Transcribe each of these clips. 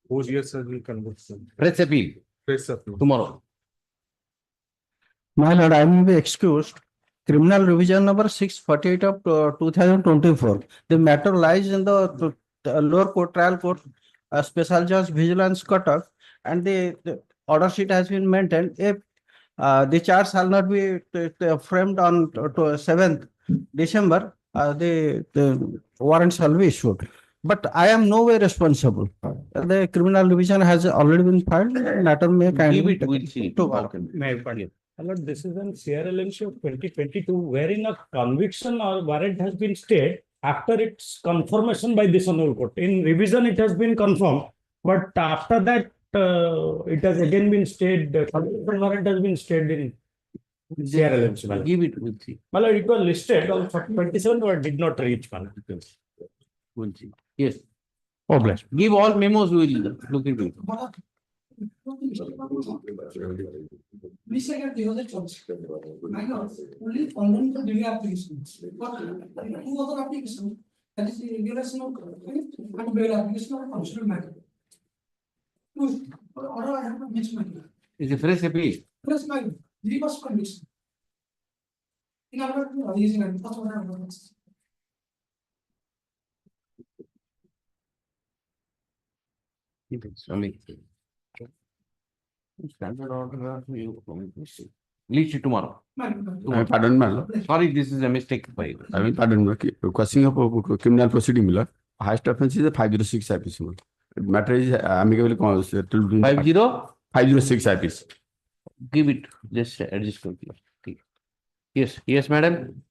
Whose years will convert? Press appeal Press appeal. tomorrow. My lord, I will be excused. Criminal revision number 648 of 2024. The matter lies in the lower court, trial court, special judge vigilance cutoff, and the order sheet has been maintained. If the charge shall not be framed on to 7th December, the warrant shall be issued. But I am no way responsible. The criminal revision has already been filed. Matter may kindly Give it, we'll see. to May I pardon? Lord, this is an CRLMC of 2022, wherein a conviction or warrant has been stayed after its confirmation by this honorable court. In revision, it has been confirmed, but after that, it has again been stayed. The conviction warrant has been stayed in CRLMC. my lord. Give it, we'll see. My lord, it was listed on 27, but did not reach. my lord. We'll see. Yes. Oh, bless. Give all memos, we will look into it. Only following the delay applications. But two other applications, that is the regulation of and bail application of functional matter. Or I have a mixed matter. It's a fresh appeal. Plus my three was conviction. In order to using and first one I have. Standard order, you release it tomorrow. Pardon, my lord. Sorry, this is a mistake by you. I mean, pardon, requesting of criminal proceeding, my lord. Highest offense is a 506 IPC. my lord. Matter is amicably settled. 50? 506 IPC. Give it, just adjust quickly. Yes, yes, madam.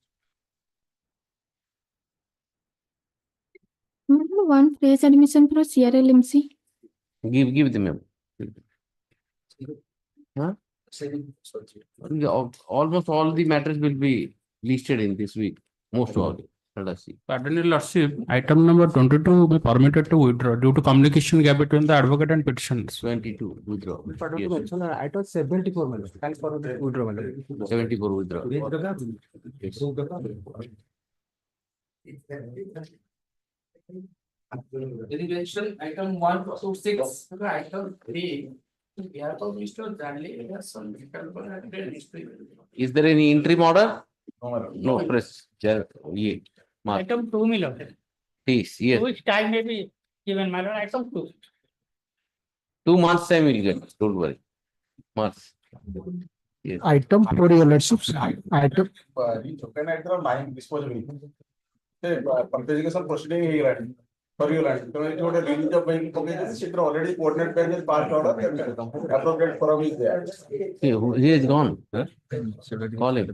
One phrase admission for CRLMC. Give the memo. Huh? Almost all the matters will be listed in this week. Most of all. Let us see. Pardon your lordship, item number 22 will be permitted to withdraw due to communication gap between the advocate and petitions. 22 withdraw. Yes. I thought 74 minutes. Thanks for the withdrawal. 74 withdraw. Yes. Litigation item 126, item 3. We have Mr. Bradley. Is there any interim order? No, press. Yeah. Mark. Item 2, my lord. Please, yes. Which time may be given, my lord? Item 2. 2 months time we'll get. Don't worry. Months. Yes. item for your lordship. Item proceeding for you land. Already coordinate page part order. Appropriate forum is there. He is gone. Huh? Call him.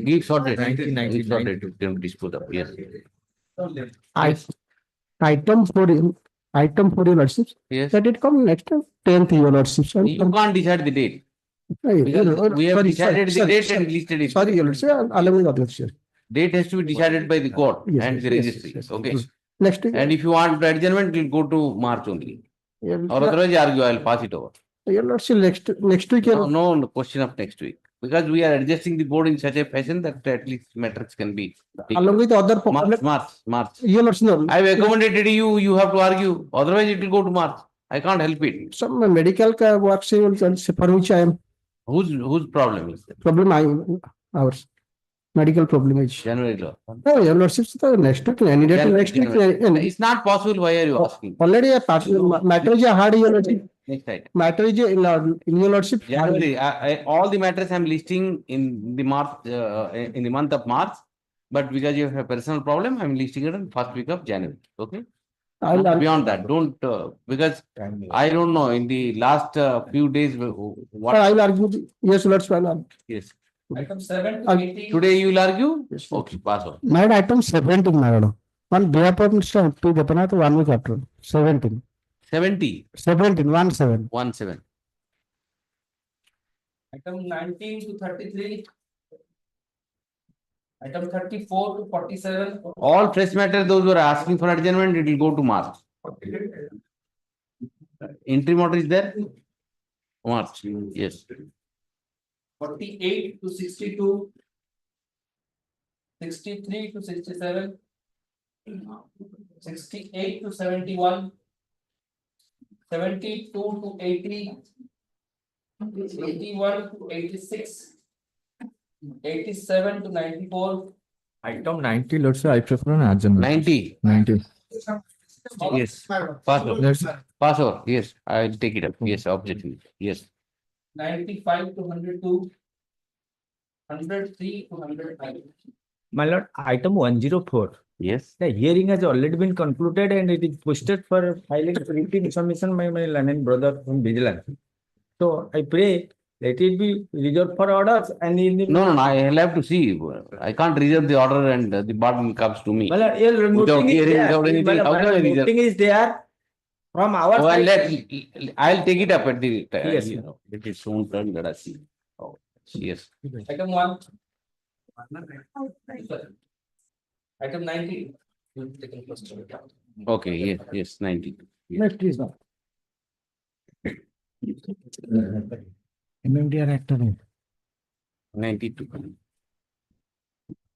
Give sorted. Give sorted. Don't dispute up. Yes. item for your lordship. Yes. That it come next time, 10th your lordship. You can't decide the date. Because we have decided the date and listed it. Sorry, your lordship. Allow me the lordship. Date has to be decided by the court Yes, and yes, the yes, registry. yes. Okay. Next week. And if you want adjournment, you'll go to March only. Or otherwise, you argue, I'll pass it over. Your lordship next week. No question of next week. Because we are adjusting the board in such a fashion that at least matters can be. Along with other March. your lordship. I have accommodated you, you have to argue. Otherwise, it will go to March. I can't help it. Some medical work for which I am. Whose problem is that? Problem ours. Medical problem is. January law. No, your lordship, next week, any day next week. It's not possible. Why are you asking? Already a matter is hard, your lordship. Next item. Matter is in your lordship. January. All the matters I'm listing in the month of March. But because you have a personal problem, I'm listing it in first week of January. Okay. Beyond that, don't because I don't know in the last few days what. I will argue. Yes, lordship. Yes. Item 7 to 18. Today you will argue? Yes. Okay, pass on. My item 17, madam. One day upon Mr. P. Depanath, 1 week after. 17. 70. 17, 17. 17. Item 19 to 33. Item 34 to 47. All fresh matter, those who are asking for adjournment, it will go to March. Interim order is there? March. Yes. 48 to 62. 63 to 67. 68 to 71. 72 to 80, 81 to 86, 87 to 94, Item 90, let's say I prefer an adjournment. 90. 90. Yes. Pass over. Let's, Pass over. Yes, I'll take it up. Yes, objection. Yes. 95 to 102, 103 to 105. My lord, item 104. Yes. The hearing has already been concluded and it is posted for filing printing submission by my learned brother from Vigilance. So I pray let it be reserved for orders and in the. No, I'll have to see. I can't reserve the order and the burden comes to me. My lord, yeah, Without noting is hearing, there. without anything, My lord, how can I reserve? noting is there from our Oh, side. I'll take it up at the, Yes. you know, it is soon turn, let us see. Oh, yes. Item 1. Item 90. Taken first. Okay, yes, 90. Next, please, now. MMDR Act. 92.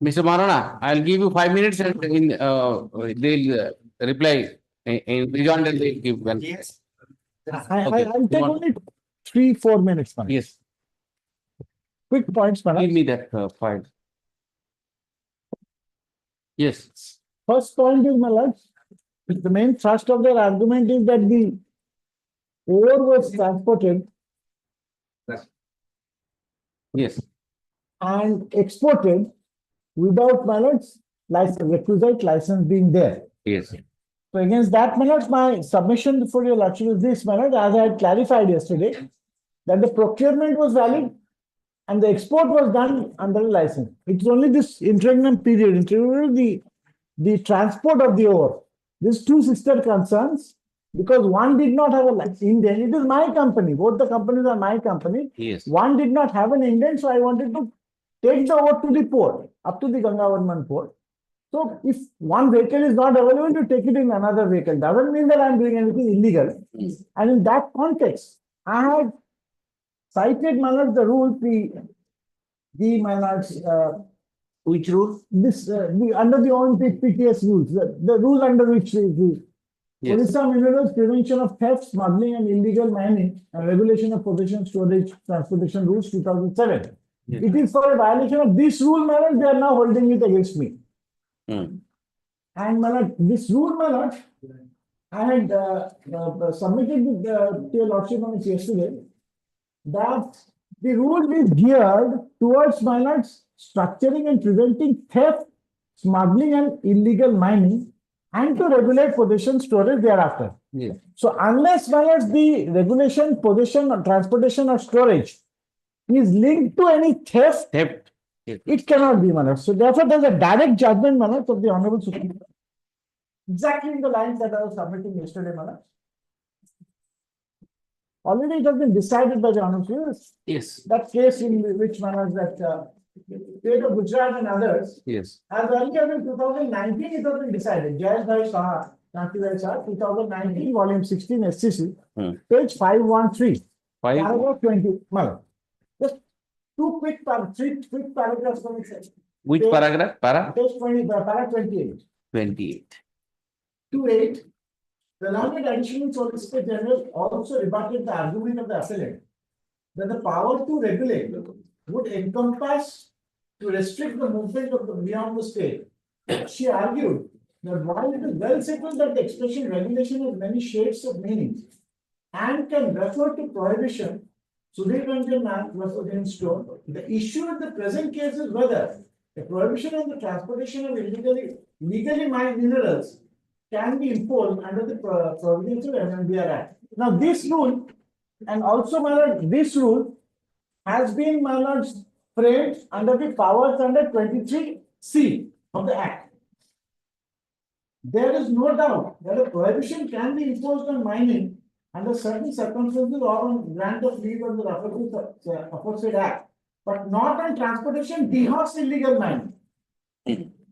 Mr. Marana, I'll give you 5 minutes and they'll reply in rejoinder they'll give one. Yes. Okay. I'll take only 3-4 minutes. Man. Yes, Quick points, man. give me that file. Yes, First point is, my lord, the main thrust of their argument is that the ore was transported yes, and exported without, my lord's requisite license being there. yes, So against that, my lord, my submission before your lordship is this, my lord, as I had clarified yesterday, that the procurement was valid and the export was done under a license. It's only this interregnum period, the transport of the ore. These two sister concerns, because one did not have a license. Indent. It is my company. Both the companies are my company. yes, One did not have an indent, so I wanted to take the ore to the port, up to the Gangavarman port. So if one vehicle is not available, to take it in another vehicle doesn't mean that I'm doing anything illegal. And in that context, I had cited, my lord, the rule, my lords, which rule? under the OMPTS rules, the rule under which the Yes, Orissa Minerals Prevention of Theft, Smuggling and Illegal Mining and Regulation of Possession, Storage, Transportation Rules 2007. Yes. It is for a violation of this rule, my lord, they are now holding it against me. Hmm. And my lord, this rule, my lord, I had submitted to your lordship on it yesterday, that the rule is geared towards, my lords, structuring and preventing theft, smuggling and illegal mining, and to regulate possession, storage thereafter. yes, So unless, my lords, the regulation, possession, or transportation or storage is linked to any theft, theft. Yes. it cannot be, my lords. So therefore, there's a direct judgment, my lords, of the Honorable Supreme Court. Exactly in the lines that I was submitting yesterday, my lords. Already it has been decided by the Honorable Supreme Court. Yes, That case in which, my lords, that state of Gujarat and others, yes, as earlier in 2019, it has been decided. Jayas Bhai Shah, Kanti Bhai Shah, 2019, volume 16, SCC, page 513, 5. paragraph 20. Well, just three quick paragraphs from it. Which paragraph? Para? Page 20, paragraph 28. 28. 28. The learned additional Solicitor General also rebutted the argument of the appellant that the power to regulate would encompass to restrict the movement of the beyond the state. She argued that while it is well settled that the expression regulation has many shades of meaning and can refer to prohibition, Sudhir Ranjan Nath was against Stone. The issue in the present case is whether the prohibition on the transportation of legally mined minerals can be imposed under the provisions of MMDR Act. Now, this rule, and also, my lord, this rule has been, my lord, framed under the powers under 23C of the Act. There is no doubt that a prohibition can be imposed on mining under certain circumstances or on grant of leave under the aforesaid Act, but not on transportation, dehors illegal mining.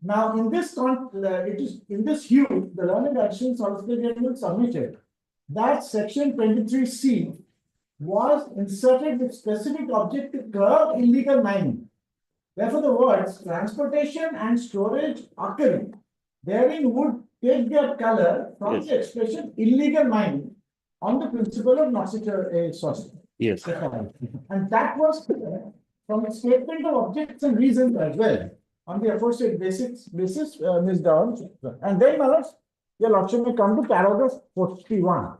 Now, in this hue, the learned additional Solicitor General submitted that section 23C was inserted with specific object to curb illegal mining. Therefore, the words transportation and storage occurring therein would take their color from the expression illegal mining on the principle of non sorry. Yes. And that was from a statement of objects and reasons as well, on the aforesaid basis, Ms. Downs. And then, my lords, your lordship may come to paragraph 41.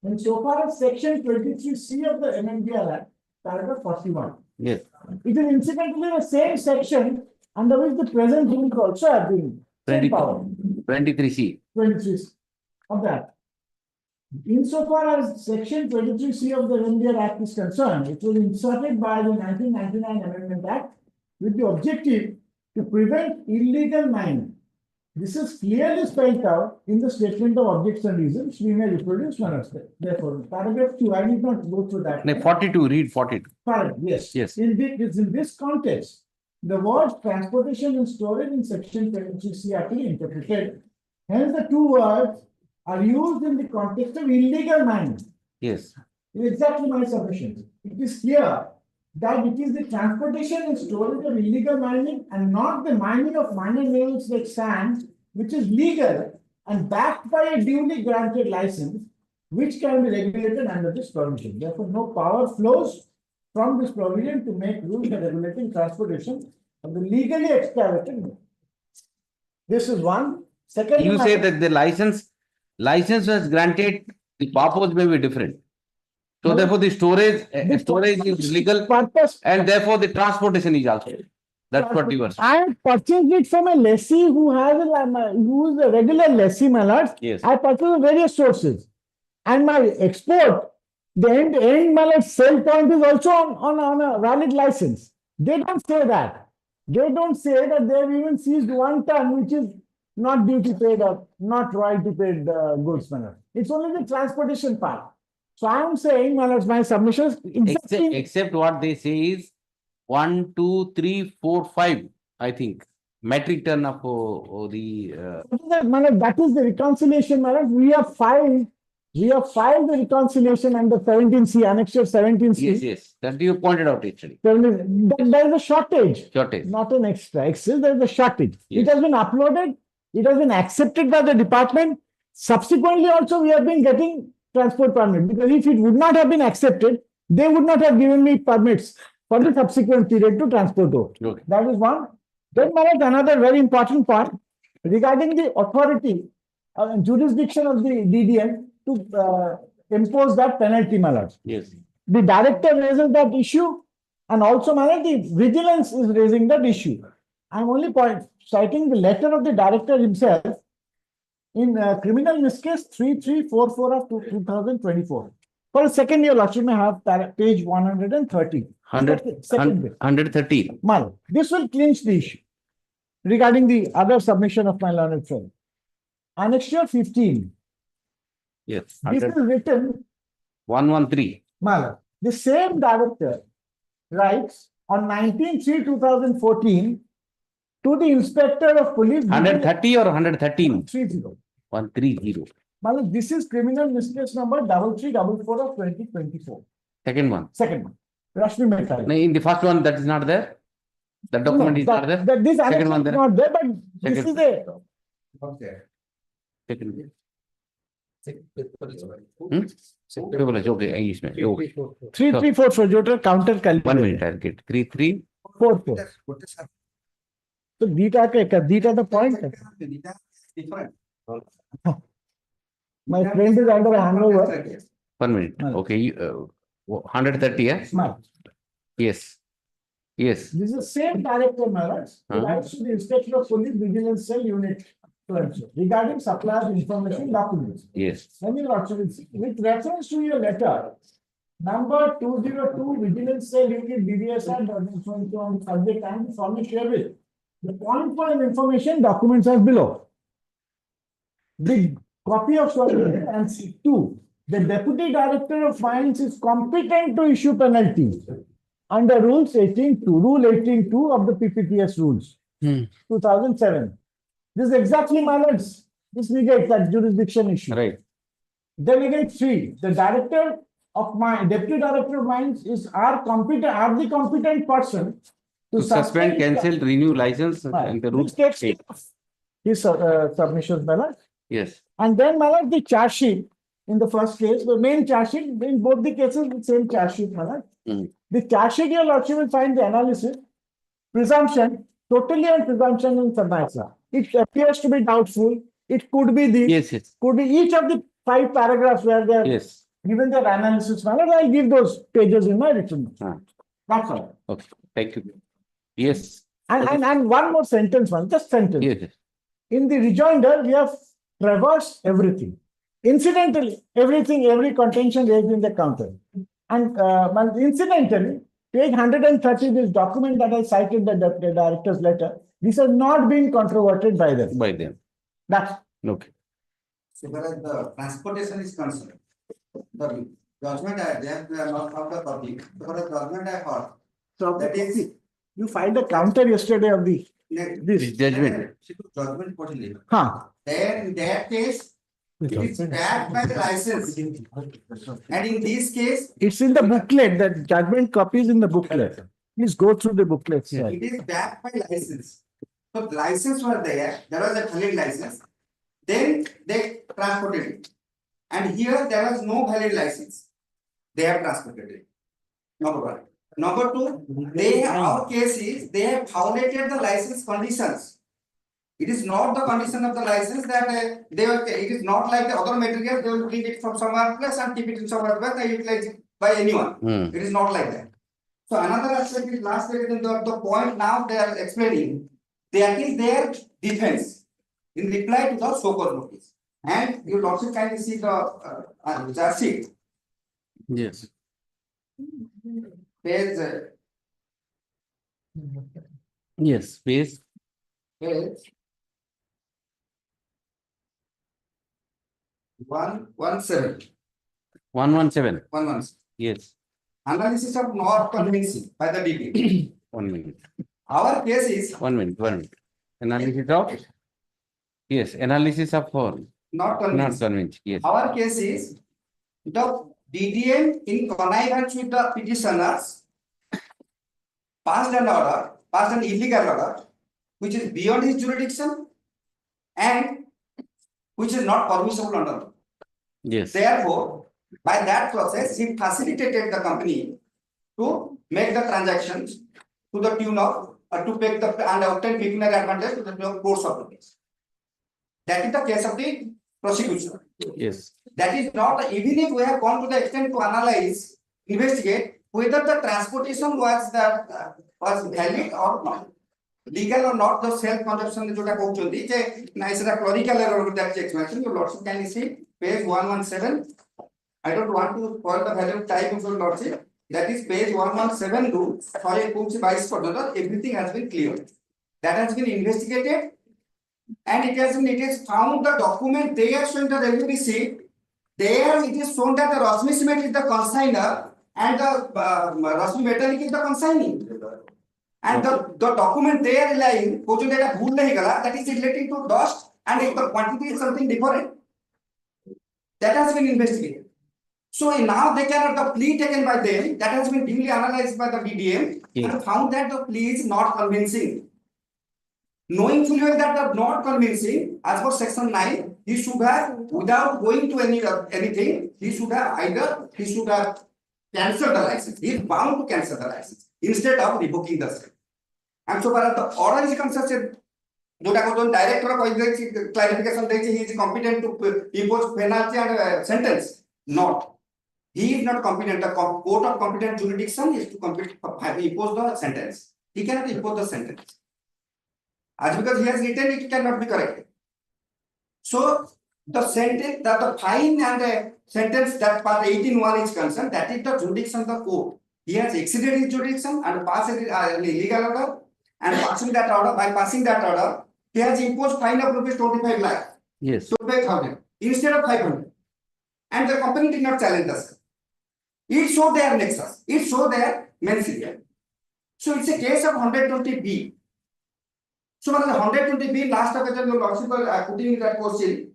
And so far as section 23C of the MMDR Act, paragraph 41. Yes. It is incidentally the same section under which the present rules also have been. 23C. 23 of that. Insofar as section 23C of the MMDR Act is concerned, it was inserted by the 1999 Amendment Act with the objective to prevent illegal mining. This is clearly spelled out in the statement of objects and reasons. We may reproduce one of them. Therefore, paragraph 2, I need not go through that. No, 42, read 42. Correct, yes. Yes. In this context, the words transportation and storage in section 23C are to be interpreted. Hence, the two words are used in the context of illegal mining. Yes. It is exactly my submission. It is clear that it is the transportation and storage of illegal mining and not the mining of minor minerals like sand, which is legal and backed by a duly granted license, which can be regulated under this provision. Therefore, no power flows from this provision to make rules regulating transportation of the legally excavated minerals. This is one. Second, You say that the license was granted, the purpose may be different. So No. therefore the storage is legal purpose. and therefore the transportation is also. That's what you were saying. I have purchased it from a lessee who who is a regular lessee, my lords. Yes. I purchased from various sources. And my export, the end my lords, sale point is also on a valid license. They don't say that. They don't say that they have even seized 1 ton, which is not duty paid or not royalty paid goods, my lord. It's only the transportation part. So I am saying, my lords, my submissions. Except what they say is 1, 2, 3, 4, 5, I think. Metric ton of the That is the reconciliation, my lord. We have filed the reconciliation under 17C, annexure 17C. yes. That you pointed out actually. There is a shortage. Not an extra. There is a shortage. Yes. It has been uploaded. It has been accepted by the department. Subsequently, also, we have been getting transport permit, because if it would not have been accepted, they would not have given me permits for the subsequent period to transport over. Okay. That is one. Then there is another very important part regarding the authority jurisdiction of the DDM to impose that penalty, my lords. Yes. The director raises that issue, and also, my lord, the vigilance is raising that issue. I am only citing the letter of the director himself in criminal miscase 3344 of 2024. For a second, your lordship may have page 130. 130. Mal, this will clinch the issue regarding the other submission of my learned friend. Annexure 15. Yes. This is written. 113. Mal, the same director writes on 19/3/2014 to the inspector of police. 130 or 113? 30. 130. Mal, this is criminal miscase number 3344 of 2024. Second one. Rashmi Mehta. No, in the first one, that is not there. The document is not there. This Second one is there. not there, but this is a. Second. Okay, English में. Okay. 3344 जो counter calculate. 1 minute, I'll get 3344. So theta the point. My friend is under a hangover. 1 minute. Okay, 130, yes? Yes. Yes. This is the same director, my lords. Writes to the inspector of police vigilance cell unit regarding suppliers information documents. Yes. Let me with reference to your letter, number 202 vigilance cell unit BDSR on subject and format share with. The point for information documents are below. The copy of and C2. The deputy director of finance is competent to issue penalties under Rule 18.2 of the PPTS rules, 2007. This is exactly, my lords, this negates that jurisdiction issue. Right. Then again, 3, the deputy director of mines are the competent person To suspend, cancel, renew license and the rules. Which takes his submissions, my lord. Yes. And then, my lord, the charge sheet in the first case, the main charge sheet, in both the cases, the same charge sheet, my lord. The charge sheet, your lordship will find the analysis, presumption, totally on presumption in submaxa. It appears to be doubtful. It could be the, Yes, yes, could be each of the 5 paragraphs where they are yes. given their analysis, my lord. I'll give those pages in my written notes. Ah. That's all. Okay, thank you. Yes. And one more sentence, one, just sentence. Yes, yes. In the rejoinder, we have traversed everything. Incidentally, everything, every contention raised in the counter. And incidentally, page 130, this document that I cited, the director's letter, this has not been controverted by them. By them. That's Okay. So whereas the transportation is concerned, the judgment they have not found a copy. So whereas judgment I heard, so that is you filed a counter yesterday of the This judgment. judgment portion. huh. Then in that case, it is backed by the license. And in this case, It's in the booklet, that judgment copy is in the booklet. Please go through the booklet. Sir. it is backed by license. So the license was there was a valid license. Then they transported it. And here there was no valid license. They have transported it. Number one. Number two, our case is they have violated the license conditions. It is not the condition of the license that it is not like the other material, they will bring it from somewhere else and keep it in somewhere else and utilize it by anyone. It is not like that. So another aspect is last the point now they are explaining, that is their defense in reply to the so-called notice. And you also kindly see the charge sheet. Yes. Page Yes, please. 117. 117. Yes. Analysis of not convincing by the DP. 1 minute. Our case is 1 minute. 1 minute. Analysis of. Yes. Analysis of not not convincing. convinced. Yes. Our case is the DDM in connivance with the petitioners passed an order, passed an illegal order, which is beyond his jurisdiction and which is not permissible under law. Yes. Therefore, by that process, he facilitated the company to make the transactions to the tune of to take the and obtain pecuniary advantage to the tune of crores of rupees. That is the case of the prosecution. Yes. That is not, even if we have gone to the extent to analyze, investigate whether the transportation was valid or not, legal or not, the self-consumption jota kouchundi je na isra clerical error that explanation your lordship can see page 117. I don't want to call the value of time of your lordship. That is page 117 to sorry 22 everything has been cleared. That has been investigated and it is found the document there showing the revenue receipt. There it is shown that the Rosmi Cement is the consignor and the Rosmi Metallic is the consignee. And the document there lying, that is relating to dust and if the quantity is something different. That has been investigated. So now they cannot, the plea taken by them, that has been duly analyzed by the BDM and found that the plea is not convincing. Knowing fully well that are not convincing, as per section 9, he should have, without going to anything, he should have cancelled the license. He is bound to cancel the license instead of revoking the same. And so far as the order is concerned, director clarification, he is competent to impose penalty and sentence. Not. He is not competent. The court of competent jurisdiction is to impose the sentence. He cannot impose the sentence. As because he has written, it cannot be corrected. So the sentence, the fine and the sentence that part 18(1) is concerned, that is the jurisdiction of the court. He has exceeded his jurisdiction and passed an illegal order, and passing that order, by passing that order, he has imposed fine of rupees 25 lakh. Yes. 25,000 instead of 500. And the company did not challenge us. It showed their nexus. It showed their mens rea. So it's a case of 120B. So when the 120B last of it, your lordship putting that question,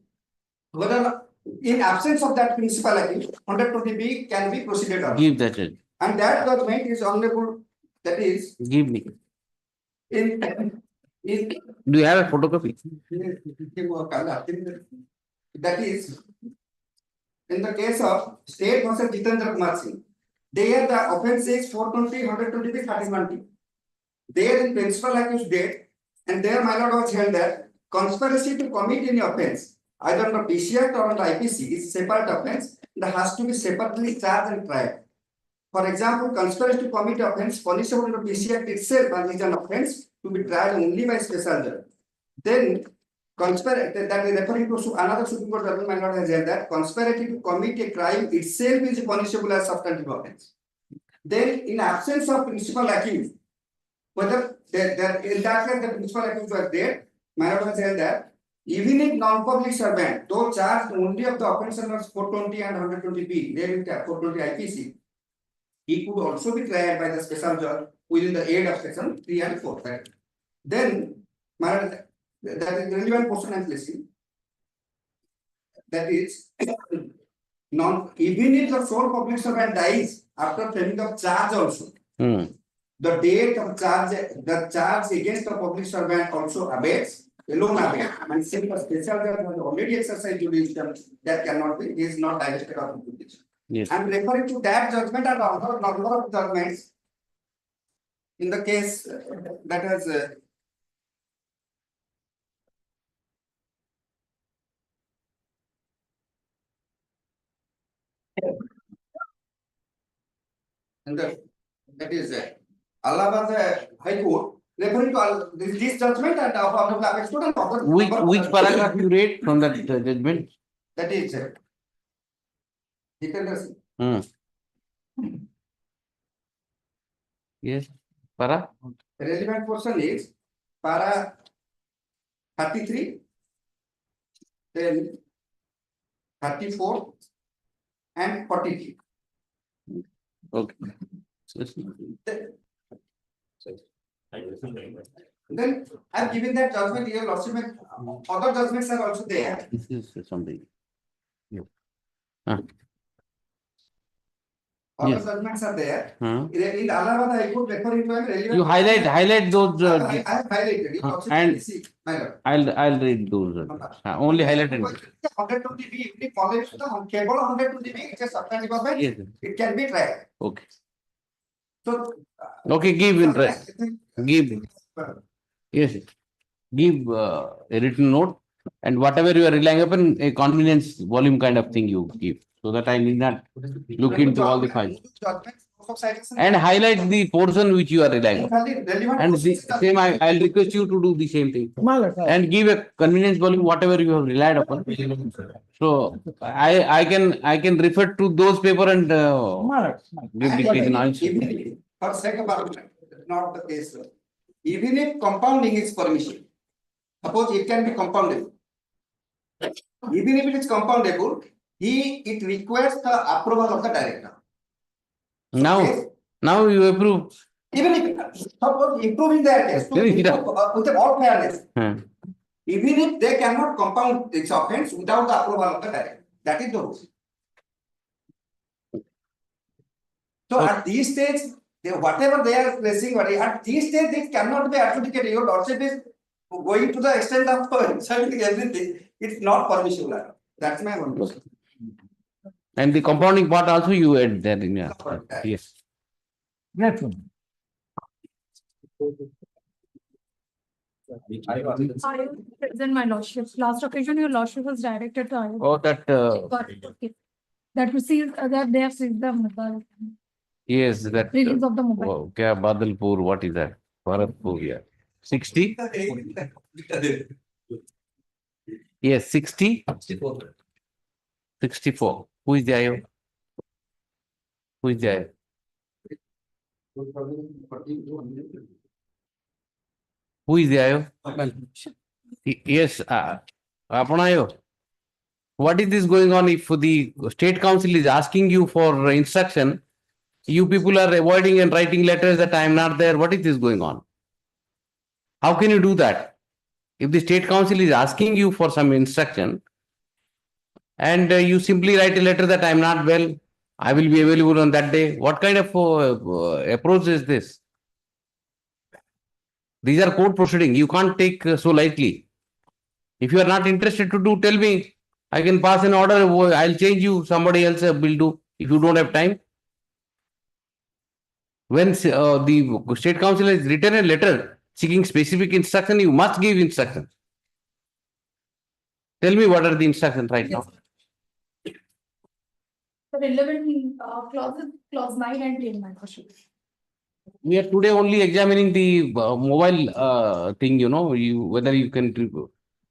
whether in absence of that principal accused, 120B can be proceeded on. Give that. And that judgment is honorable. That is Give me. in Do you have a photocopy? that is in the case of State versus Jitendra Kumar Singh, there the offence is 420, 120, 31. There in principal accused date, and there my lord was held that conspiracy to commit any offence, either under PC Act or under IPC, is separate offence that has to be separately charged and tried. For example, conspiracy to commit offence punishable under PC Act itself is an offence to be tried only by special judge. Then conspiracy, that is referring to another Supreme Court judgment, my lord has held that conspiracy to commit a crime itself is punishable as substantive offence. Then in absence of principal accused, whether there in that case the principal accused was there, my lord has held that even if non-public servant, though charged only of the offence under 420 and 120B, there is 420 IPC, he could also be tried by the special judge within the aid of section 3 and 4. Right? Then, my lord, that is the relevant portion I am placing. That is, even if the sole public servant dies after framing of charge also, the date of charge, the charge against the public servant also abates, alone abates, and since the special judge has already exercised jurisdiction, that cannot be, is not divested of jurisdiction. Yes. I am referring to that judgment and other number of judgments in the case that has and that is Allahabad High Court referring to this judgment and of the apex court and other Which paragraph you read from that judgment? that is Jitendra Singh. Yes, para? The relevant portion is para 33, then 34 and 43. Okay. Then I have given that judgment here, lordship, other judgments are also there. This is something. Other Yes. judgments are there. Huh? In Allahabad High Court referring to relevant. You highlight those. I have highlighted it. Lordship, and- see, my lord. I'll read those. Only highlighted. 120B, if we follow it to the cable 120B, it's a substantive offence, Yes. it can be tried. Okay. So. Okay, give interest. Give. Yes. Give a written note, and whatever you are relying upon, a convenience volume kind of thing you give, so that I need not look into all the files. And highlight the portion which you are relying on. And the same, I'll request you to do the same thing. And give a convenience volume, whatever you have relied upon. So I can refer to those paper and give the answer. For sake of argument, not the case. Sir. Even if compounding is permission, suppose it can be compoundable. Even if it is compoundable, it requires the approval of the director. Now you approve. Even if suppose improving their case with all fairness, even if they cannot compound this offence without the approval of the director, that is the rule. So at these stage, whatever they are placing, at these stage, it cannot be adjudicated. Your lordship is going to the extent of insulting everything. It's not permissible. That's my one question. And the compounding part also you add that in your. Yes. Next one. Present my lordship. Last occasion, your lordship was directed to Ayodhya. Oh, that. Okay. That received that they have seized the mobile. Yes, that. Release of the mobile. Oh, Kya Badalpur, what is that? Bharatpur, yeah. 60? Yes, 60? 64. Who is the IO? Who is the IO? Who is the IO? Yes, Apana IO. What is this going on if the state council is asking you for instruction? You people are avoiding and writing letters that I am not there. What is this going on? How can you do that? If the state council is asking you for some instruction and you simply write a letter that I am not well, I will be available on that day. What kind of approach is this? These are court proceedings. You can't take so lightly. If you are not interested to do, tell me. I can pass an order, I'll change you, somebody else will do, if you don't have time. When the state council has written a letter seeking specific instruction, you must give instruction. Tell me what are the instructions right now? The relevant clauses, clause 9 and 10, my lordship. We are today only examining the mobile thing, whether you can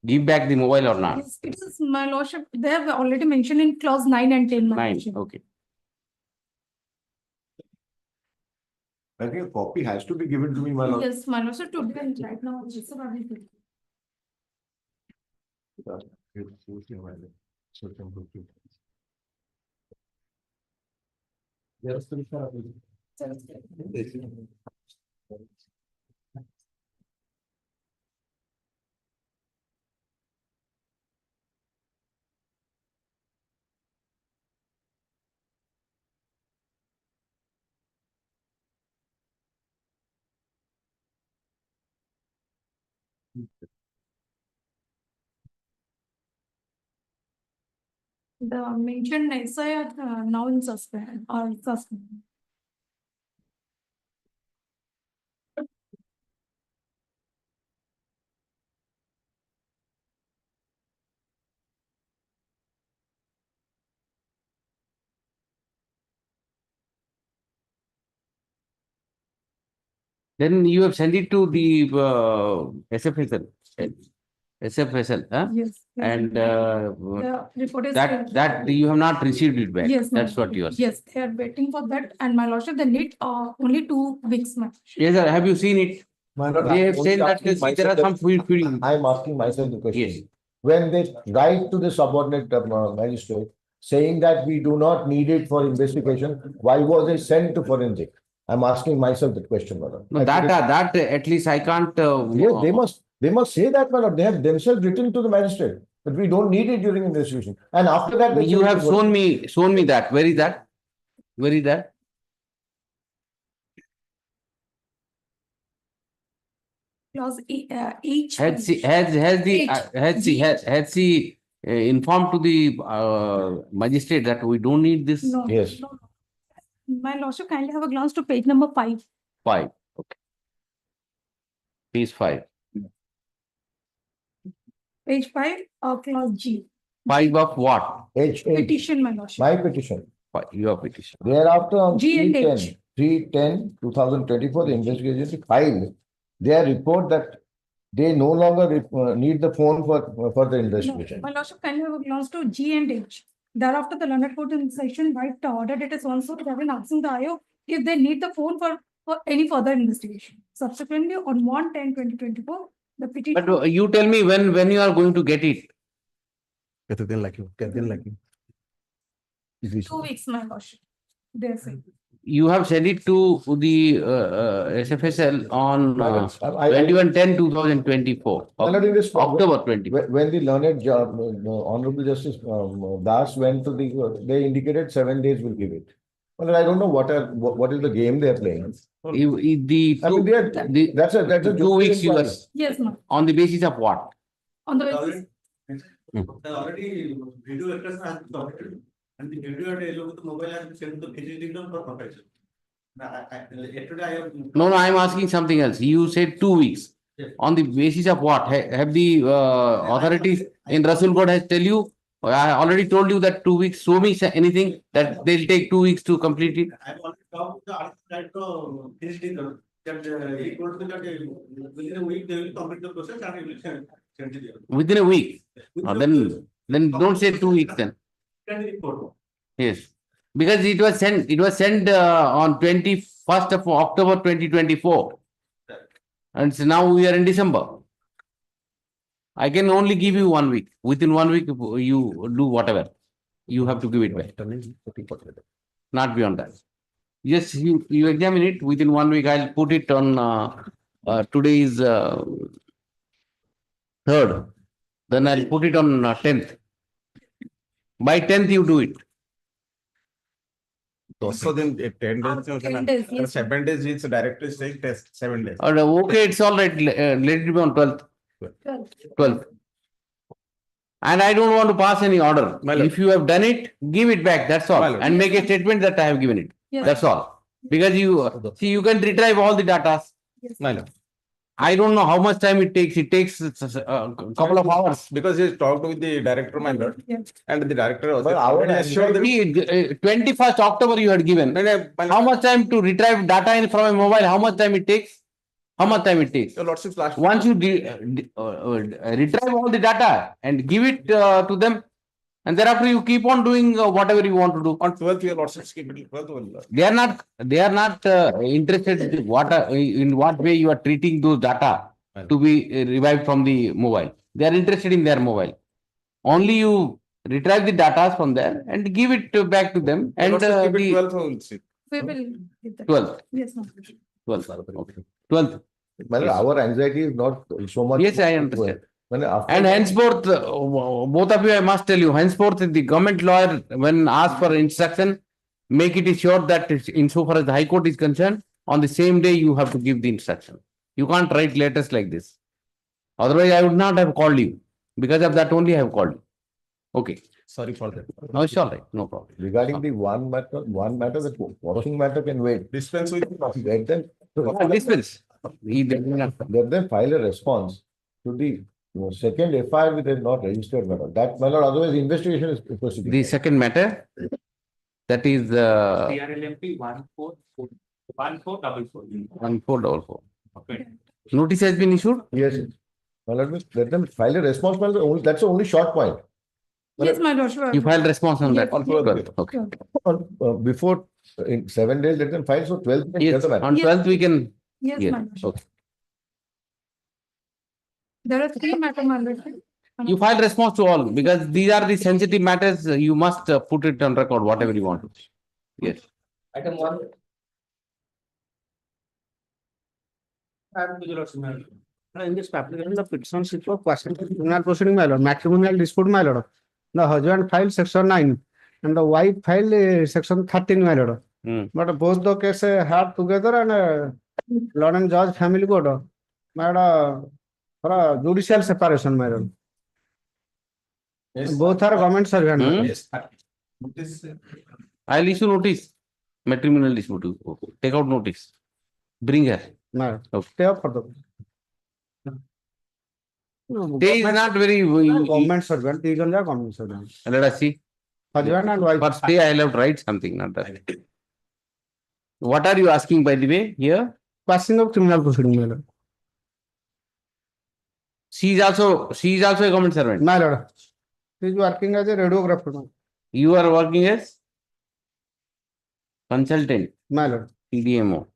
give back the mobile or not. Yes, it is, my lordship, they have already mentioned in clause 9 and 10, my 9, lordship. okay. I think a copy has to be given to me, my lord. Yes, my lordship, to be right now. Yes, sir, I will do. The mentioned SI are now in suspend or suspend. Then you have sent it to the SFSL. SFSL, huh? Yes. And The report is. that you have not received it back. Yes, That's what you are saying. Yes, they are waiting for that, and my lordship, they need only 2 weeks, my lordship. Yes, sir. Have you seen it? My lord, They have I'm said only that asking there are myself some feeling. I'm asking myself the question. Yes. When they write to the subordinate magistrate saying that we do not need it for investigation, why was it sent to forensic? I'm asking myself that question, my lord. No, that at least I can't. Yes, they must say that, my lord. They have themselves written to the magistrate, but we don't need it during investigation. And after that, they You say have to- shown me that. Where is that? Where is that? Clause H. Has she informed to the magistrate that we don't need this? No. Yes. no. My lordship, kindly have a glance to page number 5. 5. Okay. Page 5. Page 5, clause G. 5 of what? H8, Petition, my lordship. my petition. Your petition. Thereafter, on G and 310, H. 310/2024, the investigation filed their report that they no longer need the phone for the No, investigation. my lordship, kindly have a glance to G and H. Thereafter, the learned court in session write order it is also having asking the IO if they need the phone for any further investigation. Subsequently, on 1/10/2024, the petition. But you tell me when you are going to get it. 2 weeks, my lordship. They are saying. You have sent it to the SFSL on 21/10/2024. October 20. When the learned Honorable Justice Das went to they indicated 7 days will give it. Well, I don't know what is the game they are playing. That's a 2 weeks you are Yes, ma'am. on the basis of what? On the basis. Already video address has been submitted and the video with the mobile has been sent to the Petitions for comparison. Yesterday I have. No, I am asking something else. You said 2 weeks. Yes. On the basis of what? Have the authorities in Rasul Court has tell you? I already told you that 2 weeks. Show me anything that they'll take 2 weeks to complete it. I have already talked with the article that he told me that within a week they will complete the process and he will send it. Within a week. Then don't say 2 weeks then. Send the report. Yes. Because it was sent on 21st of October 2024. And so now we are in December. I can only give you 1 week. Within 1 week, you do whatever. You have to give it back. Not beyond that. Yes, you examine it within 1 week. I'll put it on today's 3rd. Then I'll put it on 10th. By 10th, you do it. So then 10 days, 10 days, yes. 7 days, it's directly saying test 7 days. Okay, it's all right. Let it be on 12th. 12th. And I don't want to pass any order. My lord. If you have done it, give it back, that's all. My lord. And make a statement that I have given it. Yes. That's all. Because you, see, you can retrieve all the data. Yes. My lord. I don't know how much time it takes. It takes a couple of hours. Because he talked with the director, my lord, Yes. and the director was But our already assured that. See, 21st October you had given. No, no, my How lord, much time to retrieve data in from a mobile? How much time it takes? How much time it takes? Your lordship's last. Once you retrieve all the data and give it to them, and thereafter you keep on doing whatever you want to do. On 12th, your lordship's keep it 12th only. They are not interested in in what way you are treating those data to be revived from the mobile. They are interested in their mobile. Only you retrieve the data from there and give it back to them. Your And lordship's keep it the 12th only. See. We will. get that. 12th, Yes, ma'am. 12th, okay. 12th. My lord, Yes. our anxiety is not so much. Yes, I understand. When after And that- henceforth, both of you, I must tell you, henceforth, the government lawyer, when asked for instruction, make it sure that insofar as the High Court is concerned, on the same day you have to give the instruction. You can't write letters like this. Otherwise, I would not have called you. Because of that only I have called you. Okay. Sorry for that. No, it's all right. No problem. Regarding the one matter, the washing matter can wait. Dispense with the process. Let them, Dispense. let them file a response to the second FIR which is not registered matter. That matter, otherwise investigation is proceeding. The second matter, that is CRLMP 1444. 1444. Okay. Notice has been issued? Yes. Yes. Now let them file a response. That's the only short point. Yes, my lord, sure. You filed response on that? Yes. On 12th. Okay. Before, in 7 days, let them file, so 12th. we can hear Yes, the matter. on 12th we can. Yes, hear. my lord. Okay. There are three matter, my lord. You file response to all because these are the sensitive matters. You must put it on record, whatever you want. Yes. Item 1. In this application, the petition is for question criminal proceeding, my lord, matrimonial dispute, my lord. The husband filed section 9 and the wife filed section 13, my lord. But both the cases have together and Lord and Judge family code, my lord, for a judicial separation, my lord. Yes. Both are government servant. my lord. Yes. Notice, I'll issue notice. Matrimonial dispute. Take out notice. Bring her. My lord. Okay. Stay up for the. Day is not very. Government servant, these are government servant. Let us see. Husband and wife. For stay, I'll have to write something, not that. What are you asking, by the way, here? Passing of criminal proceeding, my lord. She is also a government servant. My lord. He is working as a radiographer. You are working as consultant, My lord. PDMO.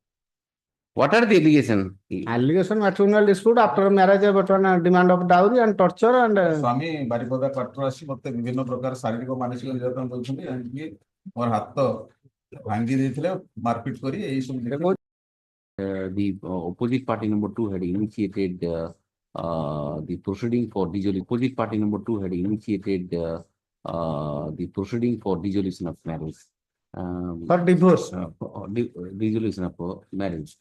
What are the allegations? Allegation matrimonial dispute after marriage between demand of dowry and torture and Swami Baripada quarter ଆସି ମତେ ବିଭିନ୍ନ ପ୍ରକାର ଶାରୀରିକ ମାନସିକ ନିର୍ଯାତନା ଦଉଛନ୍ତି ଏମିତିକି ମୋର ହାତ ଭାଙ୍ଗି ଦେଇଥିଲେ ମାରପିଟ କରି ଏଇ ସବୁ The opposite party number 2 had initiated the proceeding for dissolution. Opposite party number 2 had initiated the proceeding for dissolution of marriage. for divorce. Dissolution of marriage.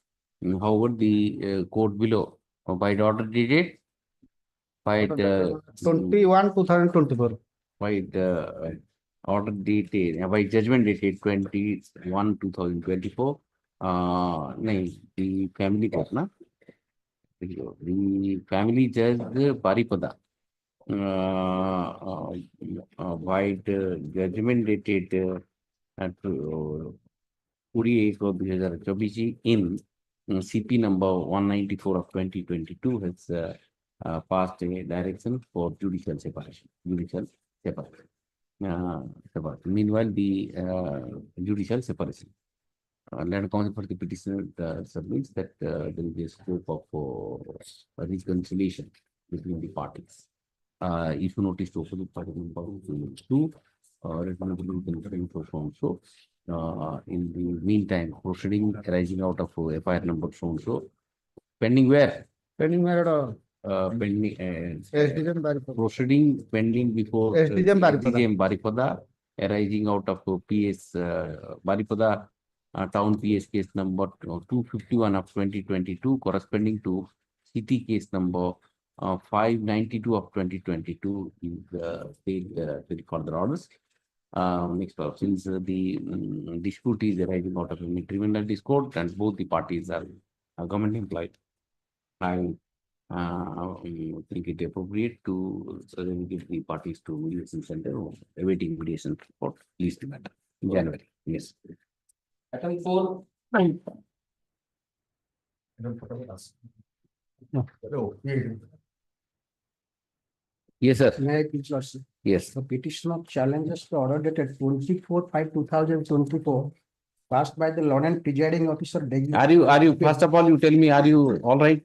However, the court below, by the order dated, by the 21/2024. by the order dated, by judgment dated 21/2024, the family court, na? The family judge Paripada, by the judgment dated at 28/2024 in CP number 194 of 2022 has passed a direction for judicial separation. Meanwhile, the judicial separation. Land counsel for the petitioner submits that there is a scope of reconciliation between the parties. Issue notice to opposite party number 2, reconciliation for so and so. In the meantime, proceeding arising out of FIR number so and so, pending where? Pending my lord. Pending SDM Baripada. proceeding pending before SDM Baripada. SDM Baripada, arising out of PS Baripada town PS case number 251 of 2022, corresponding to CT case number 592 of 2022 is paid for the orders. Next up, since the dispute is arising out of a matrimonial discord and both the parties are government employed, I think it appropriate to give the parties to mediation center or awaiting mediation for least matter in January. Yes. Item 4, Yes, sir. May I please ask? Yes. The petitioner challenges the order dated 24/5/2024 passed by the Law and Presiding Officer. Are you, first of all, you tell me, are you all right?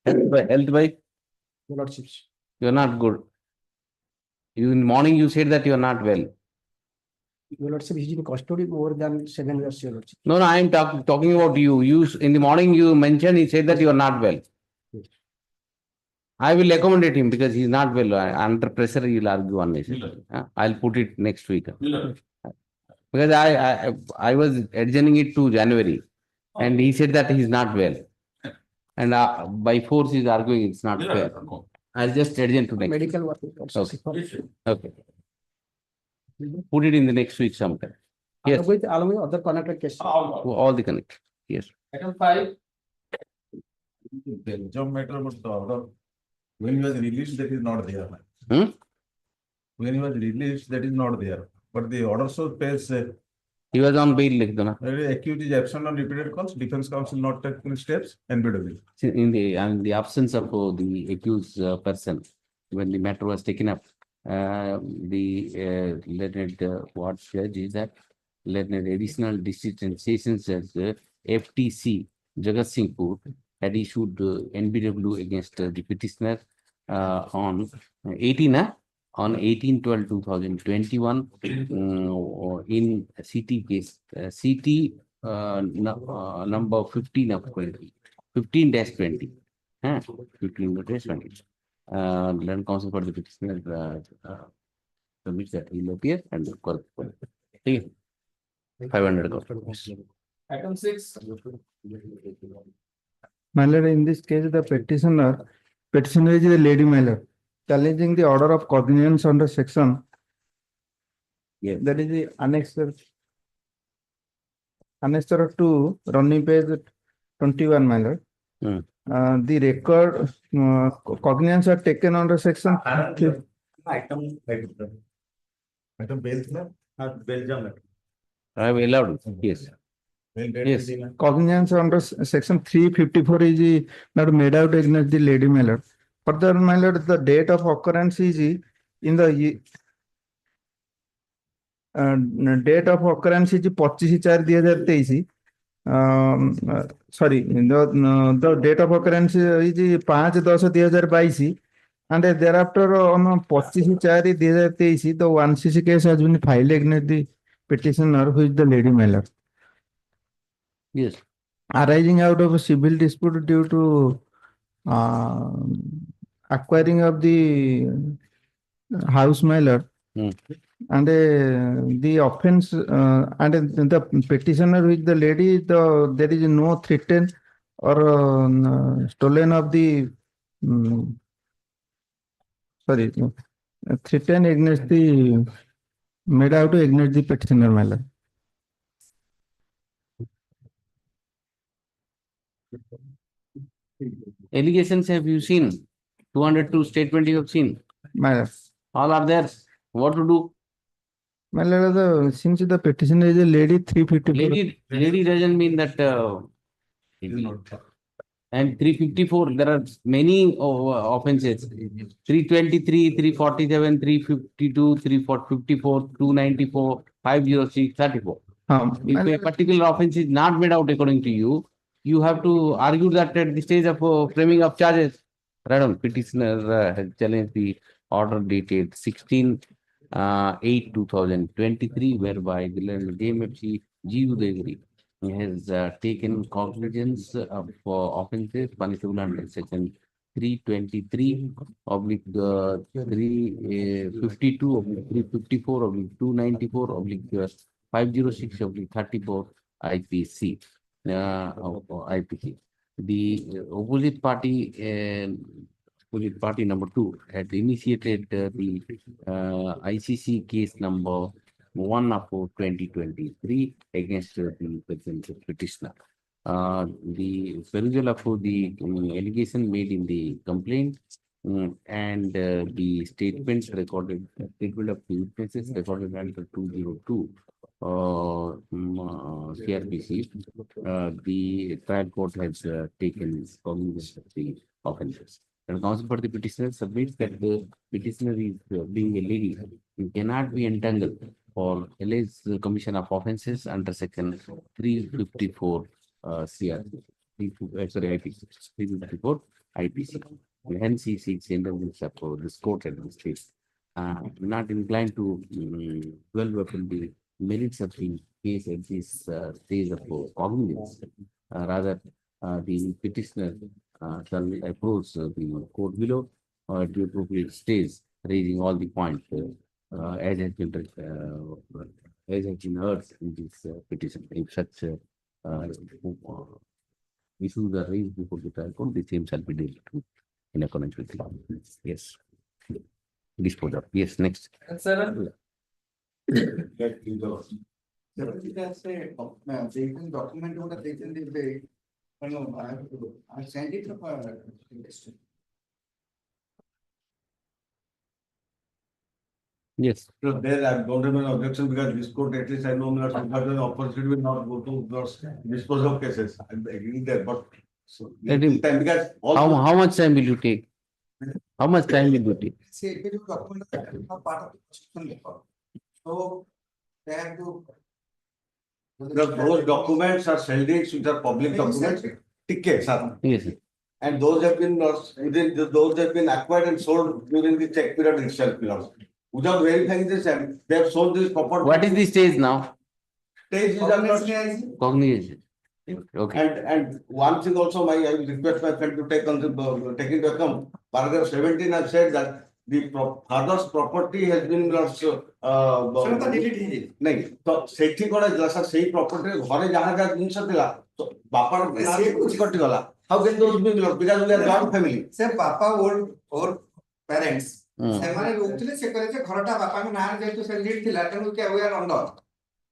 Health by? Your Lordships. You're not good. You in morning you said that you're not well. Your Lordship is in custody more than 7 years, Your Lordship. No, I am talking about you. You in the morning you mentioned he said that you are not well. Yes. I will accommodate him because he's not well. Under pressure, he'll argue on this. I'll put it next week. Because I was adjourning it to January, and he said that he's not well, and by force he's arguing it's not fair. I'll just adjourn to next. Medical work. Okay. Put it in the next week sometime. Yes. Along with other connected cases. All the connect. Yes. item 5, The job matter about the order. When he was released, that is not there. Hmm? When he was released, that is not there. But the order shows pays He was on bail. Likh do na. accused is absent on repeated calls, defense counsel not taking steps, NBW. In the absence of the accused person, when the matter was taken up, the learned what judge is that learned additional district and sessions as FTC Jagat Singhpur had issued NBW against the petitioner on 18/12/2021 in CT case CT number 15 of 20 15-20 15-20 learned counsel for the petitioner submits that he will appear and correct. Okay. 500 item 6, My lord, in this case, the petitioner is the lady, my lord, challenging the order of cognizance under section. Yes. That is the annexure 2, running page 21, my lord. The record cognizance are taken under section. Item Belgium. Belgium. I have allowed. Yes. Yes. Cognizance under section 354 is not made out against the lady, my lord. Further, my lord, the date of occurrence is in the date of occurrence is 25/4/2023. Sorry, the date of occurrence is 5/10/2022, and thereafter on 25/4/2023, the 1cc case has been filed against the petitioner, who is the lady, my lord. Yes. Arising out of a civil dispute due to acquiring of the house, my lord. And the offense and the petitioner with the lady, there is no threaten or stolen of the threaten against the made out against the petitioner, my lord. Allegations have you seen? 202 statement you have seen. My lord. All are there. What to do? My lord, since the petitioner is a lady, 354. Lady doesn't mean that. And 354, there are many offenses. 323, 347, 352, 354, 294, 506, 34. If a particular offense is not made out according to you, you have to argue that at the stage of framing of charges. Right on. Petitioner has challenged the order dated 16/8/2023, whereby the DMFC GU Degree has taken cognizance of offenses punishable under section 323/352/354/294/506/34 IPC. IPC. The opposite party opposite party number 2 had initiated the ICC case number 1 of 2023 against the present petitioner. The perusal of the allegation made in the complaint and the statements recorded, statement of the witnesses recorded under 202 CRPC, the trial court has taken cognizance of the offences. And counsel for the petitioner submits that the petitioner is being a lady and cannot be entangled for alleged commission of offences under section 354 CRPC. Sorry, IPC. 354 IPC. And hence he seeks indemnity of this court at this stage. Not inclined to dwell upon the merits of the case at this stage of cognizance. Rather, the petitioner shall approach the court below or at the appropriate stage, raising all the points as has been urged in this petition. If such issues are raised before the trial court, the same shall be dealt with in accordance with the law. Yes. Dispose of. Yes, next. And 7. Document would have taken the day. I sent it to Yes. So there I don't have an objection because this court, at least I know that sometimes the opposite will not go to those dispose of cases. I'm agreeing there, but so Let him- time because How much time will you take? How much time will you take? say it is document are part of the constitution record. So they have to. those documents are seldom which are public documents. Tickets are. Yes. Sir. And those have been within those have been acquired and sold during the check period itself. Without verifying this, they have sold this property. What is the stage now? Stage is under Cognizance. Okay. And one thing also, I will request my friend to take into account. Paragraph 17 has said that the father's property has been नहीं तो सेठी कोड़े जैसा सही property घरे जहाँ का जिनिस थिला तो बापार से कुछ कटि गला how can those be because we are joint family से पापा और पेरेंट्स ସେମାନେ ରହୁଥିଲେ ସେ କହିଲେ ଯେ ଘରଟା ବାପାଙ୍କ ନାଁରେ ଯେହେତୁ ସେ ଲିଡ୍ ଥିଲା ତେଣୁ କି ୱି ଆର୍ ଅଣ୍ଡର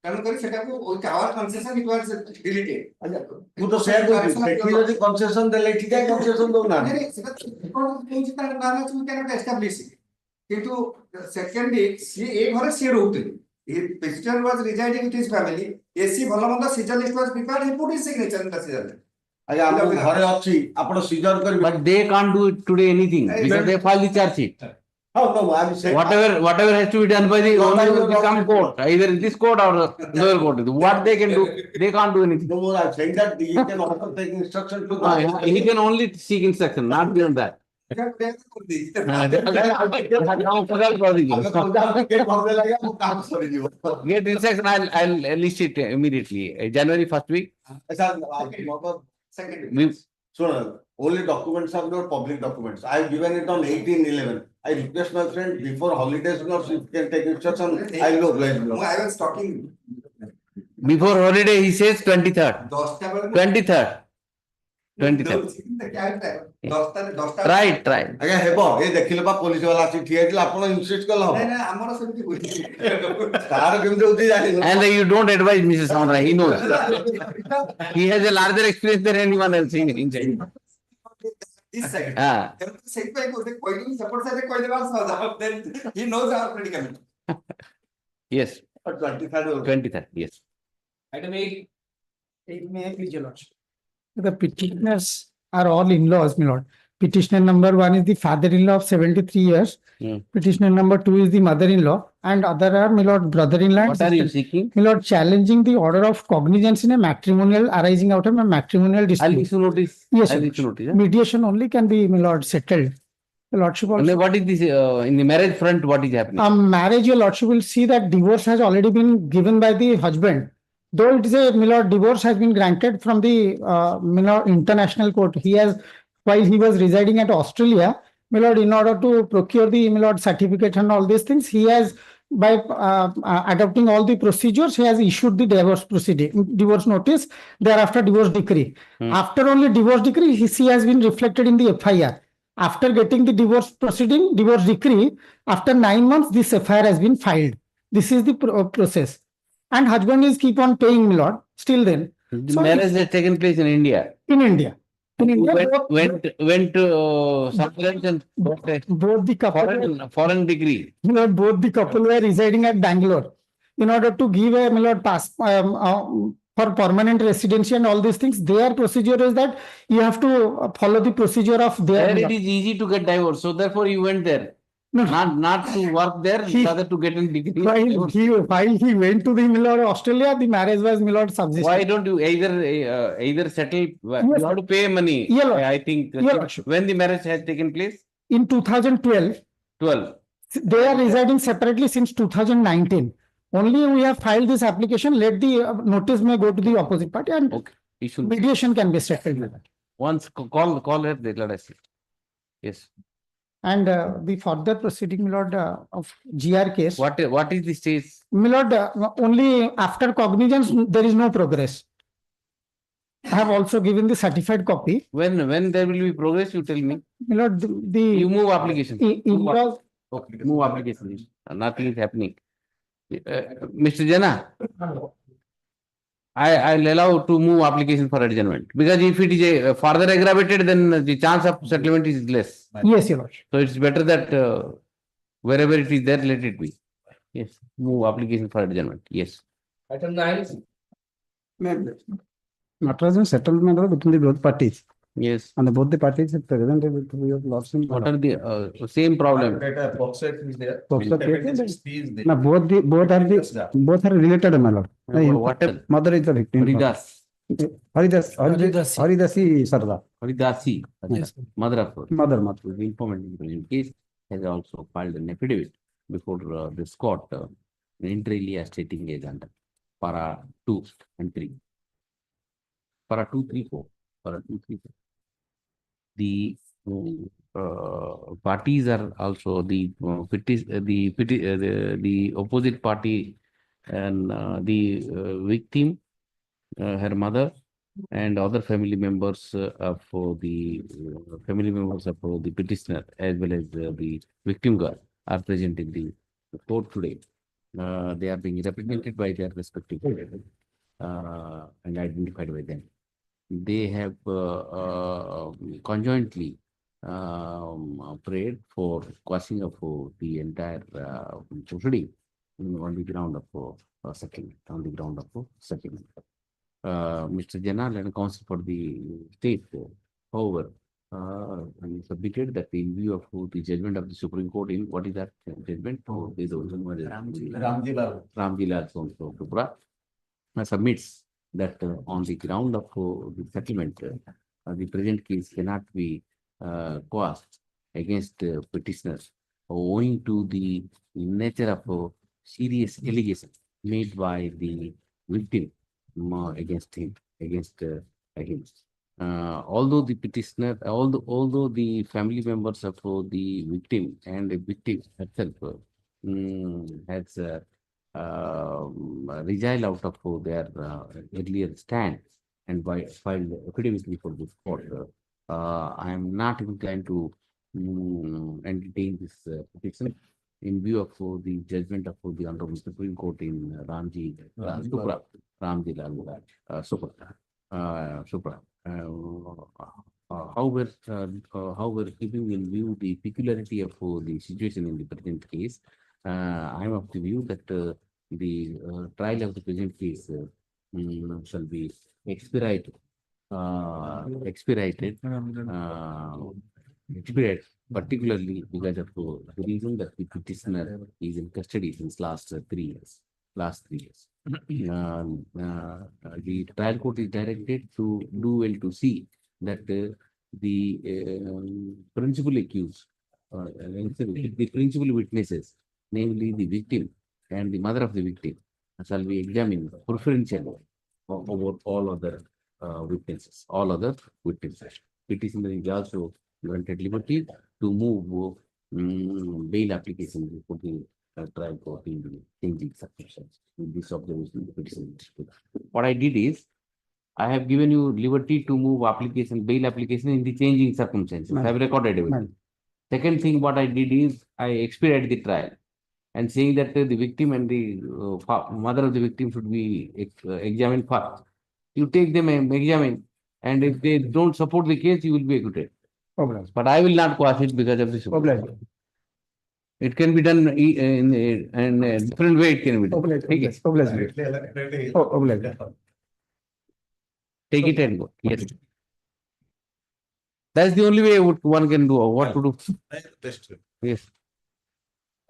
ତେଣୁ କରି ସେଟାକୁ hour concession it was deleted ମୁଁ ତ ସେୟା କହୁଛି ସେଠି ଯଦି କନସେସନ ଦେଲେ ଠିକ ਹੈ କନସେସନ ଦଉନା ସେଟା କହୁଛି ତାଙ୍କ ନାଁରେ ଅଛି ୱି କ୍ୟାନଟ୍ ଏଷ୍ଟାବ୍ଲିଶ କିନ୍ତୁ ସେକେଣ୍ଡଲି ସିଏ ଏ ଘରେ ସିଏ ରହୁଥିଲେ Petitioner was residing with his family. AC Bhalamanda Seizure list was prepared. He put his signature in the seizure list. ଘରେ ଅଛି ଆପଣ ସିଜର କରିବେ But they can't do it today anything because they file the charge sheet. Whatever has to be done by the owner of some court, either in this court or lower court. What they can do, they can't do anything. No, I'm saying that he can also take instruction to He can only seek instruction, not beyond that. Get instruction, I'll list it immediately. January 1st week. So only documents are not public documents. I've given it on 18/11. I request my friend before holidays, if you can take instruction, I'll go. I was talking. Before holiday, he says 23rd. 23rd. 23rd. Right. ଆଜ୍ଞା ହେବ ଏ ଦେଖିଲେ ବା police ବାଲା ଆସି ଠିଆ ହେଇଥିଲା ଆପଣ ଇନସିଷ୍ଟ କଲେ ହବ ଆମର ସେମିତି ହୁଏ ତାର କେମିତି ହଉଛି ଜାଣିନୁ And you don't advise Mr. Samantha, he knows. He has a larger experience than anyone else in China. This side. Ah. Support side, then he knows our predicament. Yes. 23rd. 23rd, yes. Item 8. The petitioners are all in-laws, my lord. Petitioner number 1 is the father-in-law of 73 years. Petitioner number 2 is the mother-in-law, and other are, my lord, brother-in-law. What are you seeking? My lord, challenging the order of cognizance in a matrimonial arising out of a matrimonial I'll dispute. issue notice. Yes, I'll sir. issue notice. Mediation only can be, my lord, settled. The lordship And also. what is this in the marriage front? What is happening? Marriage, your lordship will see that divorce has already been given by the husband. Though it is a, my lord, divorce has been granted from the my lord, international court. He has, while he was residing at Australia, my lord, in order to procure the, my lord, certificate and all these things, he has, by adopting all the procedures, he has issued the divorce notice, thereafter divorce decree. After only divorce decree, he has been reflected in the FIR. After getting the divorce proceeding, divorce decree, after 9 months, this FIR has been filed. This is the process. And husband is keep on paying, my lord, still then. The So marriage has taken place in India. in India. In India, Went to somewhere and both the couple, foreign degree. my lord, both the couple were residing at Bangalore. In order to give a, my lord, for permanent residency and all these things, their procedure is that you have to follow the procedure of their. There it is easy to get divorced, so therefore you went there. No. Not to work there, rather to get a degree. While he went to the Milord Australia, the marriage was Milord subsisting. Why don't you either settle? You have to pay money. Yeah, Lord. I think Yeah, Lord. when the marriage has taken place. In 2012, 12. they are residing separately since 2019. Only we have filed this application. Let the notice may go to the opposite party and mediation can be settled. Once call her, let us see. Yes. And the further proceeding, Milord, of GR case. What is the stage? Milord, only after cognizance there is no progress. I have also given the certified copy. When there will be progress, you tell me. Milord, you move application. Okay, move application. Nothing is happening. Mr. Jana, I'll allow to move application for adjournment because if it is a further aggravated, then the chance of settlement is less. Yes, Your Lord. So it's better that wherever it is there, let it be. Yes, move application for adjournment. Yes. Item 9. Matter settlement between the both parties. Yes. And both the parties are present with your loss. What are the same problem? Both are related, my lord. Mother is the victim. Haridasi Sarda. Haridasi, Yes. mother of Mother. The informant in the present case has also filed an affidavit before this court inter alia stating as under para 2 and 3. Para 2, 3, 4. Para 2, 3, 4. The parties are also the opposite party and the victim, her mother, and other family members of the petitioner as well as the victim girl are present in the court today. They are being represented by their respective and identified by them. They have conjointly prayed for quashing of the entire proceeding on the ground of settlement. Mr. Janal and counsel for the state, however, submitted that in view of the judgment of the Supreme Court in what is that judgment? Ramji Lal Tripura submits that on the ground of the settlement, the present case cannot be quashed against petitioners owing to the nature of serious allegations made by the victim against him. Although the petitioner, although the family members of the victim and the victim herself has resile out of their earlier stand and by filed affidavit before this court, I am not inclined to entertain this petition in view of the judgment of the Honorable Supreme Court in Ramji Lal Supra. However, keeping in view the peculiarity of the situation in the present case, I am of the view that the trial of the present case shall be expedited, particularly because of the reason that the petitioner is in custody since last 3 years. The trial court is directed to do well to see that the principal accused, the principal witnesses, namely the victim and the mother of the victim, shall be examined preferentially over all other witnesses. Petitioner is also granted liberty to move bail application before the trial court in the changing circumstances. With this observation, the petitioner. What I did is, I have given you liberty to move application, bail application in the changing circumstances. I have recorded everything. Second thing, what I did is I expedited the trial and saying that the victim and the mother of the victim should be examined first. You take them and examine, and if they don't support the case, you will be acquitted. But I will not quash it because of this. It can be done in a different way. It can be done. Take it and go. Yes. That's the only way one can do what to do. Yes.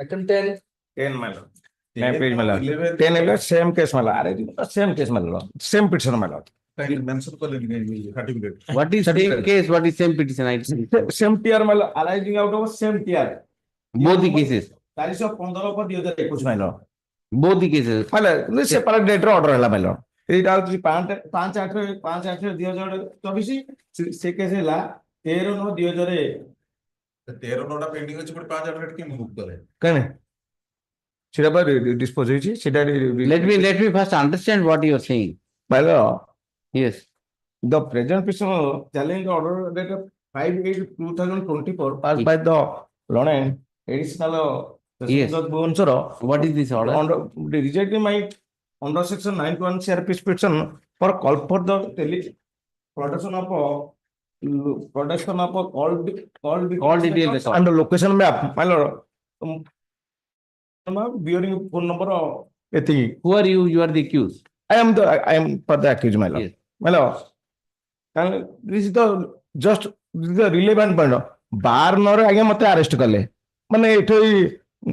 Item 10. 10 my lord. 10 page my lord. 10 my lord, same case my lord. Same case my lord. Same petition my lord. What is same case? What is same petition? Same tier my lord. Arising out of same tier. Both the cases. 415 for 2021 my lord. Both the cases. My lord, this separate date order ହେଲା my lord. ଏଇଟା ହଉଛି 5/8/2024 ସେ case ହେଲା 13/9/2000 13 pending ଅଛି ଗୋଟେ 5/8 କେମିତି book କଲେ କାନେ ସେଟା ବା ଡିସ୍ପୋଜ ହେଇଛି ସେଟା let me first understand what you are saying. My lord, yes, the present petition challenge order that 5/8/2024 passed by the London additional yes. What is this order? Rejecting my under section 91 CRP petition for call for the production of all detail record and the location map my lord bearing phone number who are you? You are the accused. I am for the accused my lord. Yes. My lord, and this is the just this is the relevant point. ବାର ନଅରେ ଆଜ୍ଞା ମତେ arrest କଲେ ମାନେ ଏଠି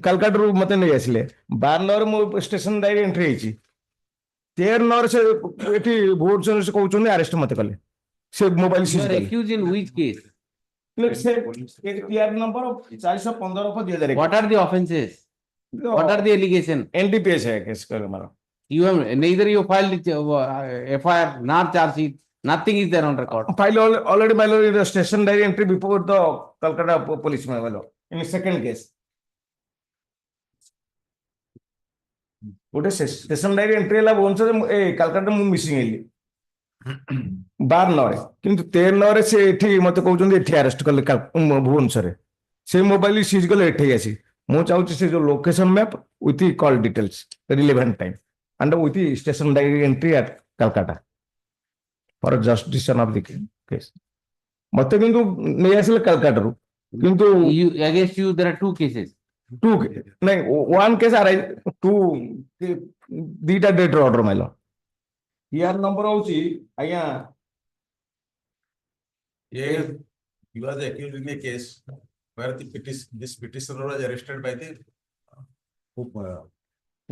କାଲକାଟାରୁ ମତେ ନେଇ ଆସିଲେ 12 ମୁଁ ଷ୍ଟେସନ ଡାଇରୀ ଏଣ୍ଟ୍ରି ହେଇଛି 13 ସେ ଏଠି ଭୁବନେଶ୍ୱର ସେ କହୁଛନ୍ତି ଆରେଷ୍ଟ ମତେ କଲେ ସେ mobile You are accused in which case? ସେ TR number 415 for 2001. What are the offenses? What are the allegations? NDPS case kare mara. You have neither you filed FIR nor charge sheet. Nothing is there on record. File already my lord in the station diary entry before the Calcutta police my lord in the second case. ଗୋଟେ station diary entry ହେଲା ଭୁବନେଶ୍ୱରରେ ଏ କାଲକାଟା ମୁଁ missing ହେଲି 12/9 କିନ୍ତୁ 13/9 ସେ ଏଠି ମତେ କହୁଛନ୍ତି ଏଠି ଆରେଷ୍ଟ କଲେ ଭୁବନେଶ୍ୱରରେ ସେ ମୋବାଇଲ ସିଜ୍ କଲେ ଏଠି ଆସି ମୁଁ ଚାହୁଁଛି ସେ ଯୋଉ location map with call details relevant time and with station diary entry at Calcutta for justification of the case ମତେ କିନ୍ତୁ ନେଇ ଆସିଲେ କାଲକାଟାରୁ କିନ୍ତୁ against you there are two cases. Two nahin one case arise two dita date order my lord here number hochi aya he was accused in a case where this petitioner was arrested by the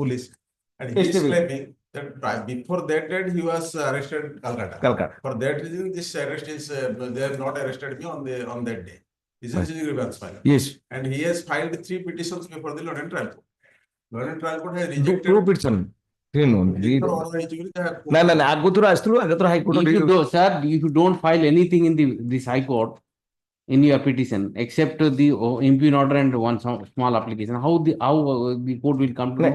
police and he is claiming that before that date he was arrested in Calcutta. For that reason this arrest is they have not arrested me on that day. This is his grievance file. Yes. And he has filed 3 petitions before the London Trial Court. London Trial Court has rejected. Two petition. No, aguturu astulu aguturu High Court. If you do, sir, if you don't file anything in this High Court in your petition except the impugn order and one small application, how the court will come to know?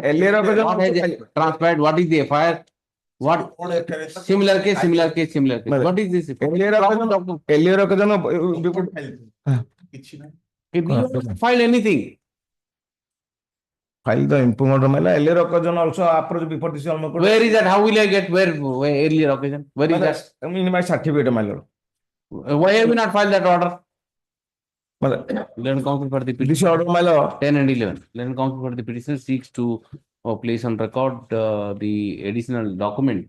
What has transpired? What is the FIR? What similar case? What is this? Earlier occasion If you don't file anything, file the impugn order earlier occasion also approach before this almost. Where is that? How will I get where earlier occasion? Where is that? I mean my certificate my lord. Why have you not filed that order? Learned counsel for the petition. This order my lord 10 and 11. Learned counsel for the petition seeks to place on record the additional document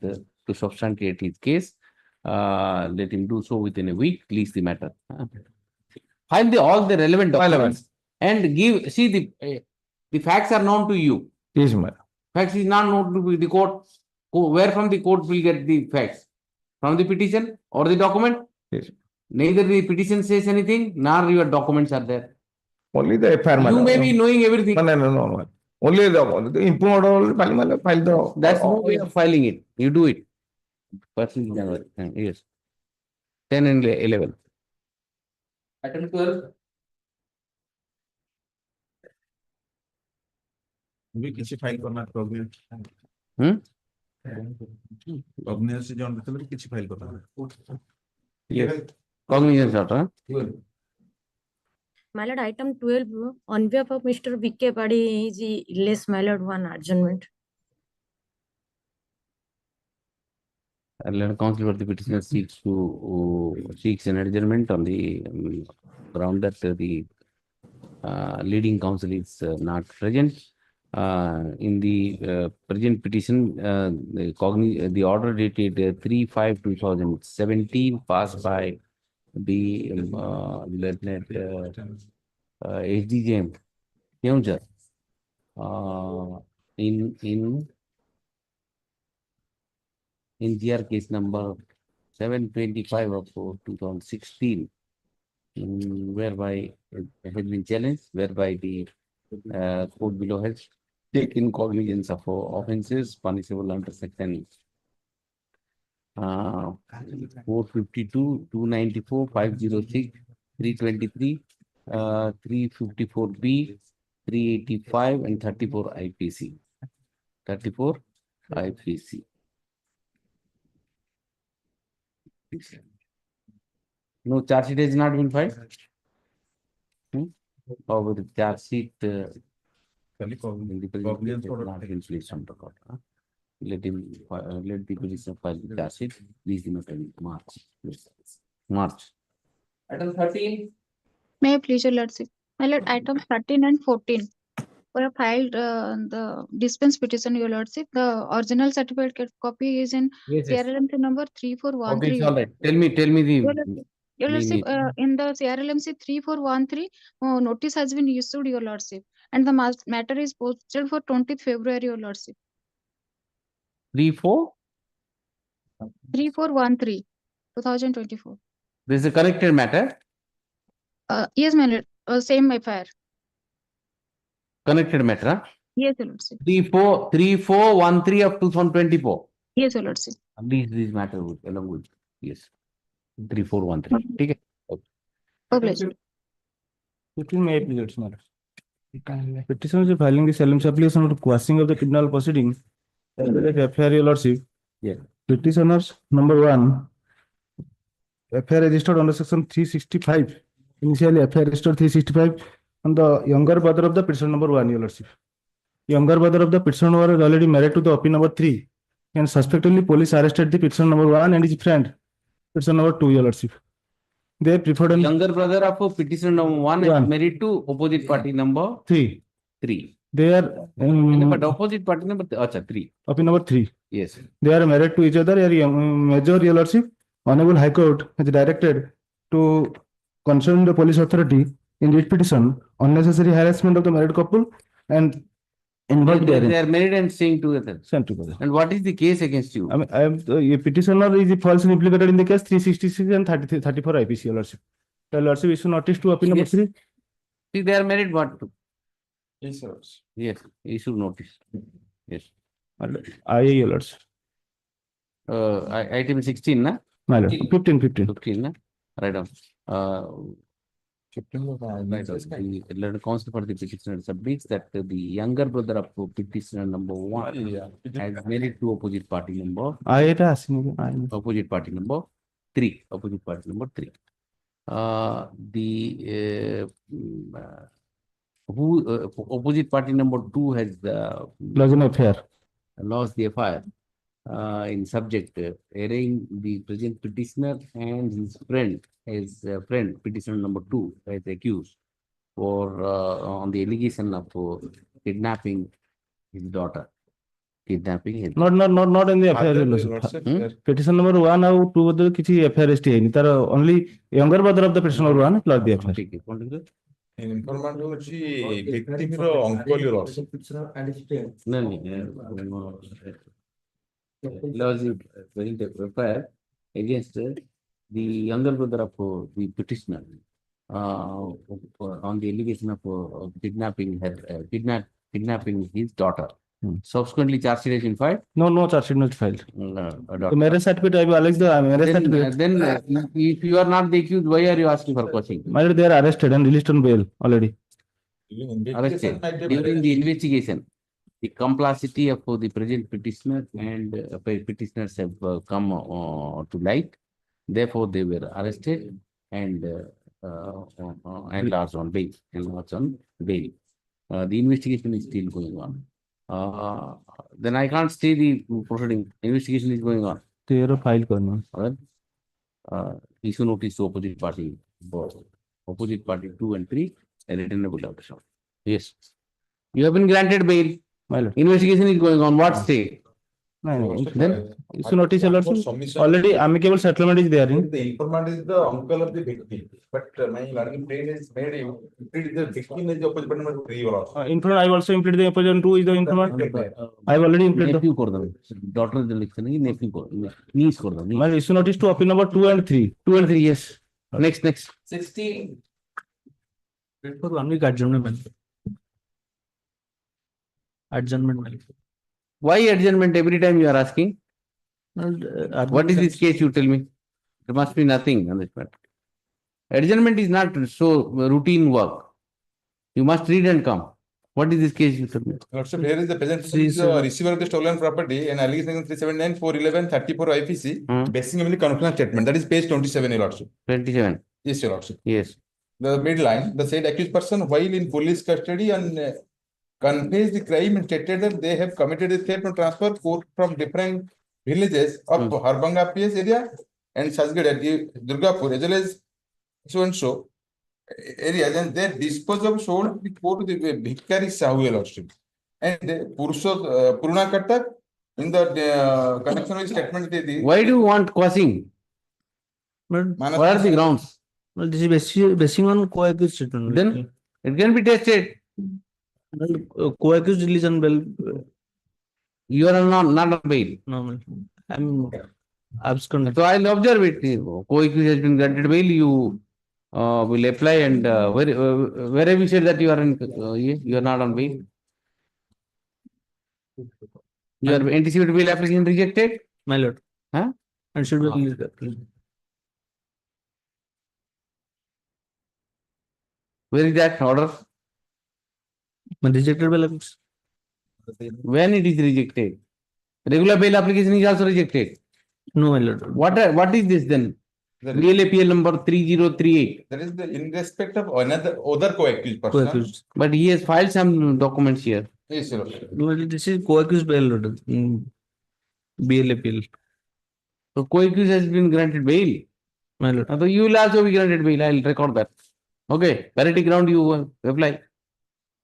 to substantiate his case. Let him do so within a week. Please the matter. File all the relevant documents and see the facts are known to you. Yes, madam. Facts is not known to the court. Where from the court will get the facts? From the petition or the document? Yes. Neither the petition says anything, nor your documents are there. Only the FIR. You may be knowing everything. No. Only the impugn order file the. That's no way of filing it. You do it. Yes. 10 and 11. Item 12. We can file for not program. Cognizance John କିଛି file କଥା Yes. Cognizance order. My lord, item 12, on behalf of Mr. V.K. Padi, is less, my lord, one adjournment. Let counsel for the petitioner seeks an adjournment on the ground that the leading counsel is not present. In the present petition, the order dated 3/5/2017 passed by the HDJM Youngster in GR case number 725 of 2016, whereby it has been challenged, whereby the court below has taken cognizance of offences punishable under section 452, 294, 506, 323, 354B, 385, and 34 IPC. 34 IPC. No charge sheet has not been filed. Over the charge sheet, in the present has not been placed on record. Let him, let the petitioner file the charge sheet. Please do not March. Yes. March. Item 13. May I please, your lordship? My lord, item 13 and 14 were filed the dispense petition, your lordship. The original certificate copy is in CRLMC number 3413. Okay, it's all right. Tell me the. Your lordship, in the CRLMC 3413, notice has been issued, your lordship, and the matter is posted for 20th February, your lordship. 3413, 2024. This is a corrected matter. Yes, my lord, same FIR. Connected matter. Huh? Yes, your lordship. 3413 of 2024. Yes, your lordship. This matter would along with yes. 3413. Okay. Okay. 15 May, please, matter. Petition is filing the LMC application of quashing of the criminal proceeding. FIR, your lordship. Yeah. Petitioners number 1. FIR registered under section 365. Initially, FIR registered 365 on the younger brother of the petitioner number 1, your lordship. Younger brother of the petitioner was already married to the OP number 3, and suspectively police arrested the petitioner number 1 and his friend, petitioner number 2, your lordship. They preferred younger brother of petitioner number 1 is married to opposite party number 3. They are but opposite party number 3. OP number 3. Yes. They are married to each other. Major, your lordship, Hon'Ble High Court has directed to concern the police authority in this petition unnecessary harassment of the married couple and involved there. They are married and staying together. And what is the case against you? I am a petitioner is falsely implicated in the case 366 and 34 IPC, your lordship. The lordship issue notice to OP number 3. See, they are married what? Yes, sir. Yes, issue notice. Yes. Your lordship. Item 16, na? 15. Na? Right on. Right on. The learned counsel for the petitioner submits that the younger brother of petitioner number 1 has married to opposite party number. Opposite party number 3. Opposite party number 3. Opposite party number 2 has lost the FIR in subject arraigned the present petitioner and his friend, petitioner number 2, as accused for on the allegation of kidnapping his daughter. Not in the FIR. Petition number 1 or 2 other kichi FIR is only younger brother of the petitioner 1 plus the FIR. Information victim uncle, your lordship. FIR against the younger brother of the petitioner on the allegation of kidnapping his daughter. Subsequently, charge sheet has been filed. No charge sheet not filed. The marriage certificate, I will allege the marriage certificate. Then, if you are not the accused, why are you asking for questioning? They are arrested and released on bail already. Arrested during the investigation. the complexity of the present petitioner and petitioners have come to light. Therefore, they were arrested and enlarged on bail. The investigation is still going on. Then I can't stay the proceeding. Investigation is going on. तेरा file करना. Alright. Issue notice to opposite party, both opposite party 2 and 3, a returnable option. Yes. You have been granted bail. Well, Investigation is going on. What state? Then issue notice already amicable settlement is there. The informant is the uncle of the victim, but my learning brain is made him impede the victim is the opposite party. Informant, I also implemented the opposition 2 is the informant. I have already implemented. Nephew for them. Daughter is the election. Nephew for niece for them. My issue notice to appeal number 2 and 3. 2 and 3, yes. Next. 16. For 1 week adjournment. Adjournment. Why adjournment every time you are asking? What is this case, you tell me? There must be nothing on this matter. Adjournment is not so routine work. You must read and come. What is this case, you tell me? So here is the present receiver of the stolen property and allegation 379, 411, 34 IPC, basing on the confidential statement. That is page 27, your lordship. 27. Yes, your lordship. Yes. The midline, the said accused person while in police custody and confessed the crime and stated that they have committed a theft and transfer from different villages of Harbanga PS area and Sajgad at Durgapur as well as so and so areas, and they dispose of sold before the Bhikari Sahu lordship. And Purna Katak in the connection with statement. Why do you want causing? What are the grounds? Well, this is basing on co-accused statement. Then it can be tested. Co-accused religion bail. You are not on bail. No, I'm absconded. So I'll observe it. Co-accused has been granted bail. You will apply and where have you said that you are in? You are not on bail. Your anticipated bail application rejected. My lord. Huh? And should be released. Where is that order? Rejected bail application. When it is rejected? Regular bail application is also rejected. No, my lord. What is this then? Real APL number 3038. That is the in respect of another other co-accused person. Co-accused. But he has filed some documents here. Yes, sir. No, this is co-accused bail, lord. BL appeal. So co-accused has been granted bail. My lord. So you will also be granted bail. I will record that. Okay. Parity ground you apply.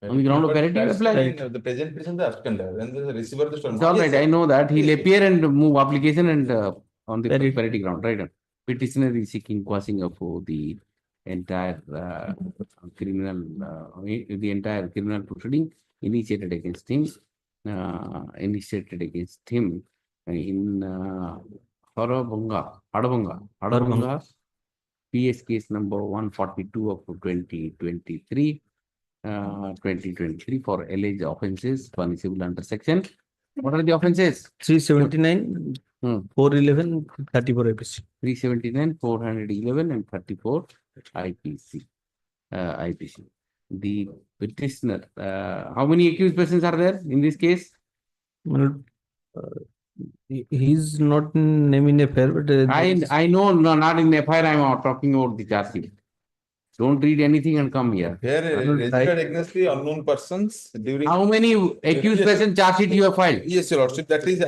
On the ground of parity you apply. The present person the absconder and the receiver the stolen. It's all right. I know that. He'll appear and move application and on the parity ground. Right. Petitioner is seeking quashing of the entire criminal proceeding initiated against him in Harbanga PS case number 142 of 2023 for alleged offences punishable under section. What are the offences? 379, 411, 34 IPC. 379, 411 and 34 IPC. The petitioner, how many accused persons are there in this case? He's not named in FIR, but I know, no, not in FIR. I'm talking about the charge sheet. Don't read anything and come here. Here, registered against the unknown persons during. How many accused persons charge sheet you have filed? Yes, your lordship. That is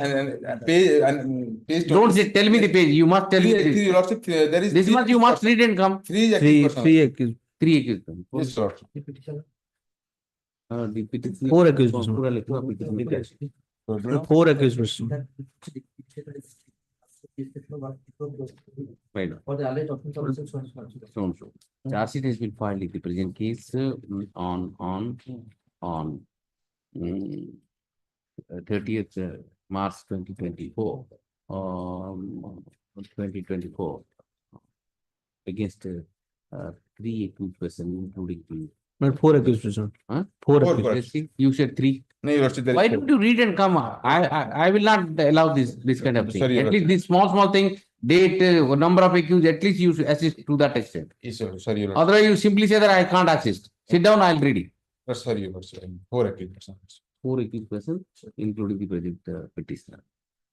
page. Don't say, tell me the page. You must tell me. Your lordship, there is. This much you must read and come. Three accused. Yes, lordship. The petitioner. 4 accused persons. 4 accused persons. Right. So charge sheet has been filed in the present case on 30th March 2024 against 3 accused persons, including the. Not 4 accused persons. Huh? 4 accused. You said 3. No, your lordship, Why don't you read and come? I will not allow this kind of thing. Sorry, at least this small thing, date, number of accused, at least you should assist to that extent. Yes, sir. Sorry, your lordship. Otherwise, you simply say that I can't assist. Sit down, I'll read it. Sorry, your lordship. 4 accused persons. 4 accused persons, including the present petitioner.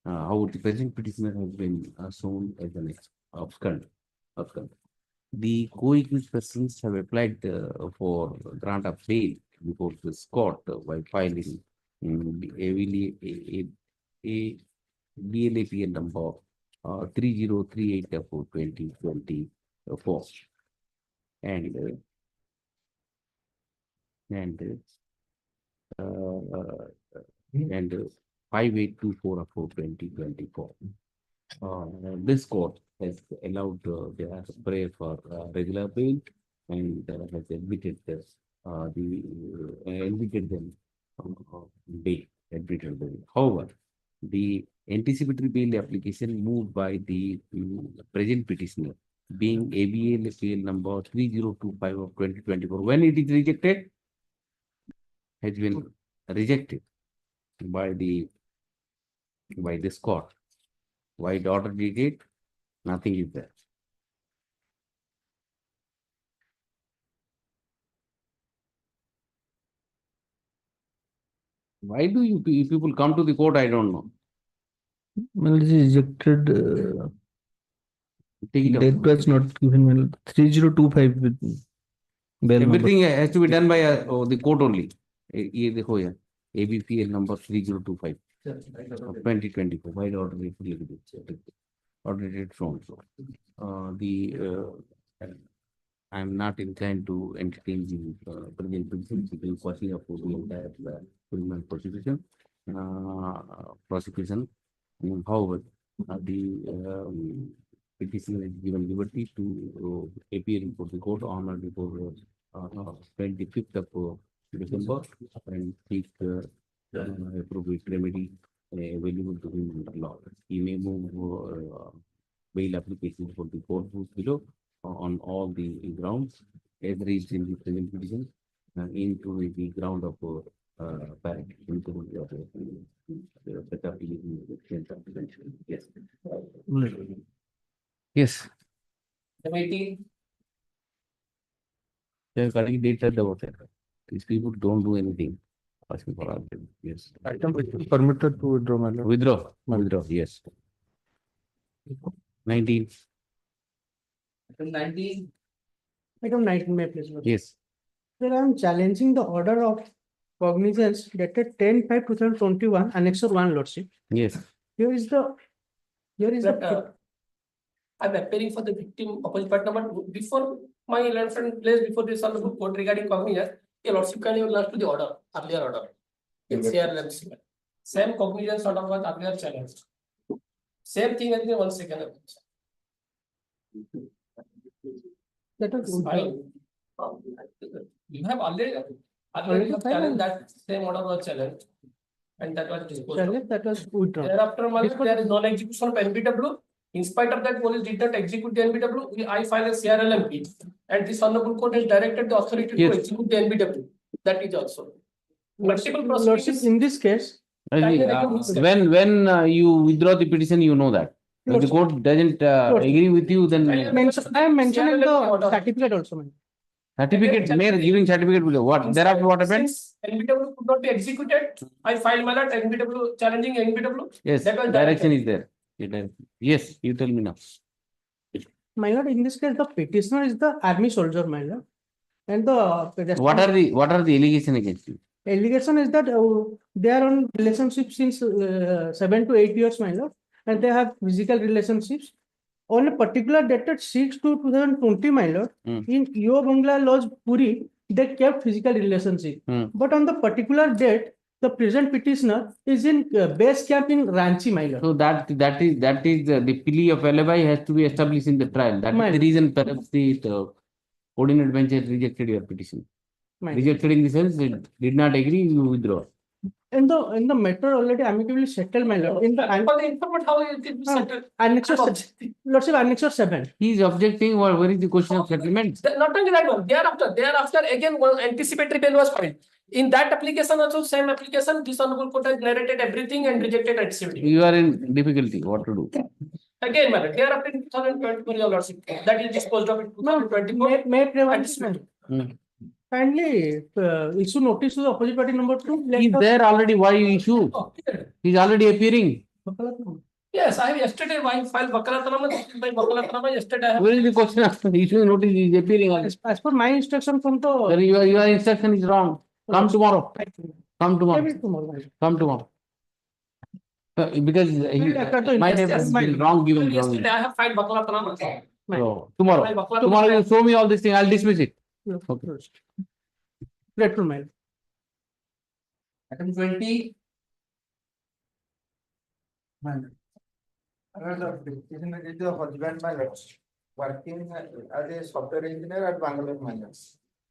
How the present petitioner has been shown as an abscond. The co-accused persons have applied for grant of bail before this court by filing a BLAPL number 3038 of 2024 and 5824 of 2024. This court has allowed their prayer for regular bail and has admitted this, admitted them bail, admitted bail. However, the anticipatory bail application moved by the present petitioner being ABLAPL number 3025 of 2024, when it is rejected, has been rejected by this court. Why the order did it? Nothing is there. Why do you people come to the court? I don't know. Well, it is rejected. Take it up. That was not given. Well, 3025 with bail number. Everything has to be done by the court only. ये देखो यार, ABPL number 3025 of 2024. Why the order is order date from? I am not inclined to entertain the present petition because causing of the entire criminal prosecution. However, the petitioner is given liberty to appear before the court on or before 25th of December and seek appropriate remedy available to him under law. He may move bail applications for the court below on all the grounds as raised in the present petition into the ground of parent, into yes. Yes. Committee. These people don't do anything. Asking for argument. Yes. Item which is permitted to withdraw, my lord. Withdraw, yes. 19. Item 19. Item 19, may I please, Lord? Yes. Sir, I am challenging the order of Cognizance dated 10/5/2021, Annexure 1, Lordship. Yes. Here is the I'm appearing for the victim opposite part number before my learned friend placed before this honorable court regarding Cognizance. Your lordship can you to the order, earlier order. In CRLMC. Same Cognizance order was earlier challenged. Same thing as the 1 second. that was Fine. You have already challenged that same order was challenged. And that was disposed of. challenge that was withdrawn. Thereafter, there is non-execution of NBW. In spite of that, police did not execute the NBW. I filed a CRLMP, and this honorable court has directed the authority to execute the NBW. That is also multiple Lordship, proceedings. in this case, When you withdraw the petition, you know that. If the court doesn't agree with you, then I am mentioning the certificate also, man. certificate, mayor giving certificate below. What? Thereafter, what happened? Since NBW could not be executed, I filed my lot NBW challenging NBW. Yes, That was direction is there. Yes, you tell me now. My lord, in this case, the petitioner is the army soldier, my lord. And the What are the allegation against you? allegation is that they are on relationship since 7 to 8 years, my lord, and they have physical relationships. On a particular dated 6/2/2020, my lord, in Yo Bangla Lodge, Puri, they kept physical relationship. But on the particular date, the present petitioner is in base camp in Ranchi, my lord. So that is the plea of alibi has to be established in the trial. That is the reason perhaps the ordinate bench has rejected your petition. Rejected in the sense it did not agree, you withdraw. In the matter already amicably settled, my lord. In the For the informant, how it is settled? Lordship, Annexure 7. He is objecting, or where is the question of settlement? Not only that one, thereafter again one anticipatory bail was filed. In that application also, same application, this honorable court has narrated everything and rejected anticipatory. You are in difficulty, what to do? Again, madam, thereafter in 2024, your lordship, that is disposed of in 2024. May I kindly issue notice to the opposite party number 2. Let He's us- there already, why you issue? He's already appearing. Yes, I have yesterday, I filed Bakalatnama, by Bakalatnama, yesterday I have. Where is the question of issuing notice? He's appearing already. As per my instruction from the. Sir, your instruction is wrong. Come tomorrow. Come tomorrow. Maybe tomorrow. Come tomorrow. Because he might have been wrong given. Yesterday I have filed Bakalatnama. So tomorrow you show me all this thing, I'll dismiss it. Okay. Let to mail. Item 20. Petitioner is the husband my lord, working as a software engineer at Bangalore miners.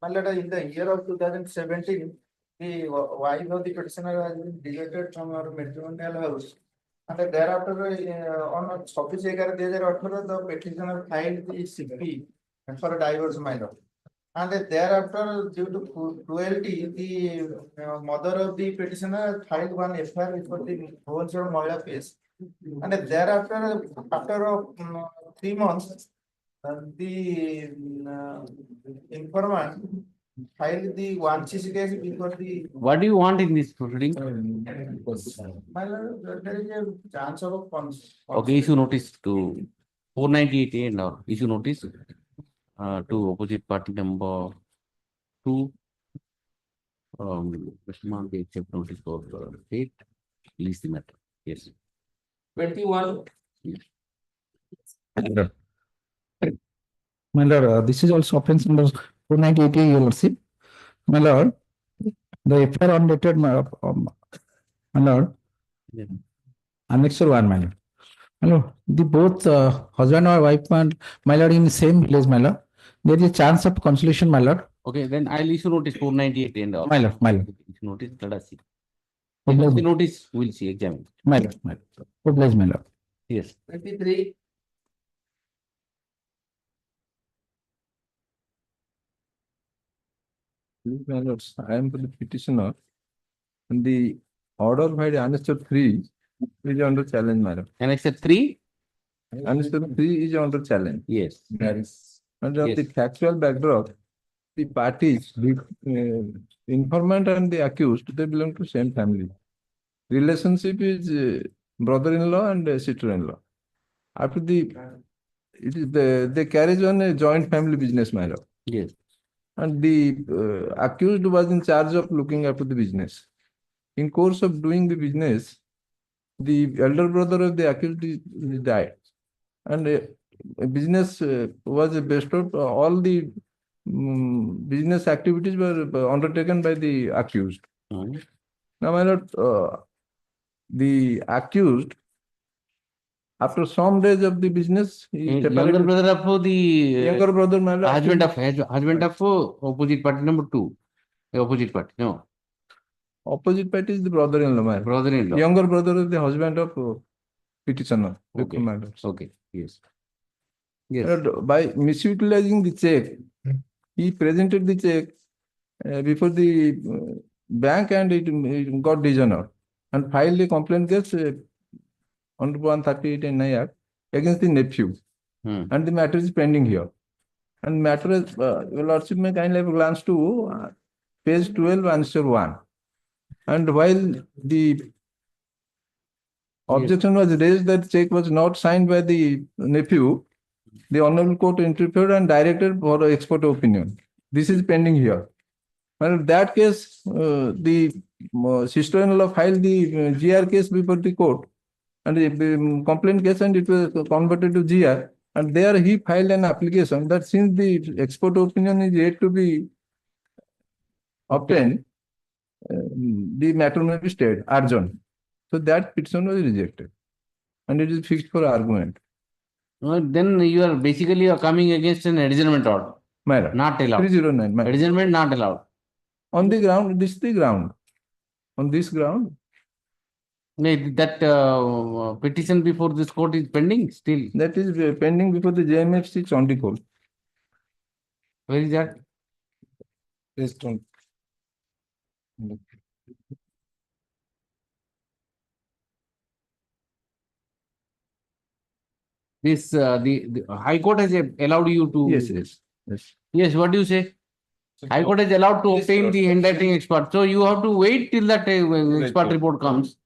My lord, in the year of 2017, the wife of the petitioner has been deleted from our matrimonial house. And thereafter, on 26/11/2018, the petitioner filed the CP for divorce my lord. And thereafter, due to cruelty, the mother of the petitioner filed one FIR for the Bhubaneswar Mohila case. And thereafter, after 3 months, the informant filed the 1CC case before the. What do you want in this proceeding? My lord, there is a chance of Okay, issue notice to 498A and or issue notice to opposite party number 2. Mr. They accept notice for state, release the matter. Yes. 21. My lord, this is also offense number 498, you will see. My lord, the FIR on dated, my lord, Yeah. annexure 1, my lord. My lord, the both husband or wife, my lord, in the same village, my lord. There is a chance of consolation, my lord. Okay, then I'll issue notice 498 and all. My lord, my lord. Issue notice, let us see. Oblige, The notice, we'll see, examine. my lord, my lord. Oblige, my lord. Yes. 23. My lords, I am the petitioner. And the order by the annexure 3 is under challenge, madam. Annexure 3? Annexure 3 is under challenge. Yes. Under the Yes. factual backdrop, the parties, the informant and the accused, they belong to same family. Relationship is brother-in-law and sister-in-law. After it is they carry on a joint family business, my lord. Yes. And the accused was in charge of looking after the business. In course of doing the business, the elder brother of the accused died. And business was based on all the business activities were undertaken by the accused. Mhm. Now, my lord, the accused, after some days of the business, he Younger separated. brother of the Younger brother, my lord. husband of opposite party number 2. The opposite party, no. Opposite party is the brother-in-law, my lord. Brother-in-law. Younger brother is the husband of petitioner. Okay. My lord. Okay, yes. Yes. Lord, by misutilizing the check, he presented the check before the bank and it got dishonored and filed a complaint case under 138 and 9 Act against the nephew. And the matter is pending here. And matter is, your lordship may kindly have a glance to page 12, answer 1. And while the objection was raised that check was not signed by the nephew, the Honorable Court interfered and directed for expert opinion. This is pending here. And in that case, the sister-in-law filed the GR case before the court and the complaint case, and it was converted to GR. And there he filed an application that since the expert opinion is yet to be obtained, the matter may be stayed, adjourned. So that petition was rejected and it is fixed for argument. Then you are basically coming against an adjournment order. Madam. Not allowed. 309. Madam. Adjournment not allowed. On the ground, this is the ground. On this ground. That petition before this court is pending still. That is pending before the JMFC Chandigarh. Where is that? Based on. This the High Court has allowed you to. Yes, yes, yes. Yes, what do you say? High Court is allowed to obtain the handwriting expert. So you have to wait till that expert report comes.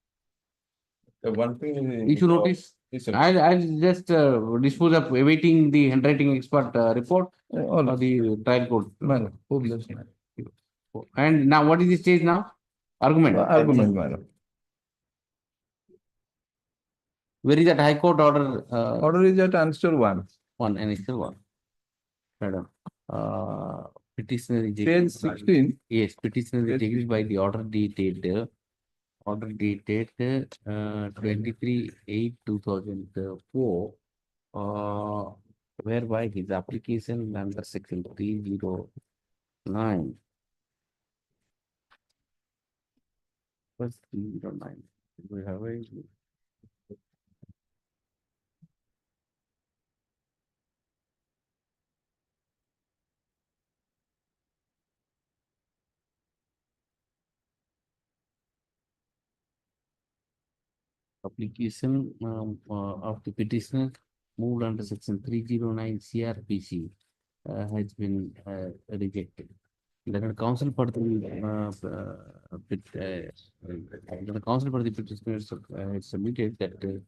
One thing is. Issue notice. I'll just dispose of awaiting the handwriting expert report or the trial court. And now what is the stage now? Argument. Argument, madam. Where is that High Court order? Order is at answer one. One and it's still one. Madam. Petitioner is. Page 16. Yes, petitioner is taken by the order dated. Order dated 23/8/2004, whereby his application under section 309. What's 309? We have a. Application of the petitioner moved under section 309 CRPC has been rejected. The counsel for the petitioner has submitted that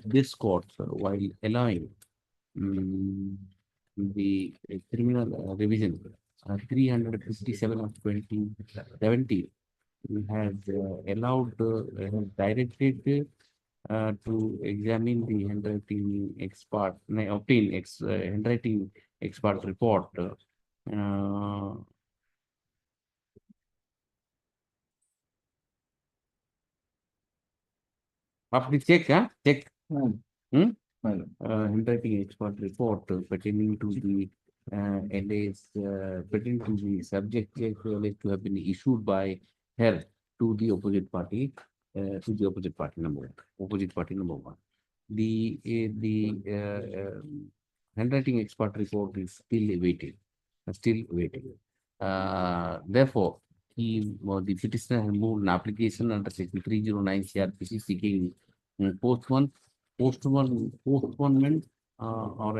this court, while allowing the criminal revision 357 of 2017, has allowed, has directed to examine the handwriting expert, obtain handwriting expert report. After check, check. Handwriting expert report pertaining to the pertaining to the subject alleged to have been issued by her to the opposite party, number one. The handwriting expert report is still awaited. Therefore, the petitioner has moved an application under section 309 CRPC seeking postponement or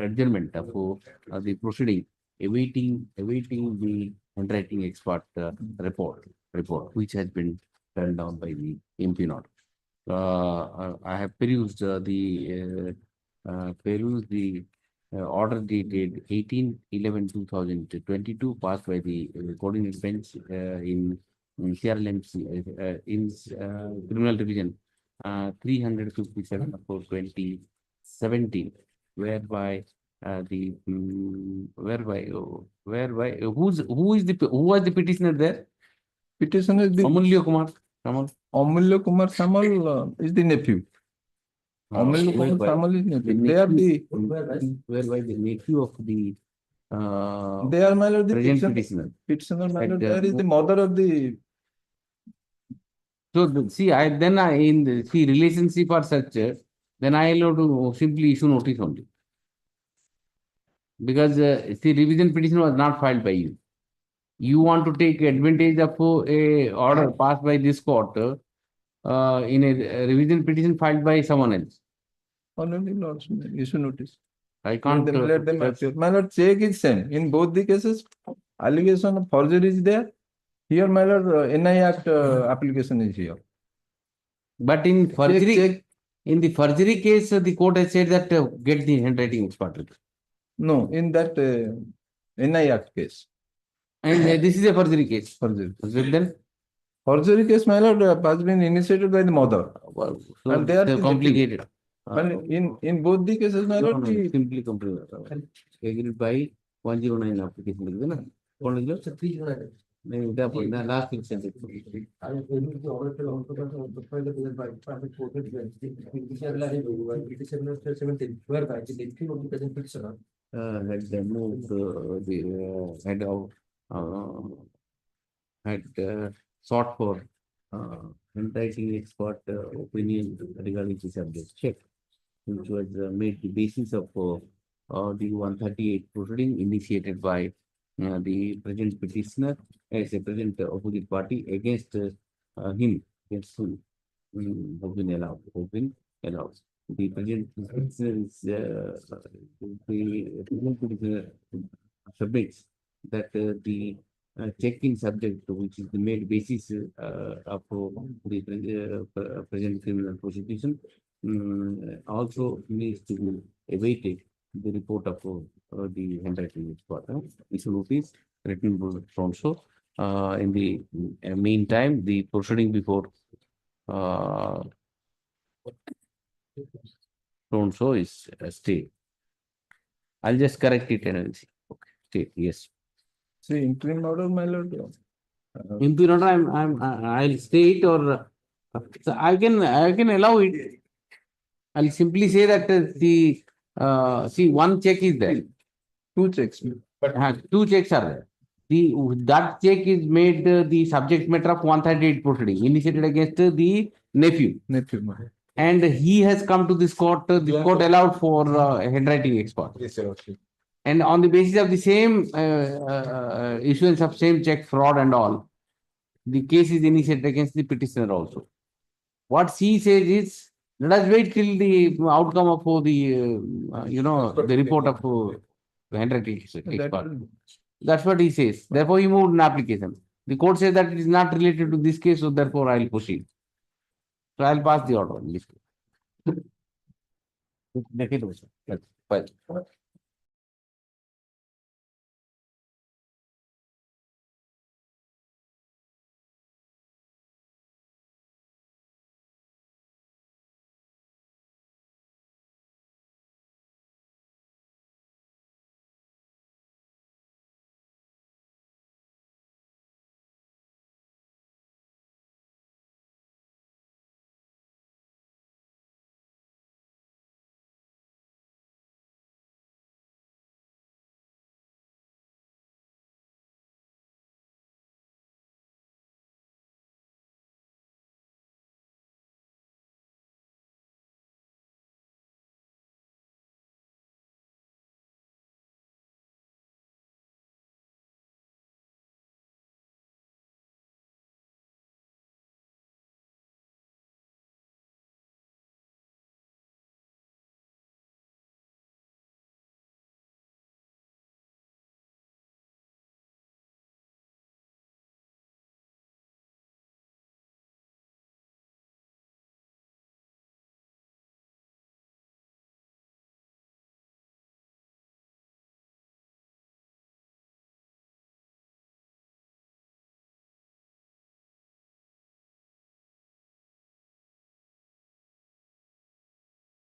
adjournment of the proceeding, awaiting the handwriting expert report, which has been turned down by the MP Not. I have perused the order dated 18/11/2022 passed by the coordinated bench in CRLMC in criminal division 357 for 2017, whereby who was the petitioner there? Petitioner is the Amulya Kumar Samal. Amulya Kumar Samal is the nephew. Amulya Kumar Samal is nephew. They are the whereby the nephew of the they are my lord the present petitioner. Petitioner, my lord, there is the mother of the. So see, in the relationship or such, then I allow to simply issue notice only. Because see, revision petition was not filed by you. You want to take advantage of a order passed by this court in a revision petition filed by someone else. Honorable Lord, issue notice. I can't. Let them appear. My lord, check is same. In both the cases, allegation of forgery is there. Here, my lord, NI Act application is here. But in forgery, in the forgery case, the court has said that get the handwriting expert. No, in that NI Act case. And this is a forgery case. Forgery. Then? Forgery case, my lord, has been initiated by the mother. So and they are complicated. And in both the cases, my lord, simply complicated. Agreed by 109 application. 309. Last sentence. Had sought for handwriting expert opinion regarding the subject check, which was made the basis of the 138 proceeding initiated by the present petitioner as a present opposite party against him, against whom has been allowed. The present petitioner is the present petitioner submits that the check-in subject, which is the main basis of the present criminal prosecution, also needs to be awaited the report of the handwriting expert. Issue notice written also. In the meantime, the proceeding before so is stay. I'll just correct it and I'll see. Okay, stay. Yes. See, interim order, my lord. Impure order, I'll state or so I can allow it. I'll simply say that the see one check is there. Two checks. But two checks are there. That check is made the subject matter of 138 proceeding initiated against the nephew. And he has come to this court. This court allowed for handwriting expert. Yes, sir. And on the basis of the same issuance of same check fraud and all, the case is initiated against the petitioner also. What she says is, let us wait till the outcome of the the report of handwriting expert. That's what he says. Therefore, he moved an application. The court says that it is not related to this case, so therefore I will proceed. So I'll pass the order on this case. Fine.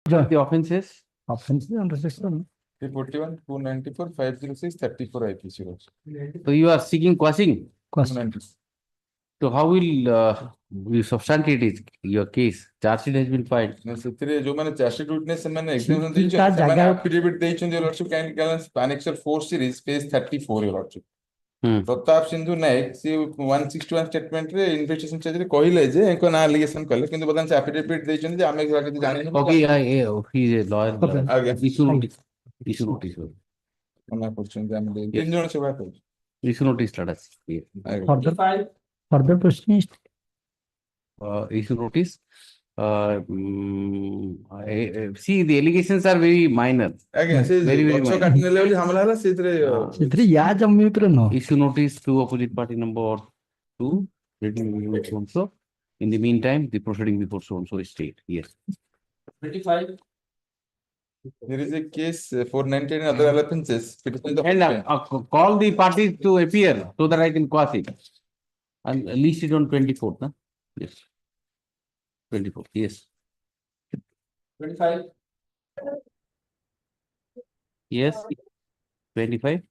The offenses? Offenses under section. 341, 294, 506, 34 IPC also. So you are seeking quashing? 290. So how will you substantiate your case? Charge sheet has been filed. ସେଥିରେ ଯୋଉମାନେ chargesheet witness ସେମାନେ examination ତା ଦେଇଛନ୍ତି ସେମାନେ ଜାଗା- affidavit ଦେଇଛନ୍ତି your lordship kindly glance annexure 4 series page 34 your lordship Hmm. Pratap Sindhu Nayak ସେ 161 statement ରେ ଇନଭେଷ୍ଟିଗେସନ ଚାର୍ଜରେ କହିଲେ ଯେ ଏଙ୍କ ନାଁ ଆଲିଗେସନ କଲେ କିନ୍ତୁ ବର୍ତ୍ତମାନ ସେ ଆଫିଡେଭିଟ୍ ଦେଇଛନ୍ତି ଯେ ଆମେ କିଛି ଜାଣିନୁ Okay, he is a lawyer. ଆଜ୍ଞା Issue notice. Issue notice. ମନା କରୁଛନ୍ତି ଆମେ ତିନି ଜଣ ସେବା କରୁଛୁ Issue notice let us. Yeah. Further proceedings. Issue notice. See, the allegations are very minor. ଆଜ୍ଞା ସେ Very, very ଗଛ minor. କାଟି ନେଲେ ବୋଲି ହାମଲା ହେଲା ସେଥିରେ ସେଥିରେ ୟା ଜମି ଉପରେ ନୁହଁ. Issue notice to opposite party number 2, written with so and so. In the meantime, the proceeding before so and so is stayed. Yes. 25. there is a case 498 and other offenses And call the parties to appear so that I can quash it. And list it on 24th. Huh? Yes. 24th. Yes. 25. Yes. 25.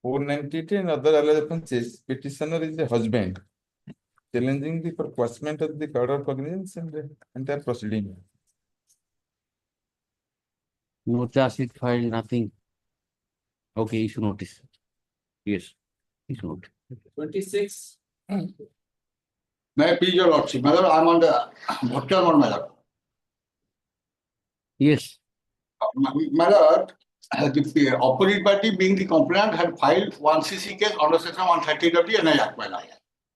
498 and other alleged offenses, petitioner is the husband, challenging the purposement of the court of cognizance and the entire proceeding. No charge sheet filed, nothing. Okay, issue notice. Yes. Issue notice. 26. May I please your lordship, my lord, I am on the virtual mode, my lord. Yes. My lord, the opposite party being the complainant had filed 1cc case under section 130 of the NI Act, my lord.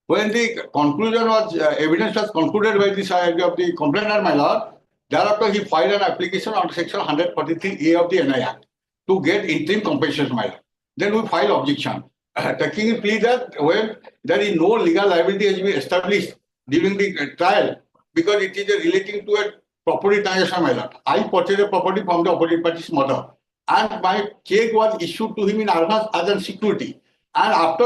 When the conclusion was, evidence was concluded by the side of the complainant, my lord, thereafter he filed an application under section 143A of the NI Act to get interim compensation, my lord. then we file objection. Taking a plea that when there is no legal liability has been established during the trial, because it is relating to a property transaction, my lord. I purchased a property from the opposite party's mother, and my check was issued to him in advance as a security. And after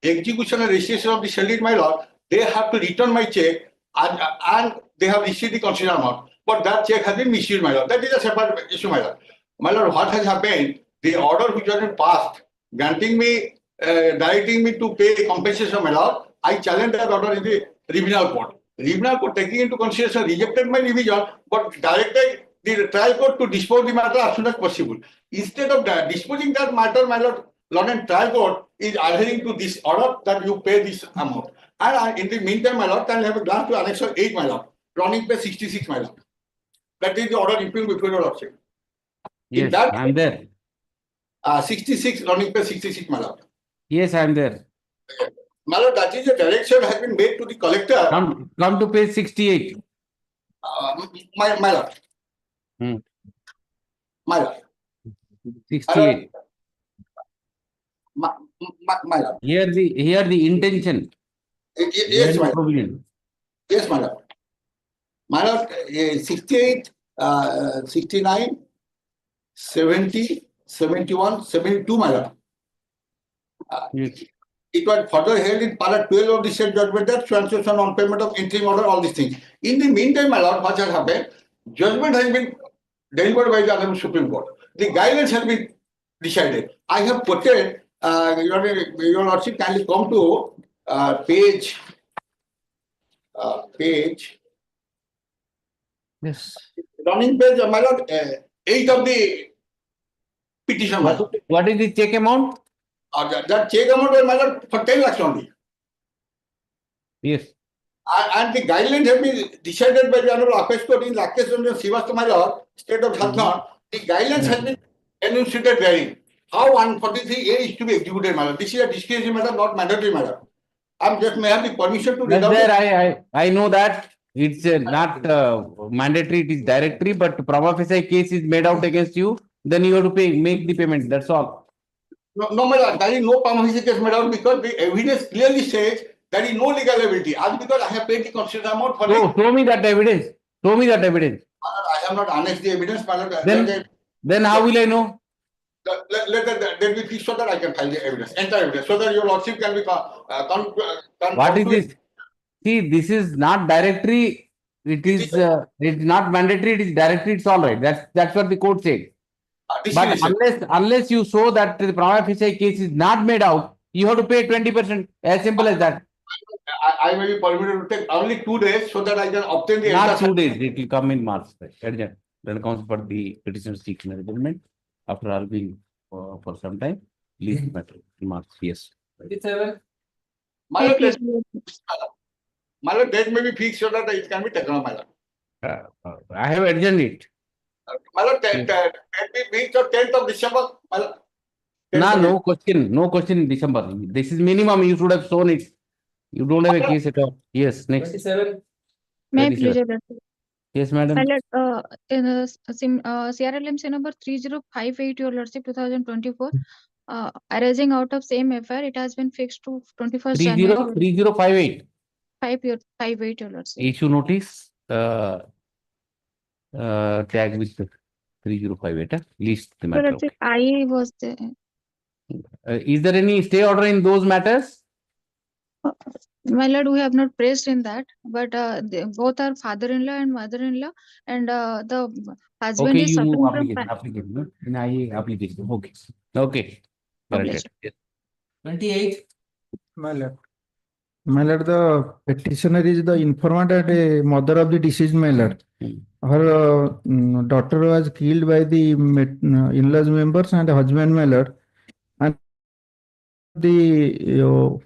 execution and registration of the sale deed, my lord, they have to return my check and they have received the considered amount. But that check has been misused, my lord. That is a separate issue, my lord. My lord, what has happened? The order which has been passed, granting me, directing me to pay compensation, my lord, I challenged that order in the tribunal court. Tribunal court, taking into consideration, rejected my revision, but directed the trial court to dispose the matter as soon as possible. Instead of that, disposing that matter, my lord, London trial court is adhering to this order that you pay this amount. And in the meantime, my lord, can I have a glance to Annexure 8, my lord, running page 66, my lord. That is the order impugned before your lordship. Yes, that- I'm there. 66, running page 66, my lord. Yes, I'm there. My lord, that is a direction has been made to the collector. Come to page 68. My lord. Hmm. My lord. 68. My lord. Here the intention. Yes, my lord. Provision. Yes, my lord. My lord, 68, 69, 70, 71, 72, my lord. Yes. It was further held in para 12 of the said judgment that transaction on payment of interim order, all these things. In the meantime, my lord, what has happened? Judgment has been delivered by the Honorable Supreme Court. The guidelines have been decided. I have quoted, your lordship, kindly come to page. Yes. Running page, my lord, 8 of the petition, my lord. What is the check amount? That check amount was, my lord, for 10 lakhs only. Yes. And the guidelines have been decided by the Honorable Apex Court in Rakesh Ranjan Srivastava, my lord, State of Jharkhand. The guidelines have been enunciated therein. How 143A is to be executed, my lord. This is a discretionary matter, not mandatory matter. I just may have the permission to read out. There, I know that it's not mandatory, it is directory, but prima facie case is made out against you, then you have to make the payment. That's all. No, my lord, there is no prima facie case made out because the evidence clearly says there is no legal liability. As because I have paid the considered amount for So, show me that evidence. Show me that evidence. I have not annexed the evidence, my lord. Then how will I know? Let me fix so that I can find the evidence, entire evidence, so that your lordship can be. What is this? See, this is not directory. It's not mandatory. It is directory. It's all right. That's what the court said. But unless you show that the prima facie case is not made out, you have to pay 20%. As simple as that. I may be permitted to take only 2 days so that I can obtain the. Not 2 days. It will come in March. Then it comes for the petition seeking adjournment after arguing for some time. Least matter in March. Yes. 27. My lord, date may be fixed so that it can be taken up, my lord. I have adjourned it. My lord, can be fixed on 10th of December, my lord. No question. No question in December. This is minimum. You should have shown it. You don't have a case at all. Yes. Next. 27. May I 27. please address? Yes, madam. My lord, in CRLMC number 3058, your lordship 2024, arising out of same FIR, it has been fixed to 21st January 3058. 58, your lordship. Issue notice. Tag with 3058. Least the Your matter. lordship, I was there. Is there any stay order in those matters? My lord, we have not pressed in that, but both are father-in-law and mother-in-law, and the husband Okay, is you move suffering from application. In IA application. Okay. Okay. Granted. Yes. 28. My lord, the petitioner is the informant and a mother of the deceased, my lord. Her daughter was killed by the in-laws members and husband, my lord. And the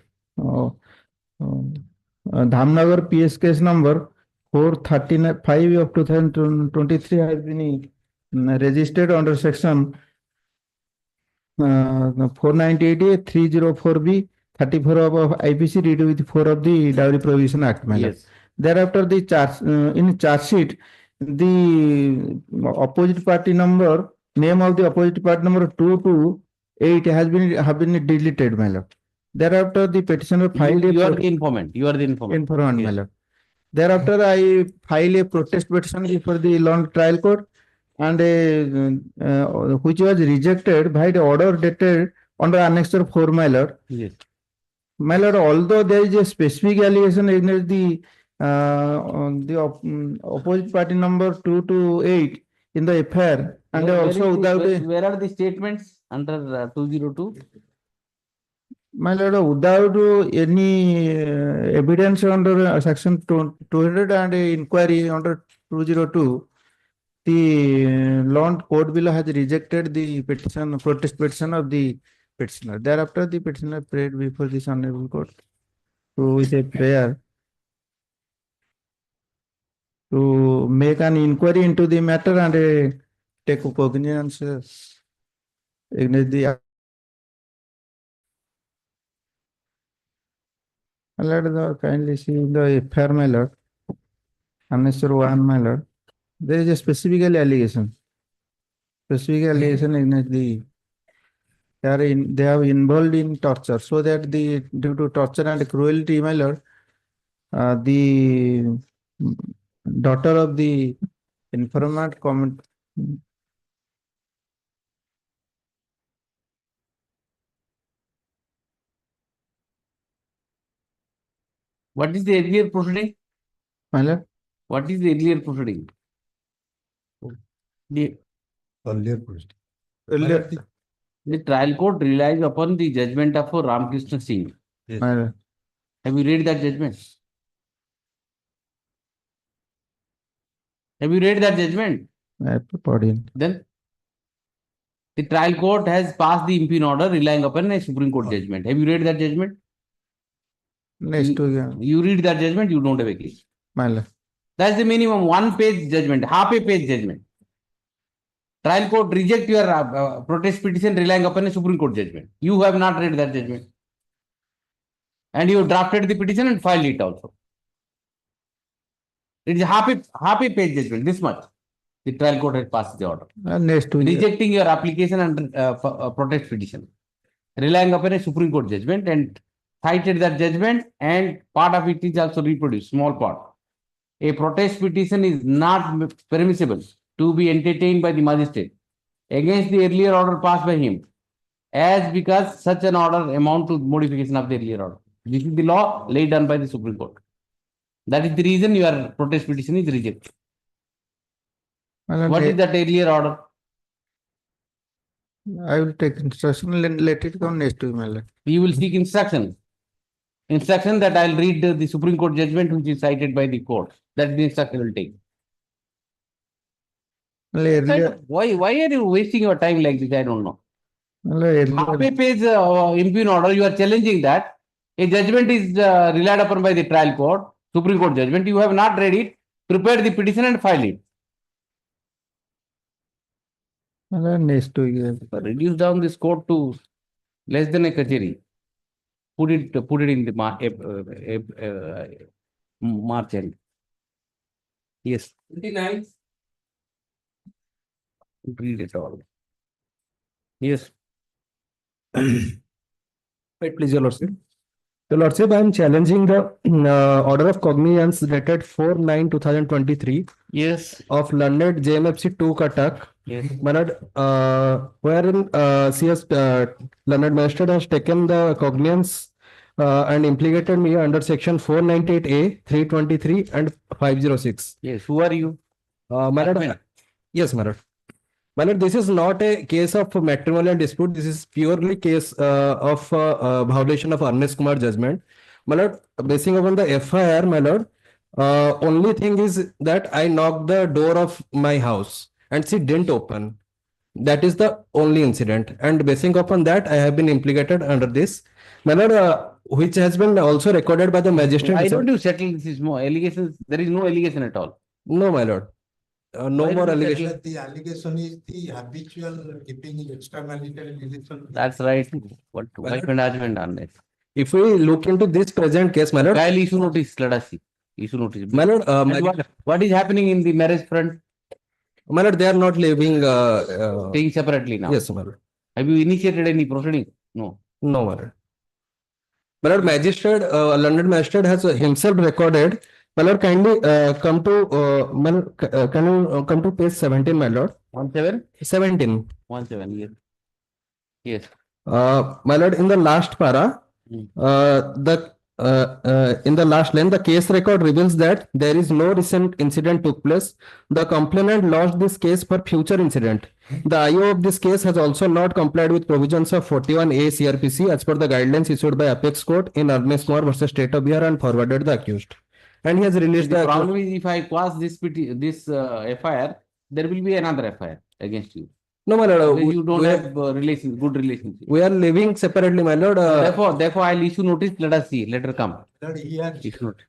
Dhamnagar PS case number 435 of 2023 has been registered under section 498A 304B 34 of IPC read with 4 of the Dowry Prohibition Act. Yes. Thereafter, the charge in charge sheet, the opposite party number, name of the opposite party number 2 to 8 have been deleted, my lord. Thereafter, the petitioner filed You are a the informant. You are the informant. informant, my Yes. lord. Thereafter, I filed a protest petition before the London trial court, and which was rejected by the order dated under Annexure 4, my lord. Yes. My lord, although there is a specific allegation against on the opposite party number 2 to 8 in the FIR, and also without a, Where are the statements under 202? my lord, without any evidence under section 200 and inquiry under 202, the London court below has rejected the petition, protest petition of the petitioner. Thereafter, the petitioner prayed before this honorable court to with a prayer to make an inquiry into the matter and take cognizance against the. My lord, kindly see the FIR, my lord, Annexure 1, my lord. There is a specific allegation against the. They are involved in torture, so that the due to torture and cruelty, my lord, the daughter of the informant comment. What is the earlier proceeding? My lord, What is the earlier proceeding? The, earlier, the trial court relies upon the judgment of Ramakrishna Singh. my lord, Have you read that judgment? Have you read that judgment? I put in. Then the trial court has passed the impugn order relying upon a Supreme Court judgment. Have you read that judgment? Next to You read that judgment, you don't have a case. my lord. That's the minimum, 1 page judgment, half a page judgment. Trial court reject your protest petition relying upon a Supreme Court judgment. You have not read that judgment. And you drafted the petition and filed it also. It is half a page judgment, this much. The trial court has passed the order. Next to Rejecting your application and protest petition. Relying upon a Supreme Court judgment and cited that judgment, and part of it is also reproduced, small part. A protest petition is not permissible to be entertained by the magistrate against the earlier order passed by him, as because such an order amount to modification of the earlier order. This is the law laid down by the Supreme Court. That is the reason your protest petition is rejected. What is that earlier order? I will take instruction and let it come next to my lord. You will seek instruction. Instruction that I will read the Supreme Court judgment which is cited by the court. That the instruction will take. Why are you wasting your time like this? I don't know. Half a page impugn order, you are challenging that. A judgment is relied upon by the trial court, Supreme Court judgment. You have not read it, prepared the petition and filed it. Next to you. Reduce down this court to less than a kacheri. Put it in the March end. Yes. 29. Read it all. Yes. Wait, please, Your Lordship. Your Lordship, I am challenging the order of cognizance dated 4/9/2023. Yes. Of London JMFC 2 Cuttack. Yes. My lord, wherein CS London Magistrate has taken the cognizance and implicated me under section 498A, 323 and 506. Yes. Who are you? My lord, yes, my lord. My lord, this is not a case of matrimonial dispute. This is purely case of violation of Arnesh Kumar judgment. My lord, basing upon the FIR, my lord, only thing is that I knocked the door of my house and she didn't open. That is the only incident. And basing upon that, I have been implicated under this. My lord, which has been also recorded by the magistrate. Why don't you settle this is more allegations? There is no allegation at all. No, my lord. No Why more don't you allegation. settle? The allegation is the habitual keeping extramarital relation. That's right. What wife and husband on this? If we look into this present case, my lord. Trial issue notice, let us see. Issue notice. My lord, what is happening in the marriage front? My lord, they are not living. Staying separately now. Yes, my lord. Have you initiated any proceeding? No. No, my lord. My lord, magistrate, London magistrate has himself recorded. My lord, kindly come to, my lord, can you come to page 17, my lord? 17? 17. 17, yes. Yes. My lord, in the last para, in the last line, the case record reveals that there is no recent incident took place. The complainant lodged this case for future incident. The IO of this case has also not complied with provisions of 41A CRPC as per the guidelines issued by Apex Court in Ernest Kumar versus State of Bihar and forwarded the accused. And he has released The problem is if I quash this FIR, there will be another FIR against you. No, my lord. Because you don't have good relationship. We are living separately, my lord. Therefore, I'll issue notice. Let us see. Let her come. Lord, he had Issue notice.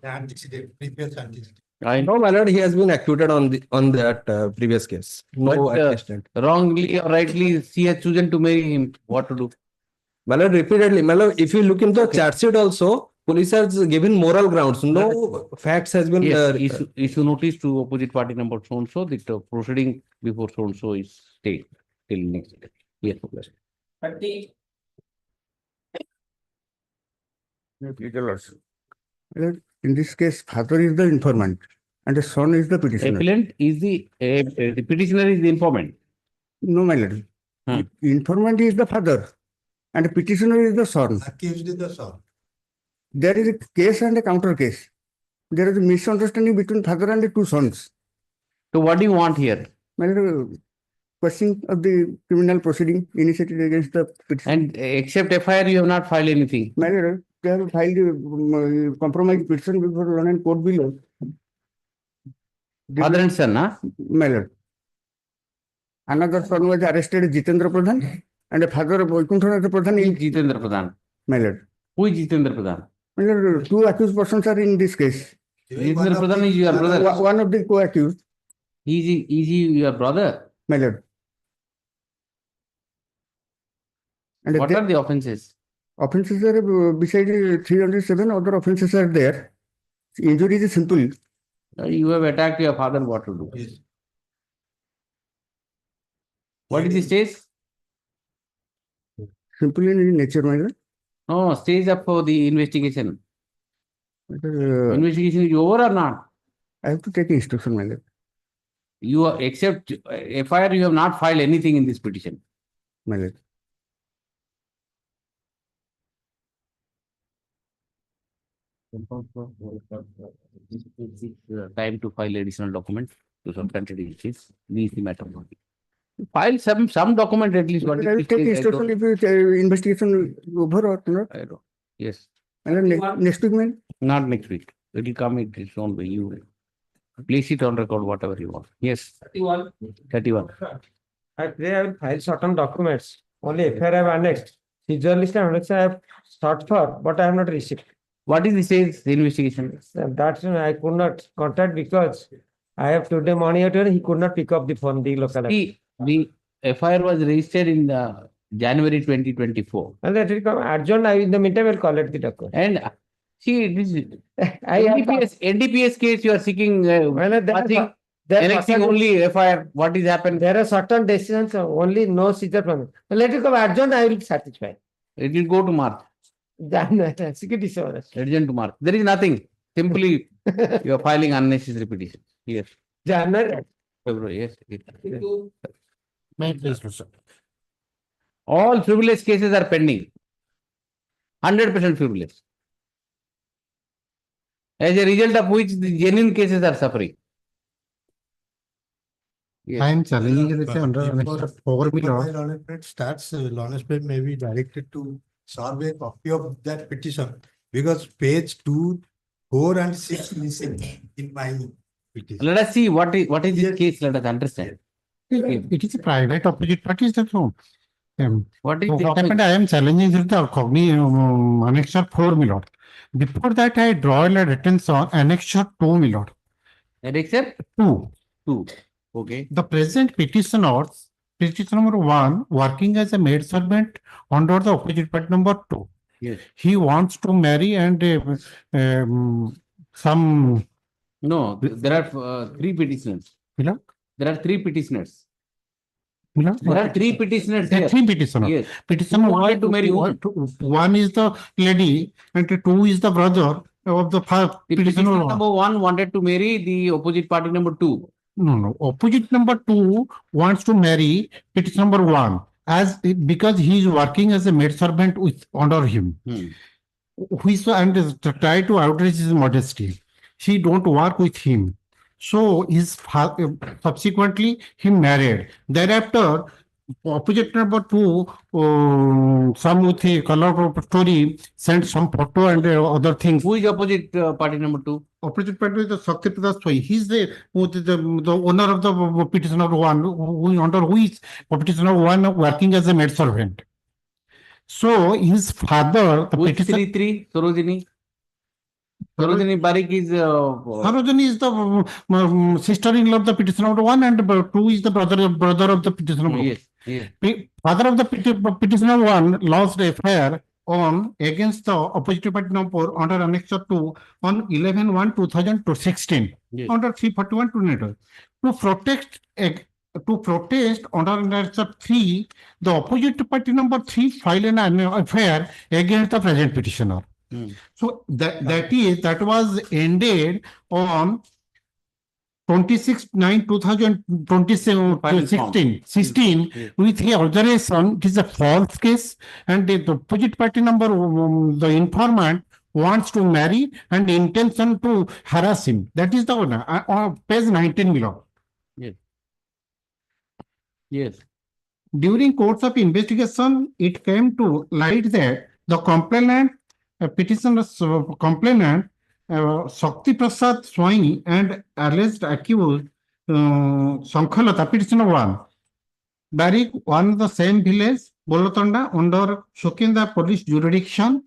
antecedent, previous antecedent. No, my lord, he has been acquitted on that previous case. No accident. Wrongly or rightly, she has chosen to marry him. What to do? My lord, repeatedly, my lord, if you look into the charge sheet also, police has given moral grounds. No facts has been. Yes, issue notice to opposite party number so and so that proceeding before so and so is stayed till next day. Yes, please. 30. In this case, father is the informant and the son is the petitioner. Appellant is the petitioner is the informant. No, my lord. Informant is the father and the petitioner is the son. Accused is the son. There is a case and a counter case. There is a misunderstanding between father and the two sons. So what do you want here? My lord, question of the criminal proceeding initiated against the petitioner. And except FIR, you have not filed anything. My lord, they have filed a compromise petition before London court below. Father and son, huh? My lord. Another son was arrested, Jitendra Pradhan, and the father of Vaikuntha Pradhan is Jitendra Pradhan. My lord. Who is Jitendra Pradhan? My lord, two accused persons are in this case. Jitendra Pradhan is your brother. One of the co-accused. Is he your brother? My lord. And What are the offences? Offences are besides 307 other offences are there. Injury is simple. You have attacked your father, what to do? Yes. What is the stage? Simple in nature, my lord. No, stage up for the investigation. Investigation is over or not? I have to take instruction, my lord. You are, except FIR, you have not filed anything in this petition. My lord. Time to file additional document to some country issues. This is the matter. File some document at least. I will take instruction if investigation over or not. I don't. Yes. And next week, man. Not next week. It will come in its own way. You place it on record, whatever you want. Yes. 31. 31. Today I will file certain documents. Only FIR I have annexed. Seizure list and annexation I have sought for, but I have not received. What is the stage investigation? That's I could not contact because I have today morning at he could not pick up the phone, the local. The FIR was registered in January 2024. And that will come adjourned. In the meantime, I will collect the document. And see, this NDPS case you are seeking annexing only FIR. What is happened? There are certain decisions only no seizure from. Let it come adjourned. I will satisfy. It will go to March. Adjourned to March. There is nothing. Simply you are filing unnecessary petition. Yes. January. February. Yes. All frivolous cases are pending. 100% frivolous. As a result of which the genuine cases are suffering. Yes. I am challenging this under starts Hon'Ble may be directed to serve a copy of that petition because page 2, 4 and 6 missing in my petition. Let us see what is this case. Let us understand. It is a private opposite party. That's all. What is what happened? I am challenging the annexure 4, my lord. Before that, I draw a returns on annexure 2, my lord. Annexure 2. 2. Okay. The present petitioner, petition number 1, working as a maid servant under the opposite party number 2. Yes. He wants to marry and some. No, there are 3 petitioners. Hello? There are 3 petitioners. There are three petitioners There here. are three petitioners. Yes. Petition Who wanted to marry whom? one is the lady and two is the brother of the first The petitioner. petitioner number one wanted to marry the opposite party number two. No. Opposite number two wants to marry petition number one because he is working as a maid servant with under him. Which and try to outrage his modesty. She don't work with him. So subsequently he married. Thereafter, opposite number two, some with a color story sent some photo and other things. Who is opposite party number two? Opposite party is the Sakti Prasad Swai. He's the owner of the petitioner one, who under which petitioner one working as a maid servant. So his father, the Who is petitioner. 3-3? Sarojini? Sarojini Barik is. Sarojini is the sister-in-law of the petitioner number one, and two is the brother of the petitioner number one. Yes. Father of the petitioner one lost a affair on against the opposite party number under Annexure 2 on 11/1/2016 Yes. under 341 to protest under Annexure 3, the opposite party number 3 filed an affair against the present petitioner. So that was ended on 26/9/2016 with the alteration. It is a false case, and the opposite party number, the informant wants to marry and intention to harass him. That is the one on page 19 below. Yes. During course of investigation, it came to light that the complainant, petitioner's complainant, Shakti Prasad Swai and alleged accused Sankhalata, petitioner one, Barik, one of the same village, Bolotonda, under Shokinda police jurisdiction.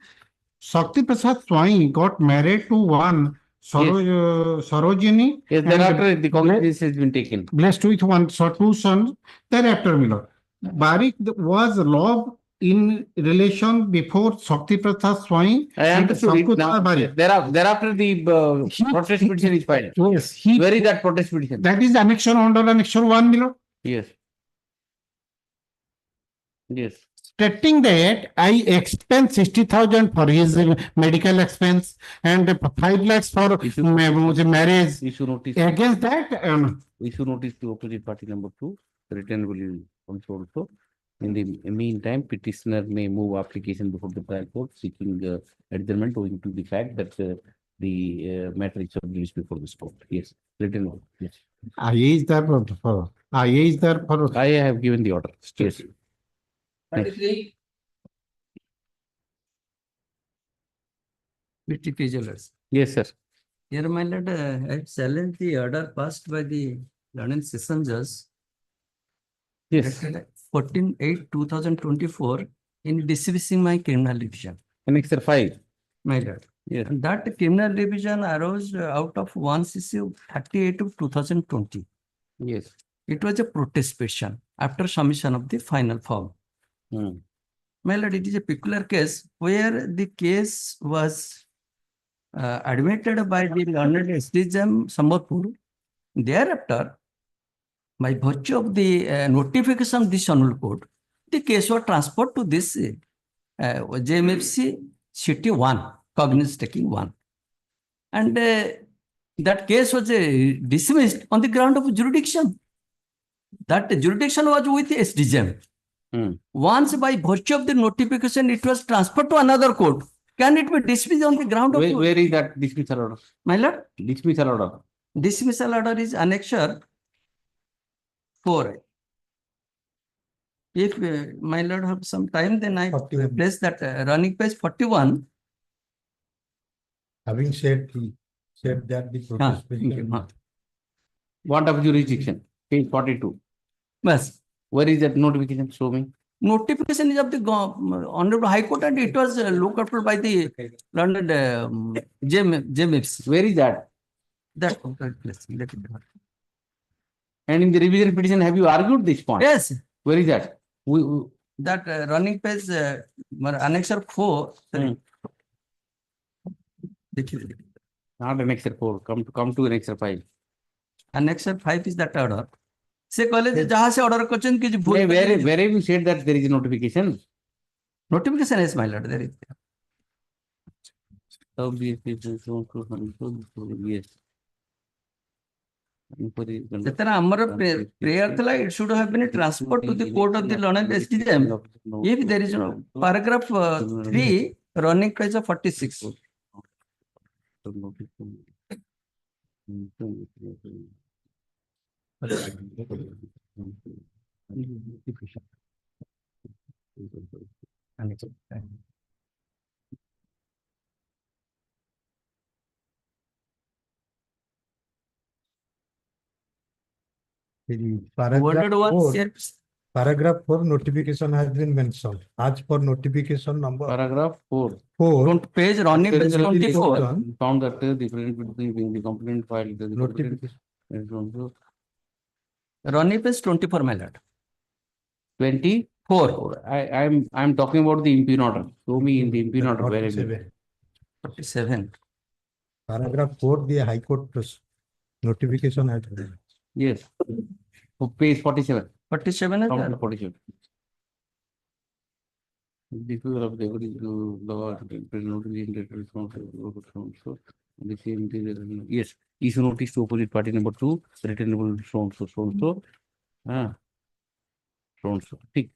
Shakti Prasad Swai got married to one Sarojini. Yes, thereafter the cognizance has been taken. Blessed with two sons. Thereafter, Barik was law in relation before Shakti Prasad Swai. I understood it now. Thereafter the protest petition is filed. Yes. Where is that protest petition? That is annexure under annexure 1 below. Yes. Yes. Stating that I expend 60,000 for his medical expense and 5 lakhs for marriage. Issue notice. Against that, issue notice to opposite party number 2. Written will also. In the meantime, petitioner may move application before the trial court seeking adjournment owing to the fact that the matter is released before this court. Yes. Written. Yes. I is there for. I have given the order. Yes. 23. Yes, sir. Here, my lord, I challenge the order passed by the learned session judge. Yes. 14/8/2024 in dismissing my criminal division. Annexure 5. My lord. Yes. And that criminal division arose out of 1 CC 38 of 2020. Yes. It was a protest petition after submission of the final form. My lord, it is a peculiar case where the case was admitted by the learned SDGM Sambhalpur. Thereafter, by virtue of the notification of this honorable court, the case was transferred to this JMFC City 1, Cognizance taking 1. And that case was dismissed on the ground of jurisdiction. That jurisdiction was with SDGM. Once by virtue of the notification, it was transferred to another court. Can it be dismissed on the ground of... Where is that dismissal order? My lord? Dismissal order. Dismissal order is annexure 4. If my lord have some time, then I place that running page 41. Having said that the protest Want of jurisdiction, page 42. Yes. Where is that notification? Show me. Notification is of the Honorable High Court, and it was looked after by the London JMFC. Where is that? That place. And in the revision petition, have you argued this point? Yes. Where is that? That running page annexure 4. Not annexure 4. Come to annexure 5. Annexure 5 is that order. से कहले जे जहाँ से order करछन कि भूल where have you said that there is a notification? notification is my lord there is So yes. जेतना हमर prayer थला it should have been transferred to the court of the learned SDM if there is no paragraph 3 running page of 46 Paragraph Worded one, 4, sir. paragraph 4 notification has been mentioned. As per notification number Paragraph 4. 4. Page running page 24 Found that the difference between the complaint filed. The Notification. running page 24 my lord 24. I'm talking about the impugn order. Show me in the impugn order where it is. 47 Paragraph 4, the High Court notification has been. Yes. Page 47. 47 is Count there. to 47. Disposal of the evidence to law, the same. Yes. Issue notice to opposite party number 2, returnable so and so. Ah. So and so. ठीक.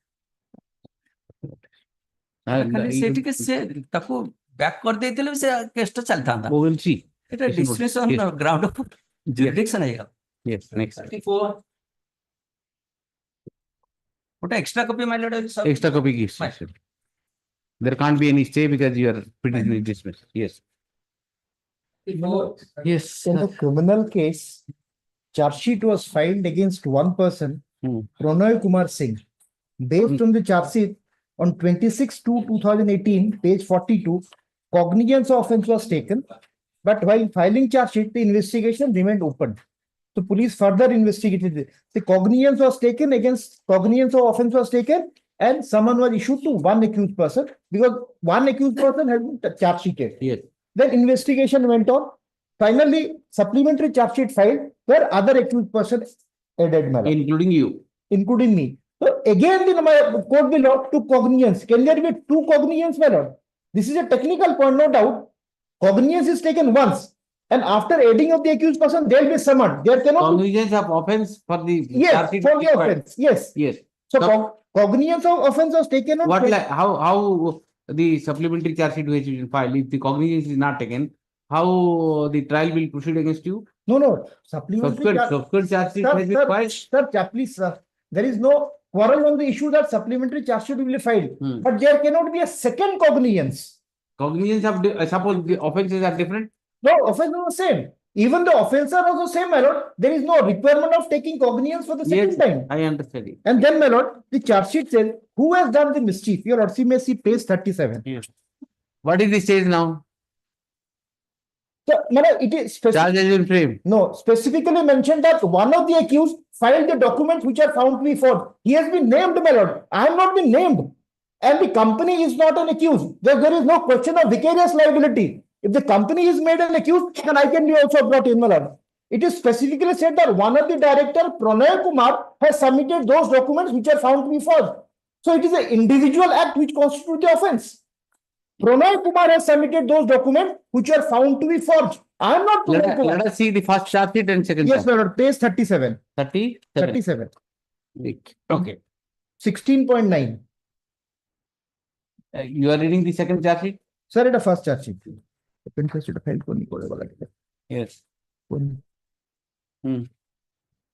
खाली सेठी के से ताको back कर देइतले से case टा चलता We will see. এটা ডিসক্রিপশন গ্রাউন্ড অফ জুরিডিকশন আইগা Yes. Next. 34 ওটা extra copy my lord Extra copy is. There can't be any stay because you are pretty dismissed. Yes. yes In the criminal case, charge sheet was filed against one person, Pranay Kumar Singh. Based on the charge sheet, on 26/2/2018, page 42, cognizance of offence was taken, but while filing charge sheet, the investigation remained open. So police further investigated it. The cognizance was taken against, cognizance of offence was taken, and someone was issued to one accused person because one accused person has been charge sheeted. Yes. Then investigation went on. Finally, supplementary charge sheet filed where other accused person added, including you, including me. So again, my court below took cognizance. Can there be two cognizance, my lord? This is a technical point, no doubt. Cognizance is taken once, and after adding of the accused person, there will be summoned. There cannot cognizance of offence for the yes charge sheet for the required. offence. Yes. Yes. So cognizance of offence was taken on. What like how the supplementary charge sheet which is filed if the cognizance is not taken, how the trial will proceed against you? No. Supplementary subsequent charge sheet has been filed. Sir, please, sir. There is no quarrel on the issue that supplementary charge sheet will be filed, but there cannot be a second cognizance. Cognizance of suppose the offences are different. No, offense is the same. Even the offense are also same, my lord. There is no requirement of taking cognizance for the second time. I understand it. And then, my lord, the charge sheet says who has done the mischief. Your lord, see, may see page 37. Yes. What is the stage now? So, my lord, it is Charge has been framed. no, specifically mentioned that one of the accused filed the documents which are found to be forged. He has been named, my lord. I have not been named. And the company is not an accused. There is no question of vicarious liability. If the company is made an accused, then I can be also brought in, my lord. It is specifically said that one of the director, Pranay Kumar, has submitted those documents which are found to be forged. So it is an individual act which constitutes the offense. Pranay Kumar has submitted those documents which are found to be forged. I am not Pranay Kumar. Let us see the first charge sheet and second. Yes, my lord, page 37. 37. Okay. 16.9. You are reading the second charge sheet? Sir, it is first charge sheet. Yes.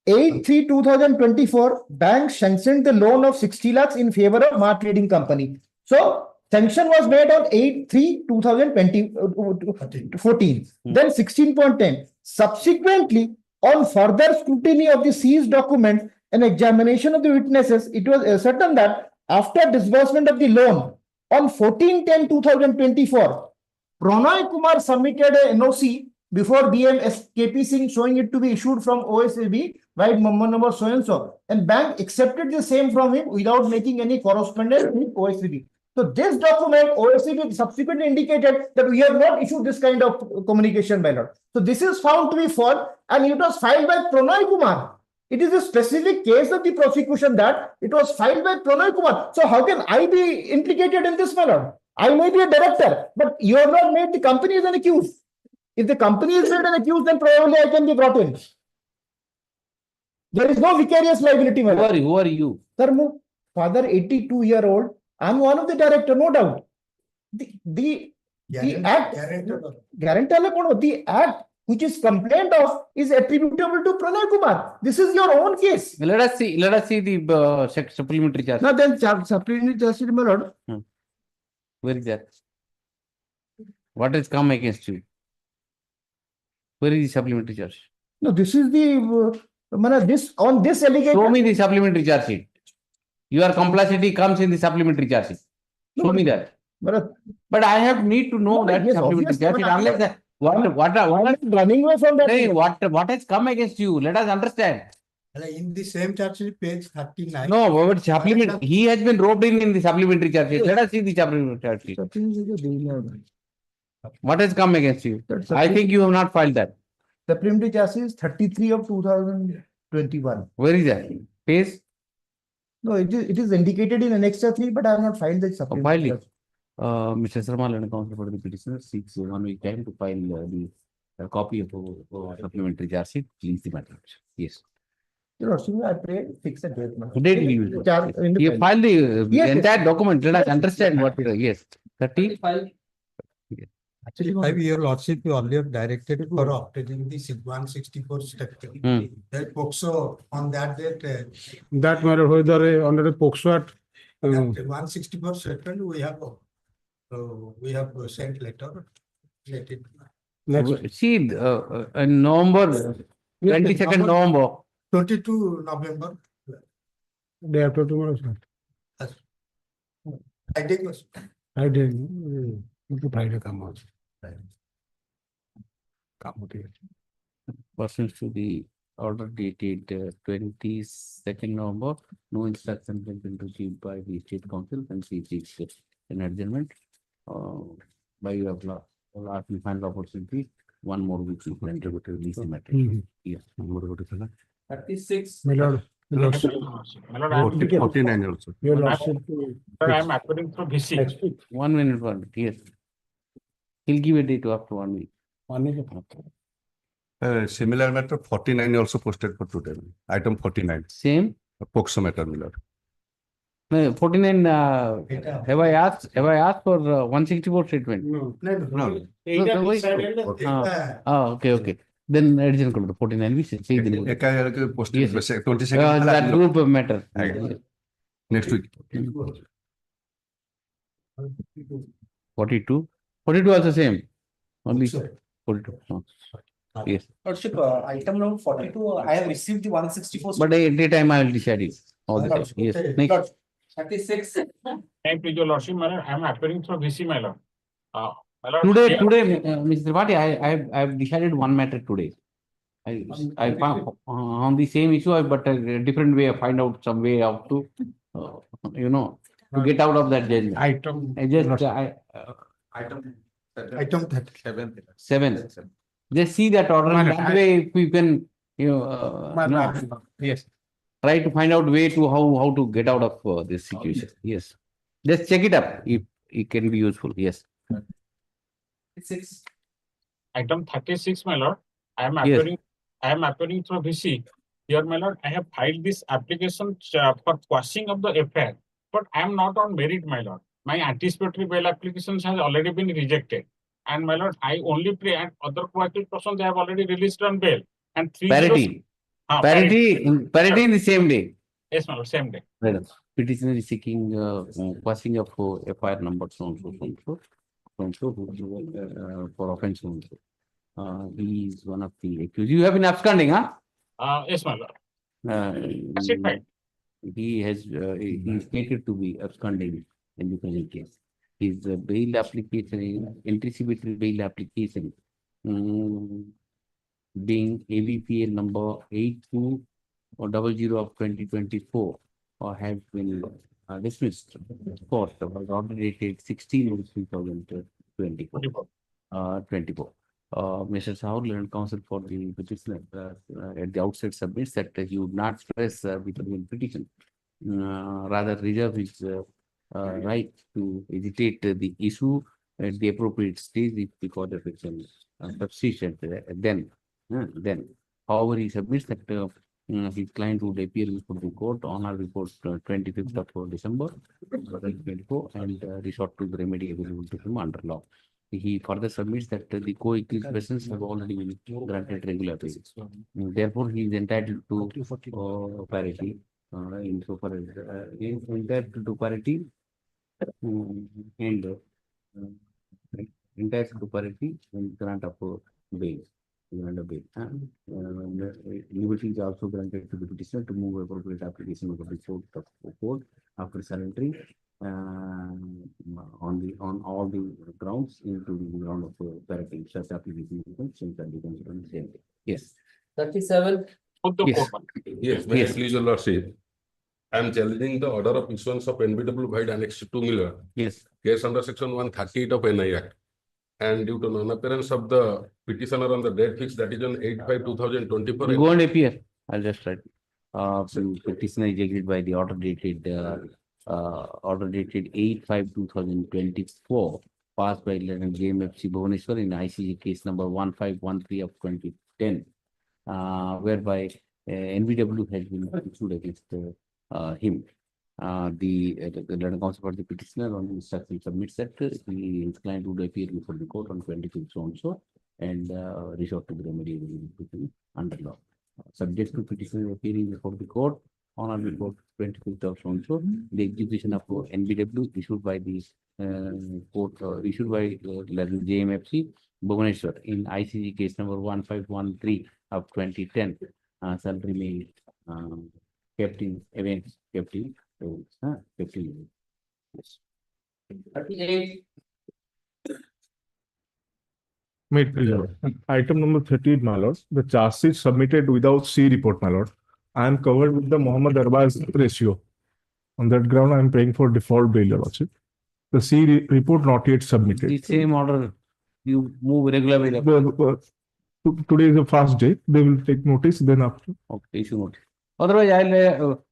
8/3/2024, bank sanctioned the loan of 60 lakhs in favor of Mart Trading Company. So, sanction was made on 8/3/2014. Then 16.10. Subsequently, on further scrutiny of the seized document and examination of the witnesses, it was ascertained that after disbursement of the loan on 14/10/2024, Pranay Kumar submitted a NOC before DM KP Singh showing it to be issued from OSAB by number so and so, and bank accepted the same from him without making any correspondence with OSAB. So this document OSAB subsequently indicated that we have not issued this kind of communication by law. So this is found to be false, and it was filed by Pranay Kumar. It is a specific case of the prosecution that it was filed by Pranay Kumar. So how can I be implicated in this manner? I may be a director, but you have not made the company as an accused. If the company is made an accused, then probably I can be brought in. There is no vicarious liability. Who are you? Sir, my father, 82-year-old. I'm one of the director, no doubt. The act, the act which is complained of is attributable to Pranay Kumar. This is your own case. Let us see the supplementary charge. Now then, supplementary charge, my lord. Where is that? What has come against you? Where is the supplementary charge? No, this is the on this allegation. Show me the supplementary charge sheet. Your complicity comes in the supplementary charge sheet. Show me that. But I have need to know that supplementary charge sheet. Unless that, what running away from that? What has come against you? Let us understand. In the same charge sheet, page 39. No, but supplement. He has been roped in the supplementary charge sheet. Let us see the supplementary charge sheet. What has come against you? I think you have not filed that. Supplementary charge sheet is 33 of 2021. Where is that? Page? No, it is indicated in Annexure 3, but I have not filed the supplementary. File it. Mr. Sarmal and counsel for the petitioner seeks 1 week time to file the copy of supplementary charge sheet. Please the matter. Yes. I pray fix a date. Date you file the entire document. Let us understand what. Yes. 30. Actually, your lordship, you earlier directed for obtaining the 164 statement. That POXO on that date. That matter whether under the POXO Act. 164 statement we have sent letter. Let it. See, in November, 22nd November. 22 November. Day after tomorrow, sir. I did. Friday come out. Pursuant to the order dated 22nd November, no instruction has been received by the State Council and she seeks an adjournment. By your last final opportunity, 1 more week you can to release the matter. Yes. 36. My lord. 49 also. Your lordship. I am appearing through VC. 1 minute, yes. He'll give a date after 1 week. 1 week. Similar matter 49 also posted for today. Item 49. Same. POXO matter, Miller. 49. Have I asked for 164 statement? No. Okay. Then addition to 49. We say the posted 22nd. that group of matter. Next week. 42. 42 also same. Only 42. Yes. Lordship, item number 42, I have received the 164. But at the time I will decide it. All the time. Yes. Next. 36. Thank you, your lordship, my lord. I am appearing through VC, my lord. Today, Mr. Tripathi, I have decided one matter today. I found on the same issue, but a different way. I find out some way how to, to get out of that judgment. Item. Item 7. Just see that order. That way, if we can, Yes. try to find out way to how to get out of this situation. Yes. Just check it up if it can be useful. Yes. 36. Item 36, my lord. I am appearing through VC. Here, my lord, I have filed this application for quashing of the affair, but I am not on merit, my lord. My anticipatory bail applications has already been rejected. And my lord, I only pray and other coactive persons they have already released on bail. And Parity in the same day. Yes, my lord, same day. Petitioner is seeking quashing of FIR number so for offense also. He is one of the accused. You have been absconding, huh? Yes, my lord. That's it, right. He is stated to be absconding in the present case. His bail application, anticipatory bail application, being AVPL number 8200 of 2024, or has been dismissed. Court was order dated 16 of 2024. Mr. Sahur, learned counsel for the petitioner, at the outset submits that he would not stress between petition, rather reserve his right to agitate the issue at the appropriate stage if the court of action sufficient. Then, however, he submits that his client would appear before the court on our report 25th of December 2024 and resort to the remedy available to him under law. He further submits that the co-accused persons have already been granted regular bail. Therefore, he is entitled to parity insofar as he is entitled to parity and entitled to parity and grant of bail. Liberty is also granted to the petitioner to move appropriate application of the court after surrendering on all the grounds, including the ground of parity. Such application Yes. 37 of the Yes. court. Yes, may I please your lordship. I am challenging the order of issuance of NBW void annex 2 Miller. Yes. Case under section 138 of NI Act. And due to non-appearance of the petitioner on the date fixed, that is on 8/5/2024. Go and appear. I'll just write. Petitioner is agreed by the order dated 8/5/2024, passed by Lieutenant JMFC Bhubaneswar in ICJ case number 1513 of 2010, whereby NBW has been issued against him. The Lieutenant Counsel for the petitioner on instruction submits that he is inclined to appear before the court on 25th so and resort to the remedy under law. Subject to petitioner appearing before the court on or before 25th of so the execution of NBW issued by the court issued by JMFC Bhubaneswar in ICJ case number 1513 of 2010 shall remain kept in events kept in. Yes. 38. Made clear. Item number 38, my lord. The charge sheet submitted without C report, my lord. I am covered with the Mohammed Arbaz ratio. On that ground, I am paying for default bail, your lordship. The C report not yet submitted. The same order, you move regular bail. Today is a fast day. They will take notice, then after. Okay, issue notice. Otherwise, I'll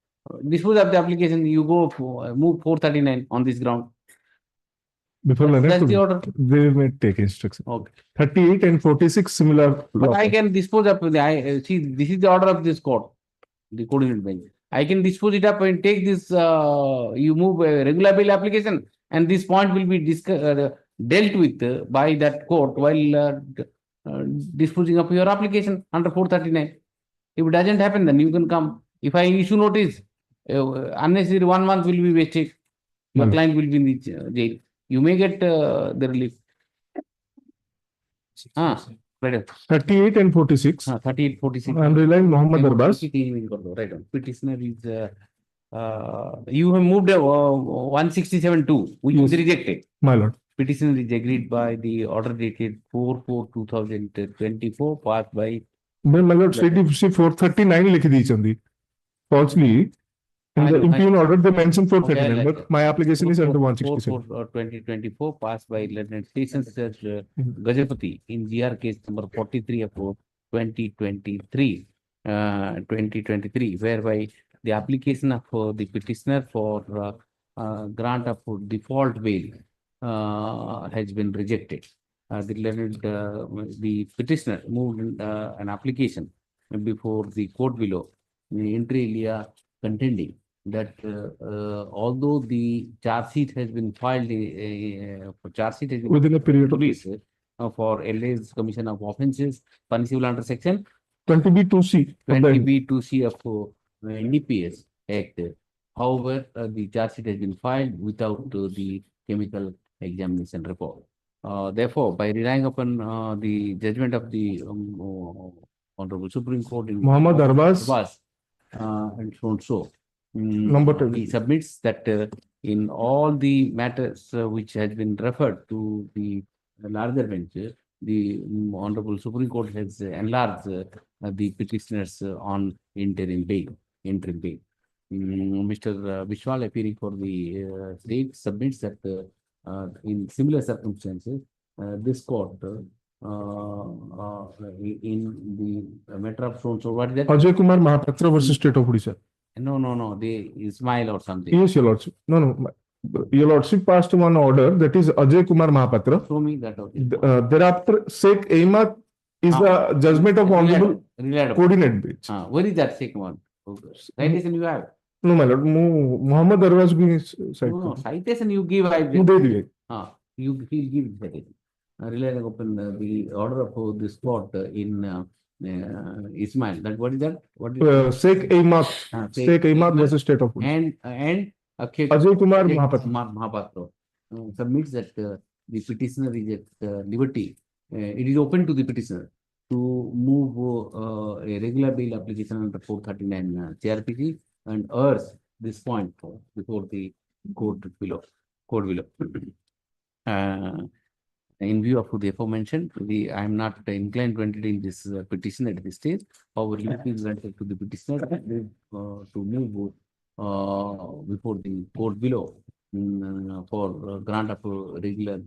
dispose of the application. You go move 439 on this ground. Before That's the order. They may take instruction. Okay. 38 and 46 similar. But I can dispose of the. See, this is the order of this court, the coordinate bench. I can dispose it up and take this. You move a regular bail application, and this point will be dealt with by that court while disposing of your application under 439. If it doesn't happen, then you can come. If I issue notice, unnecessary 1 month will be wasted. Your client will be in the jail. You may get the relief. 38 and 46. 38, 46. I am relying Mohammed Arbaz. Right on. Petitioner is. You have moved 167-2, which is rejected. My lord. Petitioner is agreed by the order dated 4/4/2024, passed by. My lord, CDC 439 likhi di falsely. In the impugn order, they mentioned 439, but my application is under 167. 4/4/2024, passed by Lieutenant Sessions Judge Gajapati in GR case number 43 of 2023, whereby the application of the petitioner for grant of default bail has been rejected. The petitioner moved an application before the court below, inter alia contending that although the charge sheet has been filed within a period of for alleged commission of offences punishable under section 20B2C 20B2C of NDPS Act. However, the charge sheet has been filed without the chemical examination report. Therefore, by relying upon the judgment of the Honorable Supreme Court in Mohammed Arbaz and so on so. Number 2. He submits that in all the matters which has been referred to the larger bench, the Honorable Supreme Court has enlarged the petitioners on interim bail. Mr. Vishwal, appearing for the state, submits that in similar circumstances, this court in the matter of so what is that? Ajay Kumar Mahapatra versus State of Odisha. No, the Ismail or something. Yes, Your Lordship. No. Your Lordship passed one order, that is Ajay Kumar Mahapatra. Show me that. Okay. Thereafter, Sheikh Ahmad is the judgment of Honorable Coordinate Bench. Where is that second one? Citation you have? No, my lord. Muhammad Arwaz bhi side. No, citation you give. He'll give citation. Relying upon the order of this court in Ismail. That what is that? What is Sheikh Ahmad. Sheikh Ahmad versus State of Odisha. And Ajay Kumar Mahapatra. Mahapatra submits that the petitioner is at liberty. It is open to the petitioner to move a regular bail application under 439 CRPC and urge this point before the court below. In view of the aforementioned, I am not inclined to entertain this petition at this stage. However, it is granted to the petitioner to move before the court below for grant of regular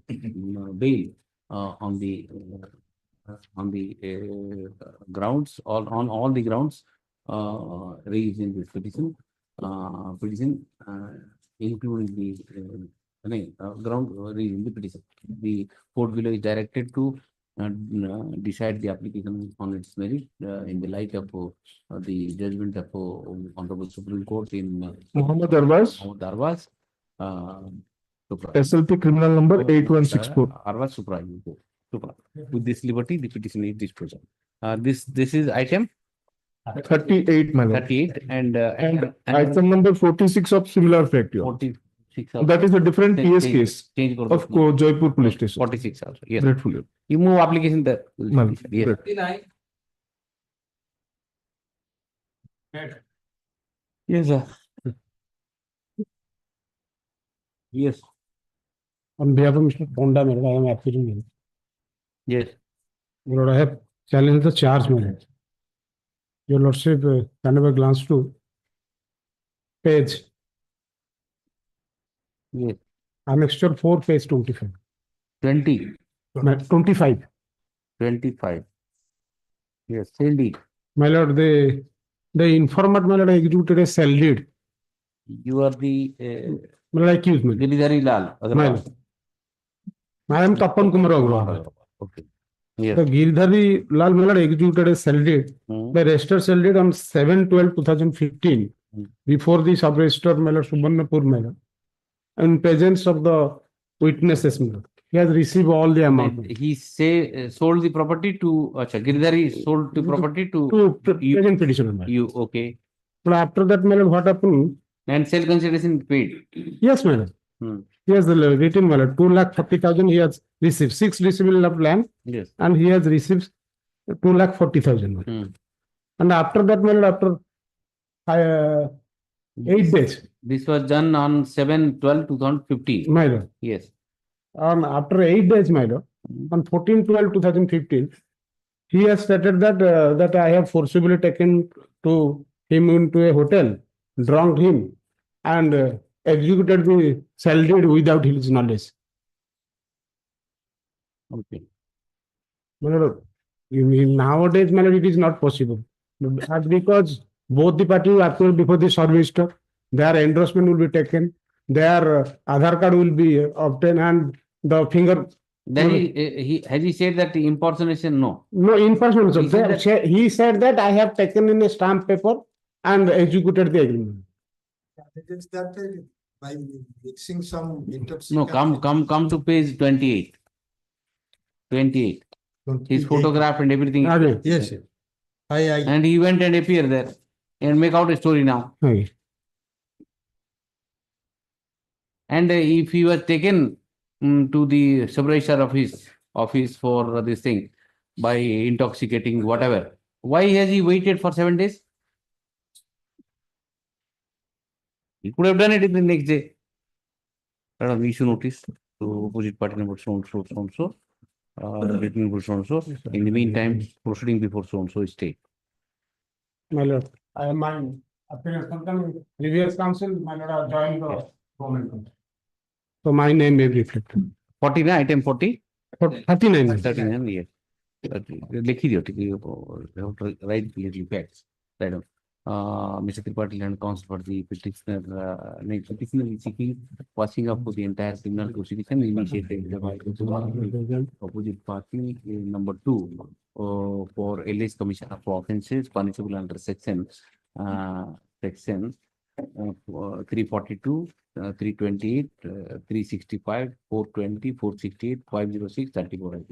bail on the grounds, on all the grounds raised in this petition, including the ground raised in the petition. The court below is directed to decide the application on its merit in the light of the judgment of Honorable Supreme Court in Muhammad Arwaz. SLP criminal number 8164. Arwaz Supra. With this liberty, the petition is disposed of. This is item 38, my lord. 38 and item number 46 of similar fact. 46. That is a different PS case of Jaipur Police Station. 46 also. Yes. Gratefully. You move application there. Yes. 59. Yes, sir. Yes. On behalf of Mr. Ponda, my lord, I am appealing. Yes. My lord, I have challenged the charge, my lord. Your lordship, can have a glance to page. Yes. Annexure 4, page 25. 20. 25. 25. Yes, indeed. My lord, the informant, my lord, executed a cell deed. You are the My lord, accused me. Giridhari Lal. My lord. I am Tapan Kumar Agrawal. Okay. Yes. The Giridhari Lal, my lord, executed a cell deed. The registered cell deed on 7/12/2015 before the sub-register, my lord, Subbarnapur, my lord, in presence of the witnesses, my lord. He has received all the amount. He sold the property to Giridhari sold the property to present petitioner. You okay? But after that, my lord, what happened? And sale consideration paid. Yes, my lord. He has written, my lord, 2,40,000 he has received, 6 receivable of land. Yes. And he has received 2,40,000. And after that, my lord, after 8 days. This was done on 7/12/2015. My lord. Yes. After 8 days, my lord, on 14/12/2015, he has stated that that I have forcibly taken to him into a hotel, drunk him, and executed the cell deed without his knowledge. Okay. My lord, nowadays, my lord, it is not possible. That's because both the parties appear before the sub-register, their endorsement will be taken, their Aadhaar card will be obtained, and the finger. Then has he said that the impersonation? No. No impersonation. He said that I have taken in a stamp paper and executed the agreement. Is that by mixing some interception? No, come to page 28. 28. His photograph and everything. Yes. And he went and appeared there and make out a story now. Okay. And if he was taken to the sub-register of his office for this thing by intoxicating whatever, why has he waited for 7 days? He could have done it in the next day. Issue notice to opposite party number so and so. Written number so and so. In the meantime, proceeding before so and so is stayed. My lord, I am mine. Previous council, my lord, I joined the government. So my name may be reflected. 49, item 40? 39. 39, yes. लिखी दियो ठीक है right clearly facts right Mr. Tripathi and counsel for the petitioner petitioner is seeking washing up for the entire criminal prosecution initiated by the opposite party number 2 for alleged commission of offences punishable under section 342 328 365 420 468 506 34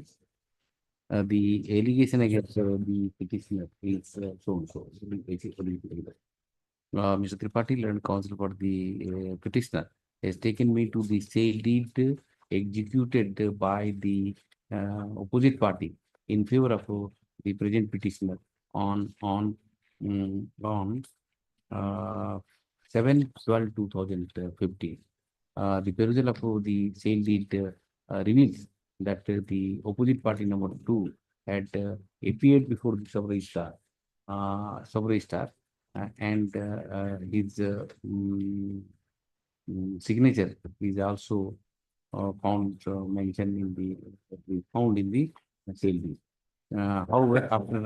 the allegation against the petitioner is so and so. Mr. Tripathi, learned counsel for the petitioner, has taken me to the sale deed executed by the opposite party in favor of the present petitioner on 7/12/2015. The perusal of the sale deed reveals that the opposite party number 2 had appeared before the sub-registrar and his signature is also found mentioned in the sale deed. However, after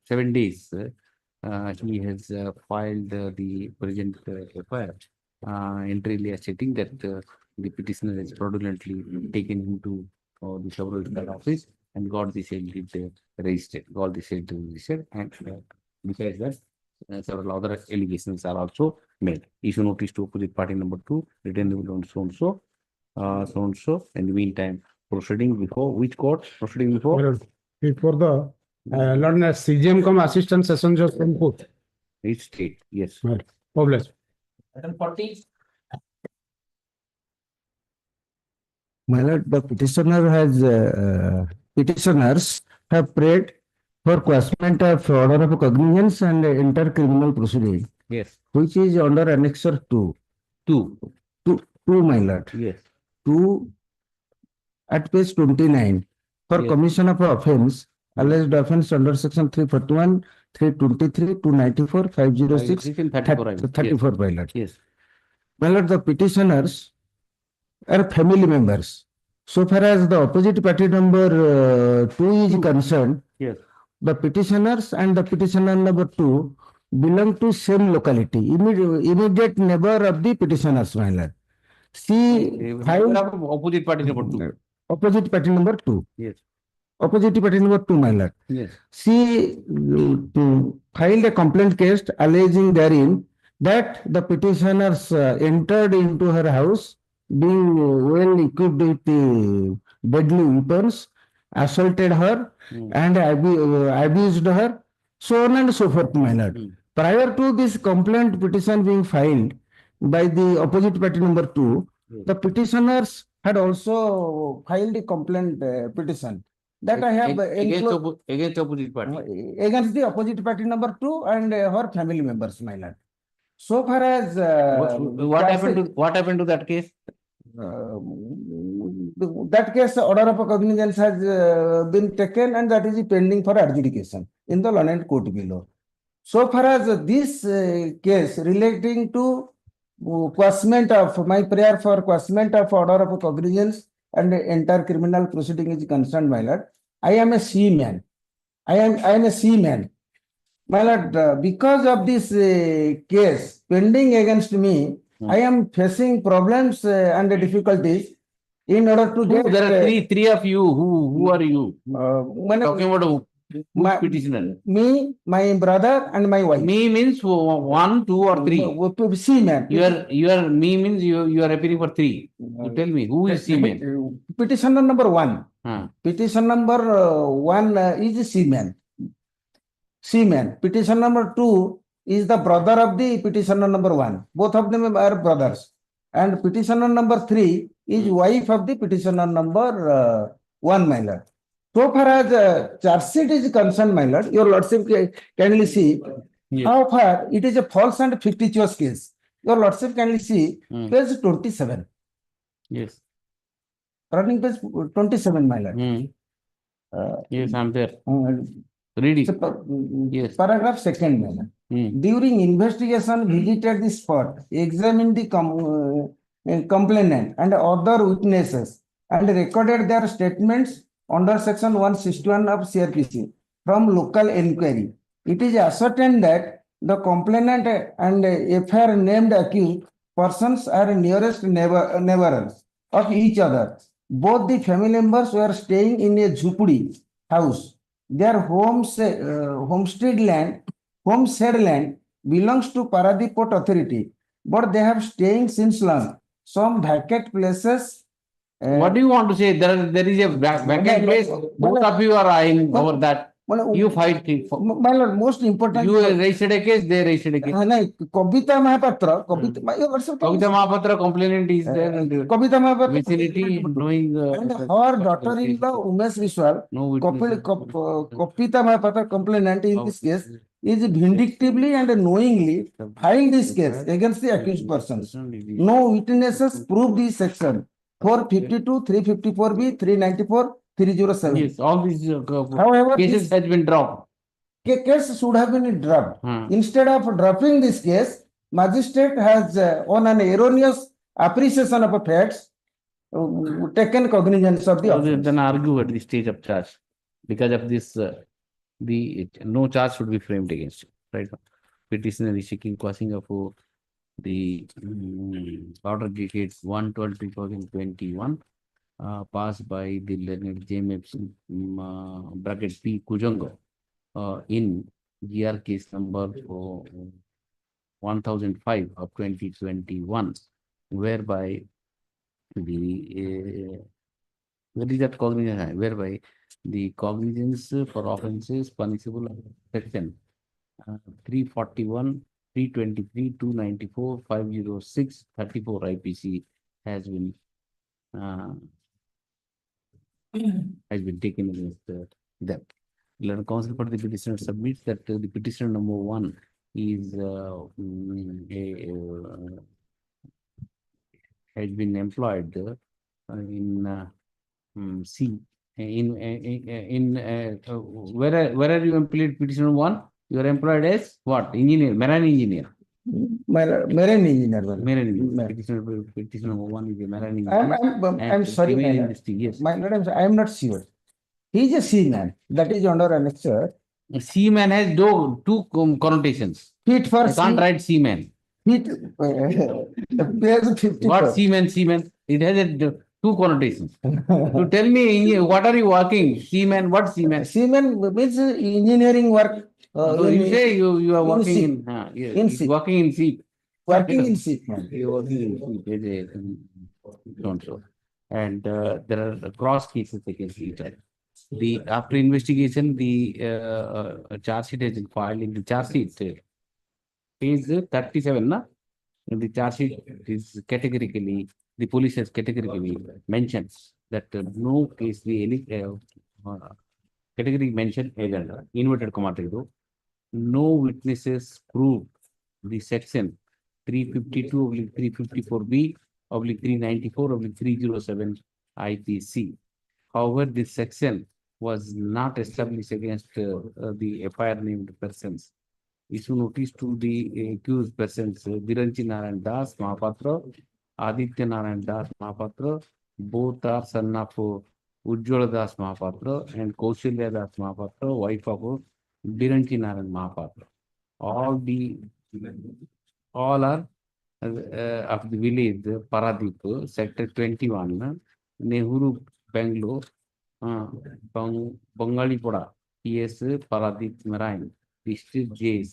7 days, he has filed the present FIR entirely stating that the petitioner has fraudulently taken him to the sub-registrar office and got the sale deed registered, and besides that, several other allegations are also made. Issue notice to opposite party number 2, written on so and so. In the meantime, proceeding before which court? Proceeding before the Lord CGM come assistant session just from court. each state. Yes. Obvious. Item 40. My lord, the petitioners have prayed for quashment of order of cognizance and enter criminal proceeding. Yes. Which is under annexure 2. 2, my lord. Yes. 2 at page 29 for Yes. commission of offense, alleged offense under section 341, 323, 294, 506, 34, my lord. Yes. My lord, the petitioners are family members. So far as the opposite party number 2 is concerned, Yes. the petitioners and the petitioner number 2 belong to same locality, immediate neighbor of the petitioners, my lord. Opposite party number 2. Opposite party number 2. Yes. Opposite party number 2, my lord. Yes. She filed a complaint case alleging therein that the petitioners entered into her house being well equipped with deadly weapons, assaulted her and abused her, so on and so forth, my lord. Prior to this complaint petition being filed by the opposite party number 2, the petitioners had also filed a complaint petition that I have against opposite party. against the opposite party number 2 and her family members, my lord. So far as what happened to that case? That case, order of cognizance has been taken and that is pending for adjudication in the learned court below. So far as this case relating to quashment of my prayer for quashment of order of cognizance and enter criminal proceeding is concerned, my lord, I am a seaman. I am a seaman. My lord, because of this case pending against me, I am facing problems and difficulties in order to get. There are three of you. Who are you? Talking about petitioner. Me, my brother, and my wife. Me means 1, 2, or 3. Seaman. Your me means you are appearing for 3. So tell me who is seaman? Petitioner number 1. Petition number 1 is seaman. Seaman. Petition number 2 is the brother of the petitioner number 1. Both of them are brothers. And petitioner number 3 is wife of the petitioner number 1, my lord. So far as charge sheet is concerned, my lord, your lordship kindly see how far it is a false and fictitious case. Your lordship kindly see page 27. Yes. Running page 27, my lord. Yes, I'm there. Read it. Yes. Paragraph 2nd, my lord. During investigation, visited the spot, examined the complainant and other witnesses, and recorded their statements under section 161 of CRPC from local inquiry. It is ascertained that the complainant and FIR named accused persons are nearest neighbors of each other. Both the family members were staying in a Jhupudi house. Their homestead land belongs to Paradip Port Authority, but they have staying since long. Some vacant places. What do you want to say? There is a vacant place. Both of you are eyeing over that. You fight it. My lord, most important. You raised a case, they raised a case. Kavita Mahapatra complainant is there and Kavita Mahapatra vicinity knowing. And her daughter-in-law Umesh Vishwal, Kavita Mahapatra complainant in this case is vindictively and knowingly filed this case against the accused persons. No witnesses prove this section 452, 354B, 394, 307. Yes, all these However, cases has been dropped. Case should have been dropped. Instead of dropping this case, magistrate has on an erroneous appreciation of facts taken cognizance of the offense. Then argue at the stage of charge. Because of this, no charge should be framed against you. Right? Petitioner is seeking quashing of the order dated 1/12/2021 passed by the learned JMFC bracket P Kujango in GR case number 1005 of 2021, whereby whereby the cognizance for offences punishable under section 341, 323, 294, 506, 34 IPC has been taken against them. Learned counsel for the petitioner submits that the petitioner number 1 is has been employed in C. Where are you employed, petitioner 1? You are employed as what? Engineer, marine engineer. Marine engineer. Marine engineer. Petitioner number 1 is a marine engineer. I'm sorry, yes. I am not sure. He is a seaman. That is under annexure. Seaman has two connotations. Fit for I can't write seaman. Fit. What seaman? It has two connotations. To tell me, what are you working? Seaman, what seaman? Seaman means engineering work. So you say you are working in sea. Working in sea. Working in sea. You are working in sea. Don't so. And there are cross cases against each other. After investigation, the charge sheet has been filed in the charge sheet. Page 37, na? In the charge sheet is categorically, the police has categorically mentioned that no case, category mentioned inverted comma, no witnesses proved the section 352/354B /394/307 IPC. However, this section was not established against the FIR named persons. Issue notice to the accused persons Biranchi Narayan Das Mahapatra, Aditya Narayan Das Mahapatra, both are son of Ujjwala Das Mahapatra and Kaushalya Das Mahapatra, wife of Biranchi Narayan Mahapatra. All are of the village Paradip, sector 21, Nehru, Bangalore, Bangalipura, PS Paradip Marine, district J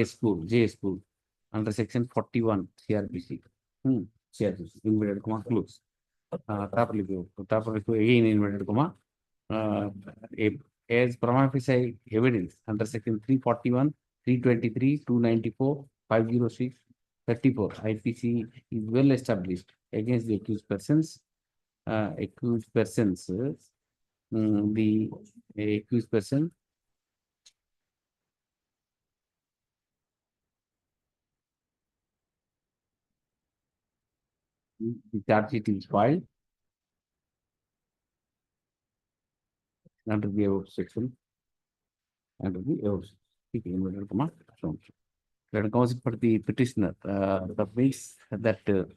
school, under section 41 CRPC. CRPC, inverted comma, close. Again, inverted comma, as prima facie evidence under section 341, 323, 294, 506, 34 IPC is well established against the accused persons. The accused person the charge sheet is filed under the above section. Under the above section. Let us for the petitioner, the base that the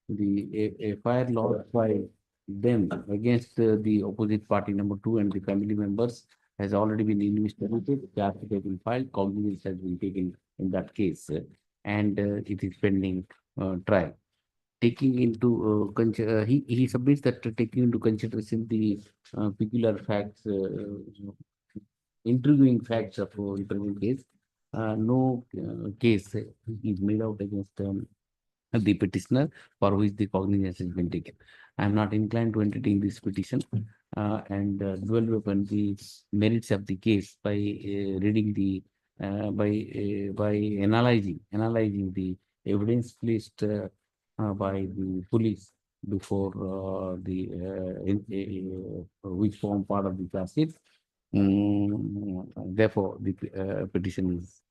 the FIR lodged by them against the opposite party number 2 and the family members has already been investigated. Charge sheet has been filed. Cognizance has been taken in that case, and it is pending trial. Taking into he submits that taking into consideration the peculiar facts, intriguing facts of the present case, no case is made out against the petitioner for which the cognizance has been taken. I am not inclined to entertain this petition and dwell upon the merits of the case by reading the by analyzing the evidence placed by the police before which form part of the charge sheet. Therefore, the petition is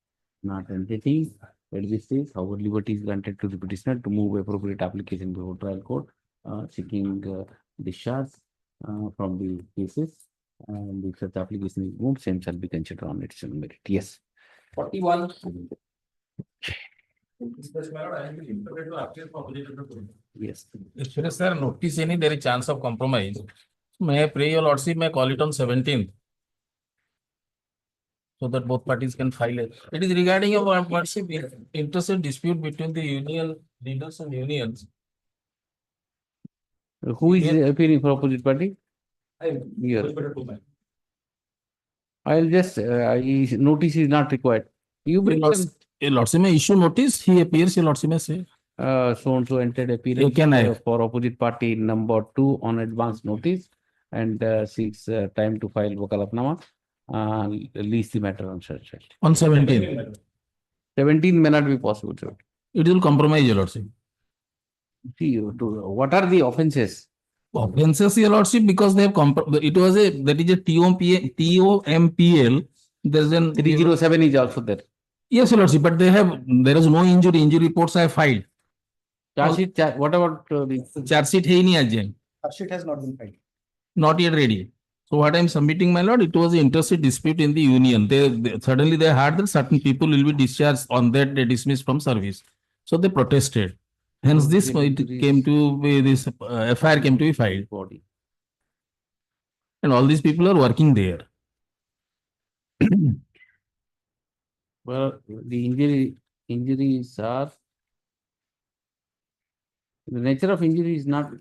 not entertained at this stage. However, liberty is granted to the petitioner to move appropriate application before trial court, seeking discharge from the cases. And if such application is moved, same shall be considered on its own merit. Yes. 41. Yes. If sir notice any there is chance of compromise, may I pray your lordship may call it on 17th. So that both parties can file it. It is regarding your lordship interested dispute between the union leaders and unions. Who is appearing for opposite party? Here. I'll just notice is not required. You bring lordship may issue notice. He appears. Your lordship may say. So and so entered appearance for opposite party number 2 on advance notice and seeks time to file Wakalafnama. Lease the matter on such. On 17th. 17th may not be possible, sir. It will compromise, your lordship. See, what are the offences? Offences, your lordship, because they have it was that is a TOMPL. There's an 307 is also there. Yes, your lordship, but there is no injury. Injury reports I have filed. Charge sheet, what about the charge sheet? Charge sheet has not been filed. Not yet ready. So what I am submitting, my lord, it was an interested dispute in the union. Suddenly they heard that certain people will be discharged on that they dismissed from service. So they protested. Hence this it came to be this FIR came to be filed. And all these people are working there. Well, the injuries are the nature of injury is not.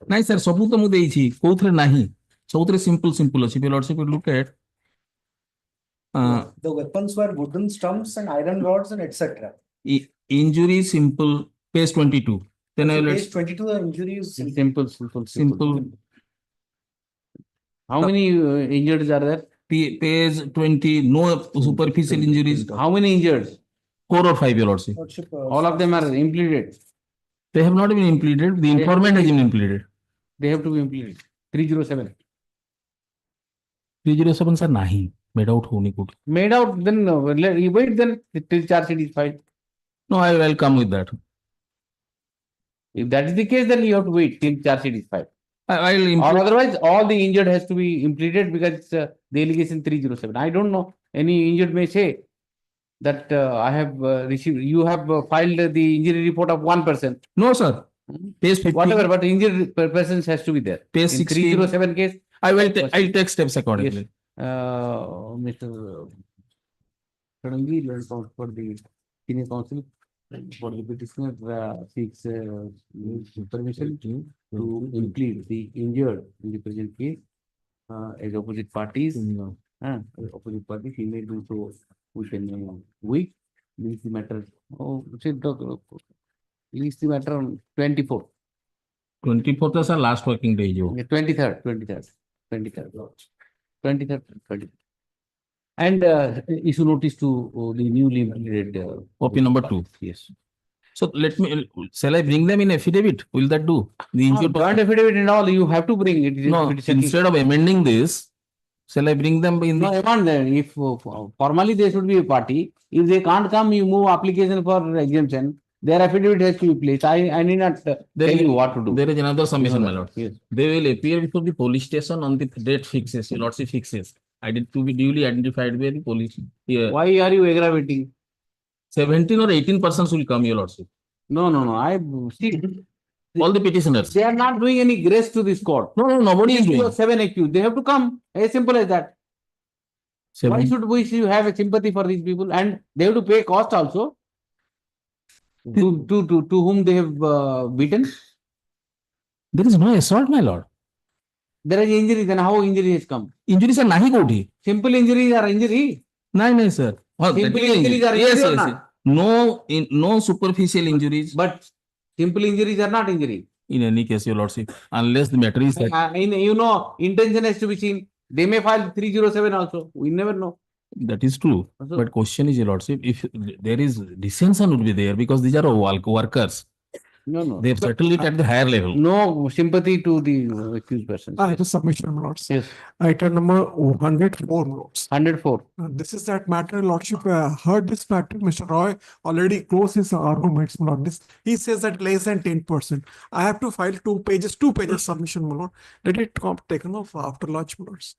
Nahi sir, sabu to mu deyichi. Kouthre nahi. So simple अछि. Lordship will look at. The weapons were wooden stumps and iron rods and etc. Injury simple. Page 22. Then I will. Page 22. The injury is simple. How many injuries are there? Page 20. No superficial injuries. How many injured? 4 or 5, your lordship. All of them are implemented. They have not been implemented. The informant has been implemented. They have to be implemented. 307. 307 sir nahi. Made out honi could. Made out, then you wait then till charge sheet is filed. No, I will come with that. If that is the case, then you have to wait till charge sheet is filed. I will or otherwise, all the injured has to be implemented because it's the allegation 307. I don't know. Any injured may say that I have received. You have filed the injury report of 1 person. No, sir. Page 15. Whatever, but injured persons has to be there. Page 16. 307 case. I will take steps accordingly. Yes. Mr. Hon'Ble for the senior counsel for the petitioner seeks permission to implead the injured in the present case as opposite parties. Opposite parties, he may do so within a week. Leave the matter. Leave the matter on 24th. 24th is our last working day. 23rd. And issue notice to the newly implemented copy number 2. Yes. So shall I bring them in affidavit? Will that do? The injured joint affidavit and all, you have to bring it. No, instead of amending this, shall I bring them in? No, if formally they should be a party, if they can't come, you move application for exemption. Their affidavit has to be placed. I need not tell you what to do. There is another submission, my lord. Yes. They will appear before the police station on the date fixes, lordship fixes. I did to be duly identified by the police. Here. Why are you aggravating? 17 or 18 persons will come, your lordship. No. I see. all the petitioners. They are not doing any grace to this court. No, no, nobody is doing. 7 accused, they have to come, as simple as that. Why Seven. should we have a sympathy for these people? And they have to pay cost also to whom they have beaten. There is no assault, my lord. There is injury, then how injury has come? Injuries are nahi koti. Simple injuries are injury. No, sir. Oh, Simple that is injuries are yes, injury or yes, not? yes. No, no superficial injuries. But simple injuries are not injury. In any case, your lordship, unless the matter is that Intention has to be seen. They may file 307 also. We never know. that is true. But question is, your lordship, if there is dissension would be there because these are all workers. No. They have settled it at the higher level. No sympathy to the accused persons. It is submission, lords. Yes. Item number 104, lords. 104. This is that matter, lordship, heard this matter. Mr. Roy already closed his arguments, my lord. He says that less than 10%. I have to file 2 pages submission, my lord. Let it come taken off after lunch, my lords.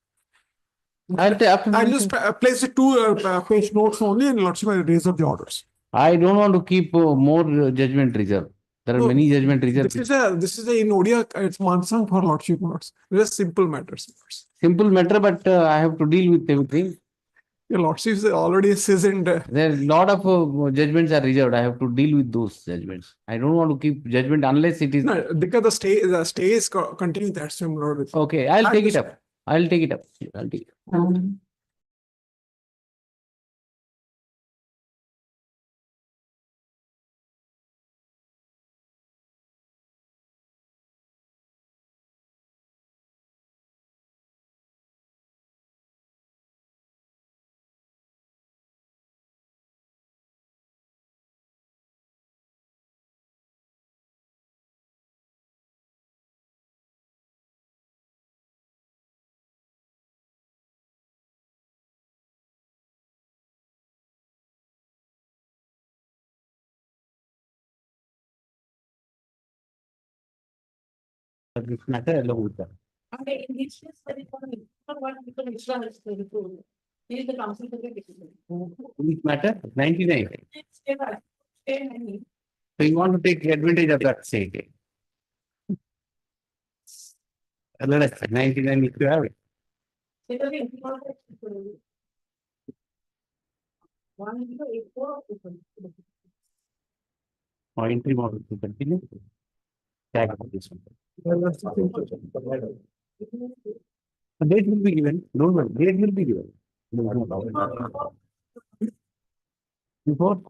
I'll just place the 2 page notes only, and lordship, I raise up the orders. I don't want to keep more judgment reserve. There are many judgment reserves. This is a in Odia, it's Mansang for lordship, lords. Just simple matters, lords. Simple matter, but I have to deal with everything. Your lordship is already seasoned. There are a lot of judgments are reserved. I have to deal with those judgments. I don't want to keep judgment unless it is. No, because the stay is continuing. That's why, my lord. Okay, I'll take it up. I'll take it up. I'll take it up. This matter along with that. Okay, in this case, he is the counsel for the petition. Which matter? 99. Stay. So you want to take advantage of that, say again. Let us 99 if you have it. Or entry model to continue. Tag this one. The date will be given. Don't worry, date will be given. Before.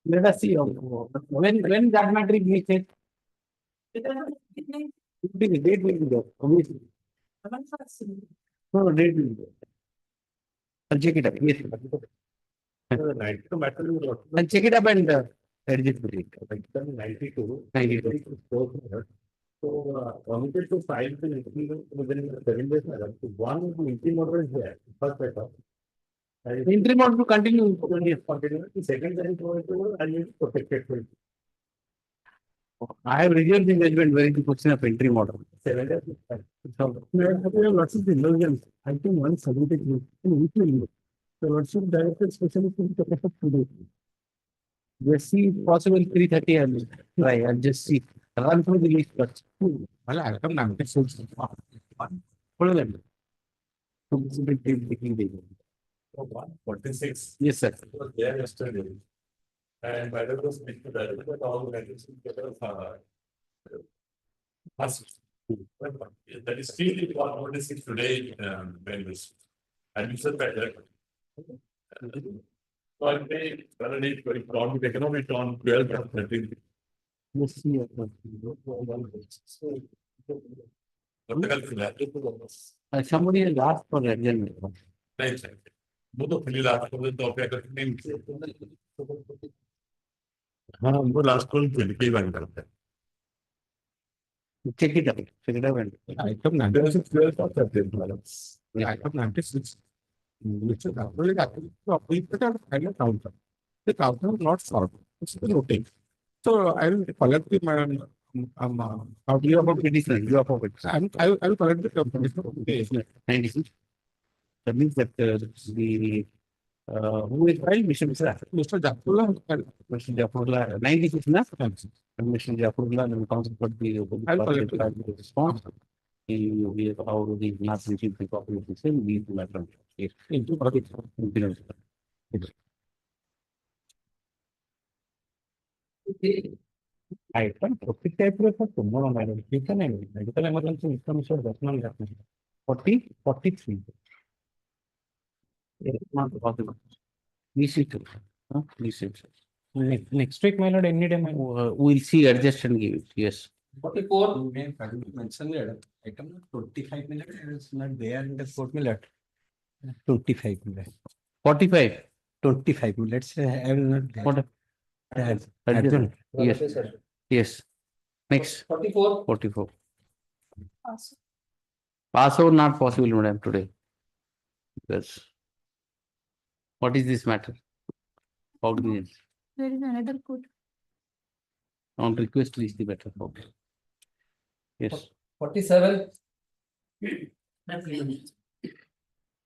Let us see when that matter is made. The date will be there. Obviously. No, date will be there. I'll check it up. Yes. I'll check it up and edit with it. 92. So, committed to file the within 7 days. One entry model is there. First better. Entry model to continue. The second and protected. I have reserved the judgment where the question of entry model. 7 days. So, lots of illusions. I think one submitted in so lots of directed specially to the effect today. Just see possible 3:30 and try. I'll just see. Run through the list first. Well, I'll come now. Follow them. 46. Yes, sir. It was there yesterday. And by the way, speak to that, but all that is that is still the 46 today, when this. And you said better. So I may, if not be taken off it on 12 or 13. Yes, see. Somebody has asked for adjournment. Right. वो तो फिर last को तो क्या करते हैं हाँ वो लास्ट को फिर के बंद करते हैं Check it out. Check it out. Item 96 12 करते हैं item 96 which is actually we put out final counter. The counter is not solved. It's the routine. So I will collect the how do you about petition? You about it. I will collect the petition. 96. That means that the Who is filed? Mr. Mishra. Mr. Jafrullah. Mr. Jafrullah, 96 na? Mr. Jafrullah and counsel for the I'll collect it. response. We have already not received the copy of the same, we will matter. Yes. Item 40 type of tomorrow, madam. You can medical emergency information does not happen. 40, 43. It is not possible. This is true. This is true. Next week, my lord, any day, we'll see, adjust and give it. Yes. 44. Mention item 25 minutes is not there in the court minute. 25 minutes. 45. 25 minutes. I will not. There. What? Adjourn. Yes. Yes. Next. 44. 44. Pass over not possible, madam, today. Because what is this matter? Cognizance. There is another code. On request, please the better. Okay. Yes. 47. In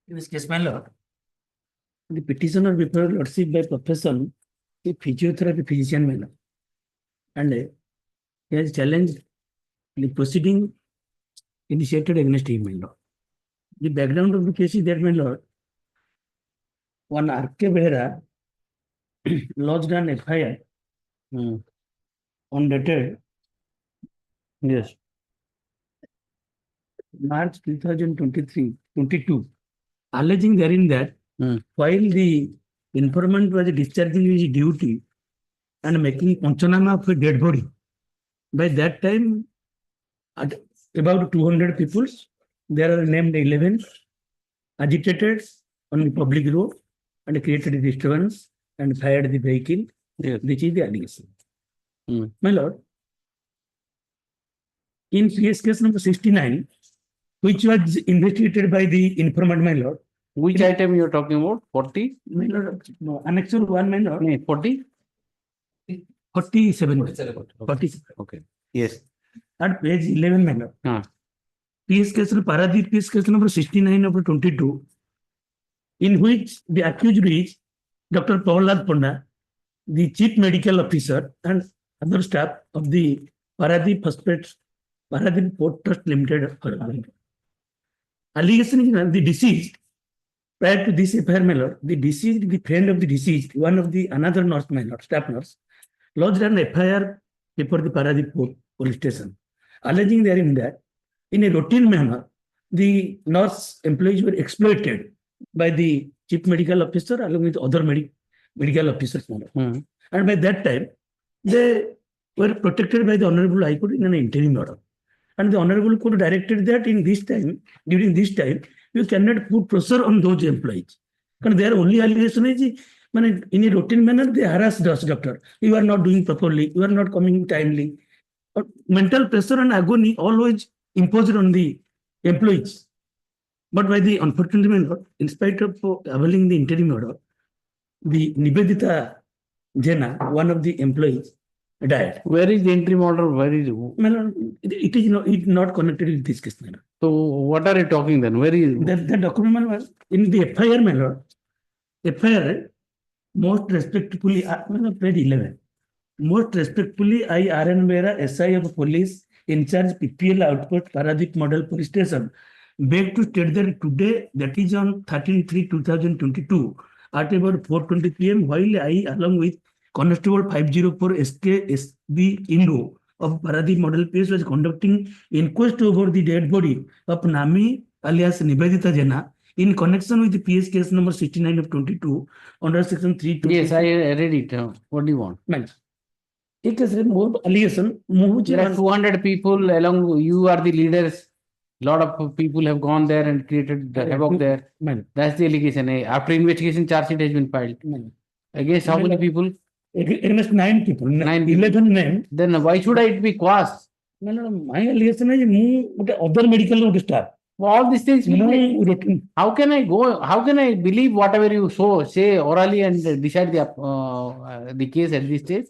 this case, my lord, the petitioner before lordship by profession, a physiotherapy physician, my lord, and he has challenged the proceeding initiated against him, my lord. The background of the case is that, my lord, one R.K. Behra lodged an FIR on dated Yes. March 2023-22, alleging therein that while the informant was discharging his duty and making Panchanama of a dead body, by that time, at about 200 people, there are named 11 agitated on the public road and created a disturbance and fired the vehicle. Yes. This is the allegation. My lord, in PS case number 69, which was investigated by the informant, my lord. Which item you are talking about? 40? My lord, no, annexure 1, my lord. 40? 47. 47. Okay. Yes. At page 11, my lord. PS case, Paradip PS case number 69 of 22, in which the accused is Dr. Prahlad Panda, the chief medical officer and other staff of the Paradip Hospitals, Paradip Port Trust Limited. Allegation is the deceased, prior to this FIR, my lord, the deceased, the friend of the deceased, one of the another nurse, my lord, staff nurse, lodged an FIR before the Paradip Port Police Station, alleging therein that in a routine manner, the nurse employees were exploited by the chief medical officer along with other medical officers. And by that time, they were protected by the Honorable High Court in an interim order. And the Honorable Court directed that in this time, during this time, you cannot put pressure on those employees. Because their only allegation is, in a routine manner, they harassed us, doctor. You are not doing properly, you are not coming timely. Mental pressure and agony always imposed on the employees. But by the unfortunate manner, in spite of availing the interim order, the Nivedita Jena, one of the employees, died. Where is the interim order? Where is it is not connected with this case. So what are you talking then? Where is the document was in the FIR, my lord. FIR, most respectfully, page 11. Most respectfully, I R.N. Behra, SI of Police, in charge PPL Outpost, Paradip Model Police Station, beg to state that today, that is on 13/3/2022, at about 4:20 p.m., while I, along with Constable 504 SK SB Indo of Paradip Model PS, was conducting inquest over the dead body of Nami alias Nivedita Jena in connection with the PS case number 69 of 22 under section 3. Yes, I read it. What do you want? It is more allegation. There are 200 people along. You are the leaders. Lot of people have gone there and created the havoc there. That's the allegation. After investigation, charge sheet has been filed. Against how many people? Against 9 people. 11 names. Then why should it be quashed? My allegation is other medical staff. All these things. How can I go? How can I believe whatever you say orally and decide the case at this stage?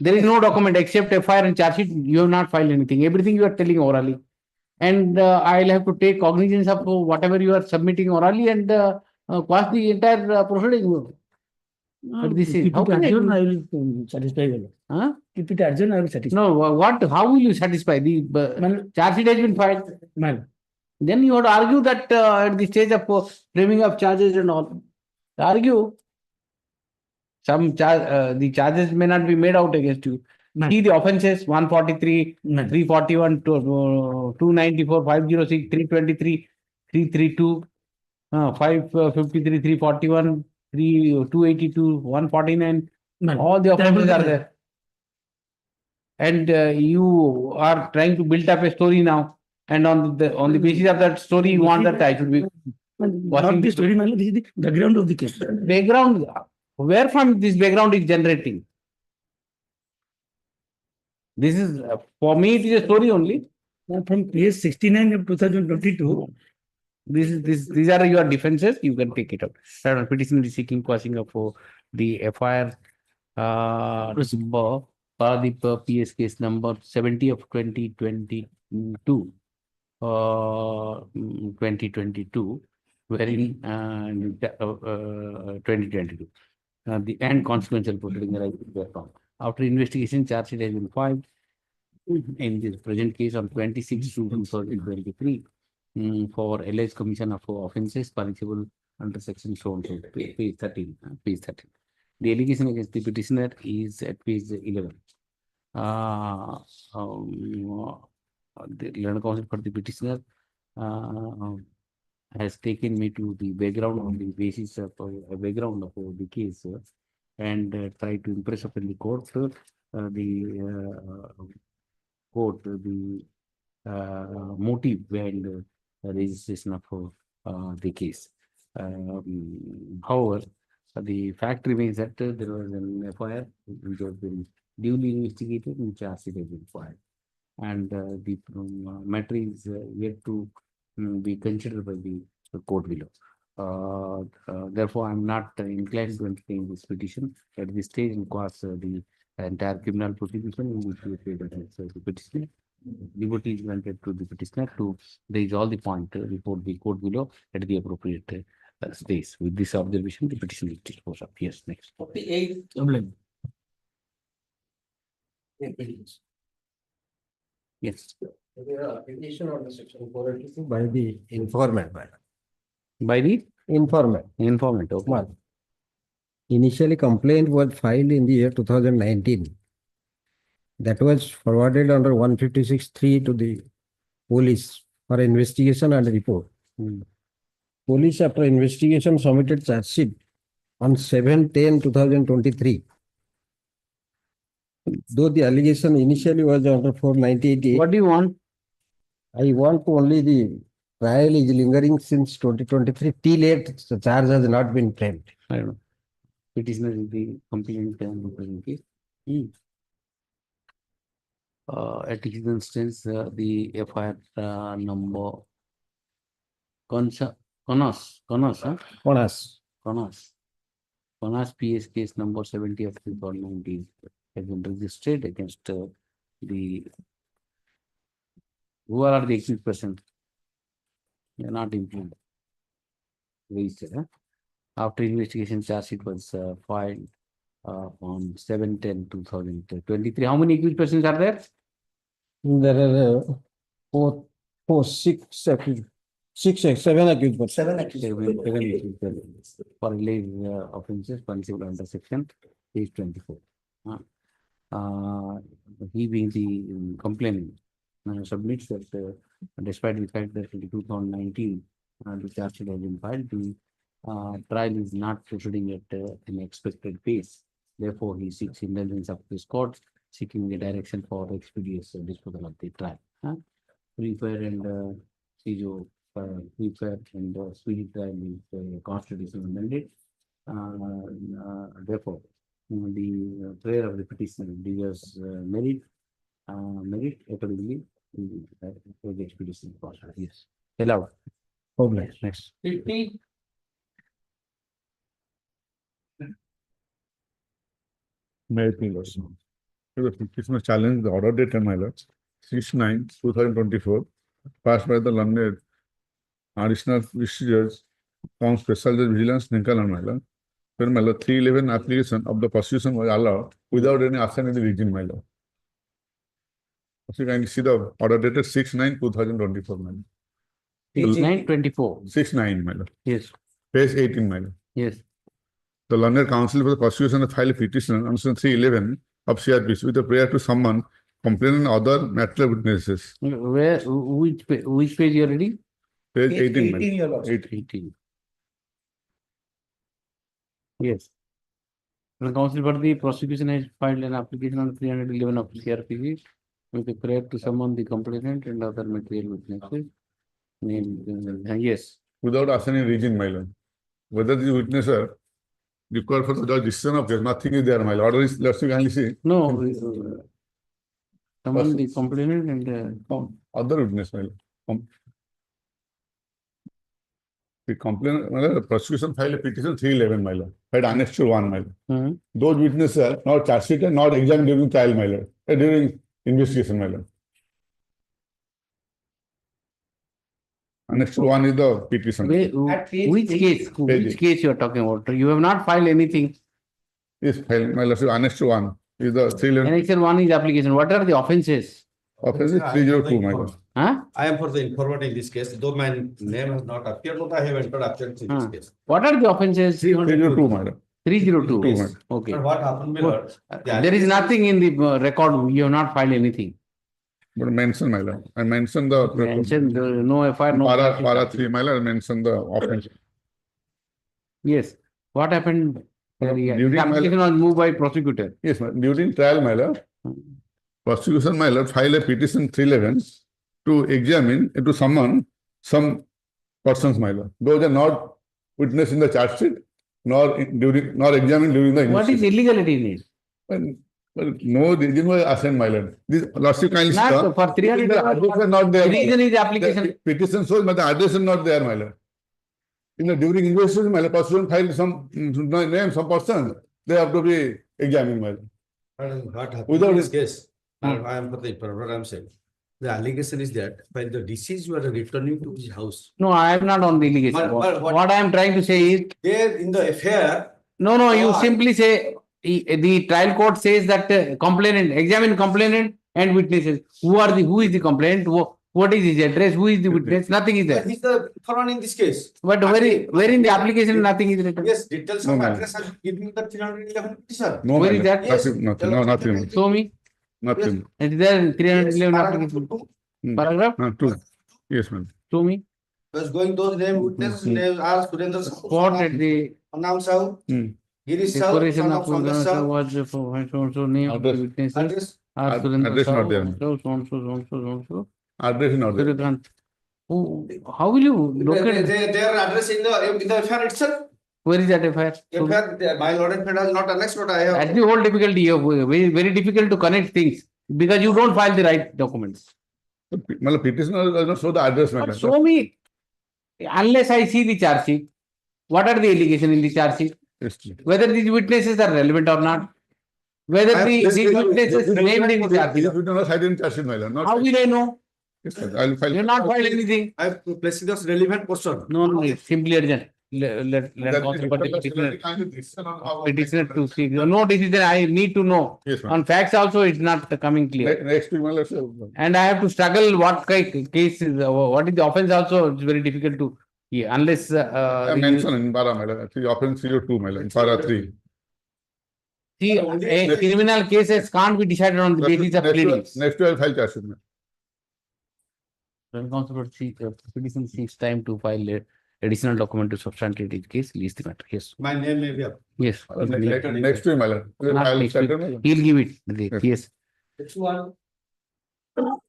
There is no document except FIR and charge sheet. You have not filed anything. Everything you are telling orally. And I'll have to take cognizance of whatever you are submitting orally and quash the entire proceeding. But this is, Keep how it can I adjourned, do? I will satisfy well. Huh? Keep it adjourned, I will satisfy. No, what, how will you satisfy? The charge sheet has been filed. Man, Then you have to argue that at the stage of framing of charges and all. Argue. Some charge, the charges may not be made out against you. See the offenses 143, 341, 294, 506, 323, 332, 553, 341, 282, 149. All the offenses are there. And you are trying to build up a story now. And on the basis of that story, you want that I should be not the story, man, this is the background of the case. Background, where from this background is generating? This is, for me, it is a story only. From page 69 of 2022. These are your defenses, you can take it out. Petitioner is seeking quashing of the FIR number, Paradip PS case number 70 of 2022, 2022, wherein 2022. The end consequential proceeding arises therefrom. After investigation, charge sheet has been filed in this present case on 26 June 2023 for alleged commission of offences punishable under section so and so, page 13. Page 13. The allegation against the petitioner is at page 11. The learned counsel for the petitioner has taken me to the background on the basis of background of the case and tried to impress upon the court the motive behind the registration of the case. However, the fact remains that there was an FIR which has been duly investigated and charge sheet has been filed, and the matter is yet to be considered by the court below. Therefore, I am not inclined to entertain this petition at this stage and cause the entire criminal prosecution in which we say that the petitioner. Liberty is granted to the petitioner to raise all the points before the court below at the appropriate stage. With this observation, the petition is disposed of. Yes, next. 48. Yes. Application on the section 482 by the informant. By the informant. Informant. Okay. One. Initially, complaint was filed in the year 2019. That was forwarded under 156(3) to the police for investigation and report. Police, after investigation, submitted charge sheet on 7/10/2023. Though the allegation initially was under 498. What do you want? I want only the trial is lingering since 2023. Till late, the charge has not been framed. I don't know. Petitioner is the complainant in the present case. At this instance, the FIR number Conas PS case number 70 of 2019 has been registered against the who are the accused persons. They are not included. Registered. After investigation, charge sheet was filed on 7/10/2023. How many accused persons are there? There are seven accused persons. Seven accused persons for alleged offences punishable under section page 24. He being the complainant submits that despite the fact that in 2019 the charge sheet has been filed, the trial is not proceeding at an expected pace. Therefore, he seeks indulgence of this court, seeking the direction for expeditious disposal of the trial. Free, fair, and Sibo free, fair, and speedy trial is constitutional mandate. Therefore, the prayer of the petitioner deserves merit accordingly for the expedition process. Yes. Allowed. Next. 50. May I please also? The petitioner challenge the order date and my lords, 6/9/2024, passed by the learned additional judge from Special Judge Vigilance, Ninkalan, my lord. Then, my lord, 311 application of the prosecution was allowed without any assigned in the region, my lord. So you can see the order dated 6/9/2024, my lord. 6/9/24. 6/9, my lord. Yes. Page 18, my lord. Yes. The learned counsel for the prosecution has filed a petition under section 311 of CRPC with a prayer to summon complainant and other material witnesses. Where, which page you are reading? Page 18, my 18, your lord. lordship. 18. Yes. The counsel for the prosecution has filed an application on 311 of CRPC with a prayer to summon the complainant and other material witnesses. Yes. Without assigning region, my lord. Whether the witnesses are required for the decision of case, nothing is there, my lord. Order is, let's kindly see. No. Summon the complainant and Other witness, my lord. The complainant, my lord, the prosecution filed a petition 311, my lord. Had annexed to 1, my lord. Those witnesses are not charged sheet and not examined during trial, my lord. During investigation, my lord. Annexed to 1 is the petition. Which case? Which case you are talking about? You have not filed anything. Yes, filed, my lord. Annexed to 1 is the 311. Annexure 1 is application. What are the offences? Offense is 302, my lord. Huh? I am for the informant in this case, though my name has not appeared, but I have entered appearance in this case. What are the offences? 302, my lord. 302. Yes. Okay. And what happened, my lord? There is nothing in the record. You have not filed anything. But mention, my lord. I mentioned the no FIR, no. Para 3, my lord. I mentioned the offense. Yes. What happened? During The application was moved by prosecutor. Yes, during trial, my lord. Prosecution, my lord, filed a petition 311 to examine and to summon some persons, my lord. Those are not witnessed in the charge sheet, nor examined during the investigation. What is illegality in it? Well, no reason was assigned, my lord. This lordship kindly Not for 300. the address is not there. Reason is application. The petition shows, but the address is not there, my lord. During investigation, my lord, prosecution filed some name, some person. They have to be examined, my lord. What happened Without in this case? I am for the informant, I am saying. The allegation is that when the deceased were returning to his house. No, I am not on the allegation. What I am trying to say is. There in the affair. No, you simply say, the trial court says that complainant, examine complainant and witnesses. Who is the complainant? What is his address? Who is the witness? Nothing is there. He is the informant in this case. But where in the application nothing is written? Yes, details of address are given in the 311 petition. No, where is that? Yes. Nothing. No, nothing. Show me. Nothing. It is there in 311 application. Paragraph? 2. Yes, ma'am. Show me. Was going those name witnesses, names are Surendra Sahu. What at the Annam Sahu. Girish Sahu. declaration son of Sankar Sahu. was for so name of the witnesses. Address. Are Surendra Address not there. so. Address is not there. Surikant. How will you locate? Their address in the affair itself. Where is that FIR? My lord and friend has not annexed, but I have. That's the whole difficulty. You have very difficult to connect things because you don't file the right documents. My petitioner does not show the address, my But lord. show me, unless I see the charge sheet, what are the allegations in the charge sheet? Yes, please. Whether these witnesses are relevant or not. Whether these witnesses named in the charge sheet. We do not cite in charge sheet, my lord. Not How will I know? Yes, sir. I will file. You have not filed anything. I have placed this relevant portion. No, it's simply urgent. Let That counsel is- for the that is- petitioner decision on how- petitioner to see. No decision, I need to know. Yes, ma'am. On facts also, it's not coming clear. Next week, my lord, sir. And I have to struggle what case is, what is the offense also, it's very difficult to, unless. I mentioned in Para, my lord. The offense 02, my lord. Para 3. See, a criminal cases can't be decided on the basis of pleadings. Next week, I will file charge sheet, ma'am. When counsel for petition seeks time to file additional document to substantiate each case, lease the matter. Yes. My name may be up. Yes. Next week, my lord. Not I will next settle, week. my lord. He'll give it. Yes. Which one? Not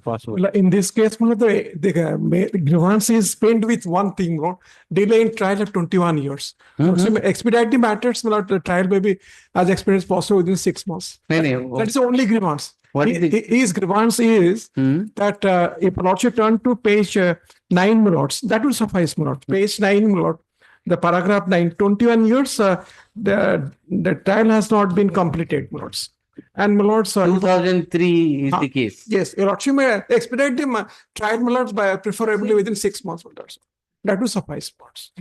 possible. Well, in this case, the grievance is pained with one thing, no? Delay in trial of 21 years. So expedite the matters, the trial may be as expedite as possible within 6 months. That's the only grievance. What is it? His grievance is that if lordship turn to page 9, lords, that will suffice, lord. Page 9, lord. The paragraph 9, 21 years, the trial has not been completed, lords. And my lords, 2003 is the case. yes, your lordship may expedite the trial, my lords, by preferably within 6 months, my lords. That will suffice, my lords.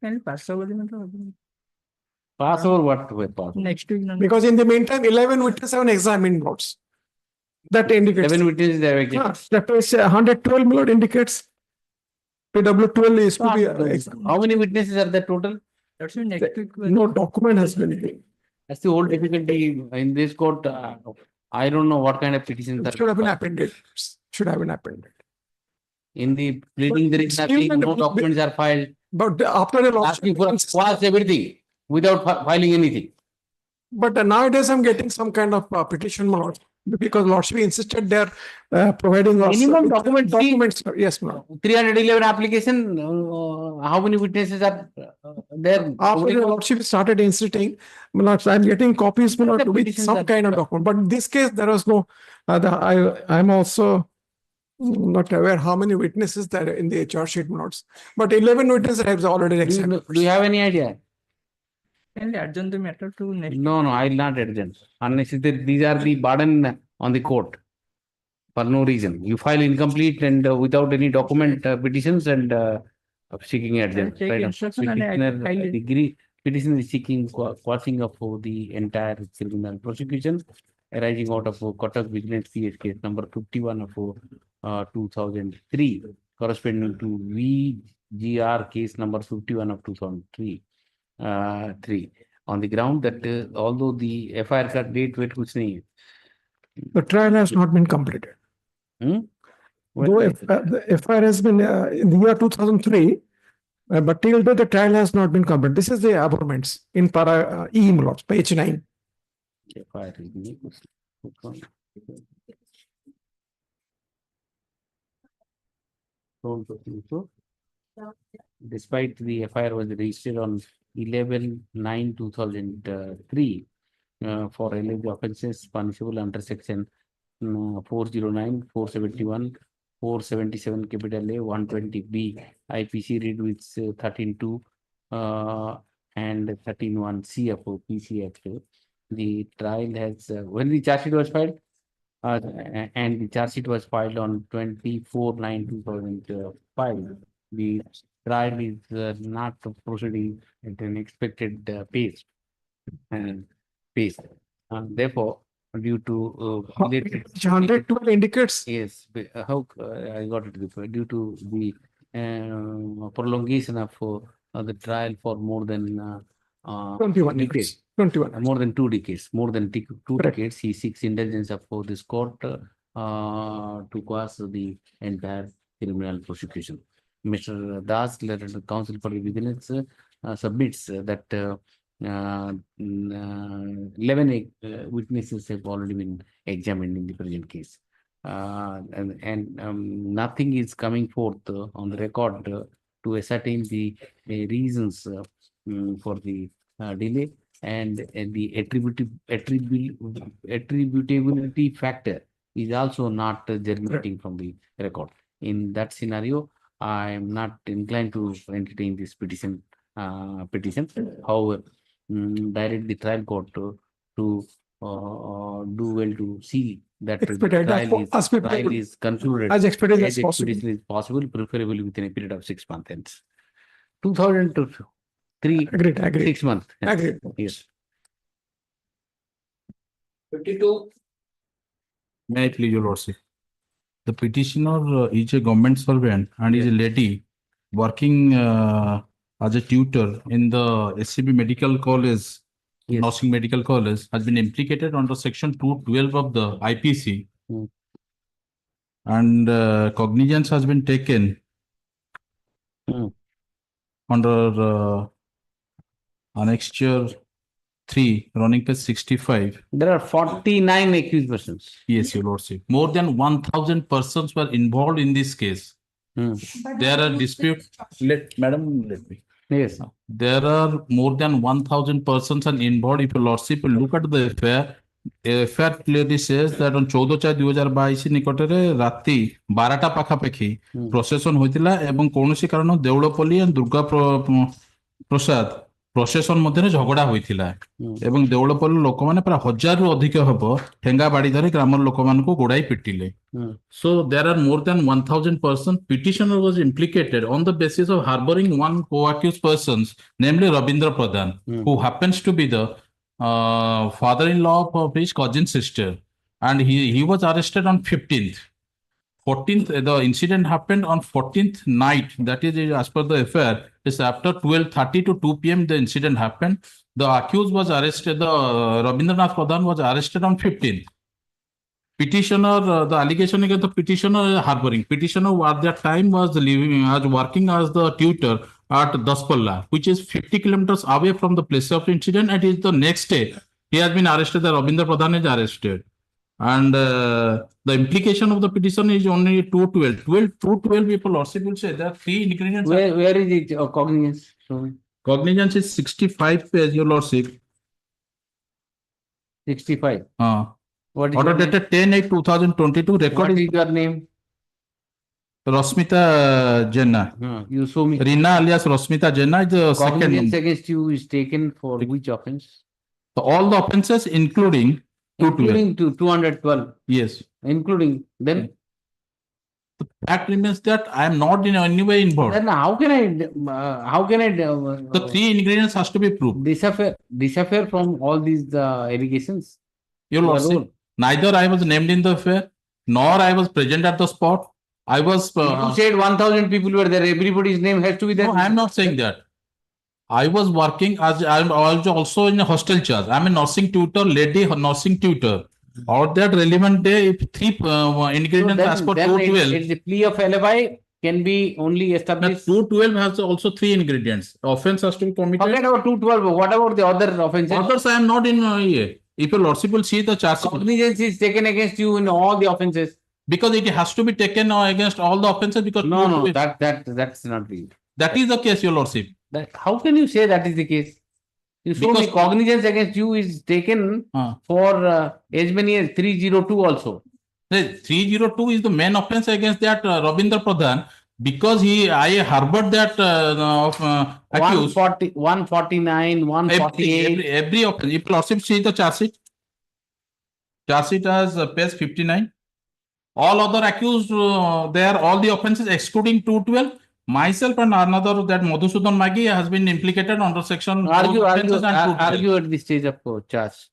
Can you pass over the Pass over what way pass? next week? Because in the meantime, 11 witnesses have an examined, my lords. That indicates. 7 witnesses they have examined. That is 112, my lord, indicates. PW12 is to be examined. How many witnesses are there total? That's next week. No document has been given. That's the whole difficulty in this court. I don't know what kind of petitions It should have been appended. Should have been appended. in the pleading. There is nothing, no documents are filed. But after the law. Asking for quash everything without filing anything. But nowadays I'm getting some kind of petition, my lord, because lordship insisted they're providing us Minimum documents. Yes, my lord. 311 application. How many witnesses are there? After the lordship started insisting, my lord, I'm getting copies, my lord, with some kind of document. But in this case, there was no. I'm also not aware how many witnesses there are in the charge sheet, my lords. But 11 witnesses have already examined. Do you have any idea? Can you adjourn the matter to next? No, I will not adjourn. Unless these are the burden on the court for no reason. You file incomplete and without any document petitions and seeking adjournment. Take instruction and I file Petitioner is seeking quashing of the entire criminal prosecution arising out of Kotak Vigilance CS case number 51 of 2003, corresponding to VGR case number 51 of 2003. On the ground that although the FIR ka date wait kuch nahi hai. The trial has not been completed. Though the FIR has been in the year 2003, but till though the trial has not been completed. This is the abhorrements in para E, page 9. FIR is despite the FIR was registered on 11/9/2003 for alleged offences punishable under section 409, 471, 477 capital A, 120B IPC read with 13(2) and 13(1) of PC Act. The trial has when the charge sheet was filed and the charge sheet was filed on 24/9/2005. The trial is not proceeding at an expected pace. Therefore, due to 112 indicates. Yes, how I got it before. Due to the prolongation of the trial for more than 21 decades. 21. More than 2 decades. More than two Correct. decades. He seeks indulgence of this court to quash the entire criminal prosecution. Mr. Das, letter to Counsel for Vigilance, submits that 11 witnesses have already been examined in the present case. And nothing is coming forth on the record to ascertain the reasons for the delay and the attributability factor is also not germinating from the record. In that scenario, I am not inclined to entertain this petition. However, direct the trial court to do well to see that the trial is concluded as expeditiously as possible. Is possible, preferably within a period of 6 months. 2003. Agreed. 6 months. Agreed. Yes. 52. May I please, your lordship? The petitioner is a government servant and is a lady working as a tutor in the SCB Medical College, Nursing Medical College, has been implicated under section 212 of the IPC. And cognizance has been taken under annexure 3, running page 65. There are 49 accused persons. Yes, your lordship. More than 1,000 persons were involved in this case. There are disputes. Madam, let me. Yes. There are more than 1,000 persons are involved. If your lordship look at the affair, affair clearly says that on 14/4/2022 निकटरे राति 12टा पाखापाखि procession होइतिला एवं कोनोसी कारण देउळपल्ली and Durga Prasad procession ମଧ୍ୟରେ ଝଗଡା ହୋଇଥିଲା ଏବଂ ଦେଉଳପଲ୍ଲୀ ଲୋକମାନେ ପ୍ରାୟ 1000ରୁ ଅଧିକ ହେବ ଠେଙ୍ଗା ବାଡି ଧରି ଗ୍ରାମର ଲୋକମାନଙ୍କୁ ଗୋଡାଇ ପିଟିଲେ। So there are more than 1000 persons. Petitioner was implicated on the basis of harboring one co-accused persons, namely Rabindra Pradhan, who happens to be the father-in-law of his cousin sister, and he was arrested on 15th. 14th, the incident happened on 14th night. That is, as per the affair, is after 12:30 to 2 p.m. the incident happened. The accused was arrested. The Rabindranath Pradhan was arrested on 15th. Petitioner, the allegation against the petitioner is harboring. Petitioner at that time was working as the tutor at Daspalla, which is 50 kilometers away from the place of incident. And is the next day he has been arrested. The Rabindra Pradhan is arrested. And the implication of the petition is only 212. 212 people also will say there are 3 ingredients. Where is it? Cognizance. Cognizance is 65 page, your lordship. 65. What is Order your name? dated 10/8/2022. Record What is is your name? Rosmita Jena. You show me. Rina alias Rosmita Jena is the Cognizance second. against you is taken for which offense? So all the offences including 212. Including 212. Yes. Including then. The fact remains that I am not in any way involved. Then how can I? The 3 ingredients has to be proved. Disappear from all these allegations. Your lordship, neither I was named in the affair, nor I was present at the spot. I was. You said 1000 people were there. Everybody's name has to be there. No, I am not saying that. I was working as I am also in a hostel charge. I am a nursing tutor, lady nursing tutor. Or that relevant day, if 3 ingredients as per 212. It's the plea of alibi can be only established. 212 has also 3 ingredients. Offense has to be committed. Forget about 212. What about the other offenses? Others I am not in. If your lordship will see the charge. Cognizance is taken against you in all the offenses. Because it has to be taken against all the offences because. No, that's not the. That is the case, your lordship. How can you say that is the case? You show me cognizance against you is taken for as many as 302 also. 302 is the main offense against that Rabindra Pradhan because I harbored that accused. 149, 148. Every offense. If lordship see the charge sheet. Charge sheet has page 59. All other accused, they are all the offenses excluding 212. Myself and another that Madhusudan Magi has been implicated under section. Argue at the stage of charge.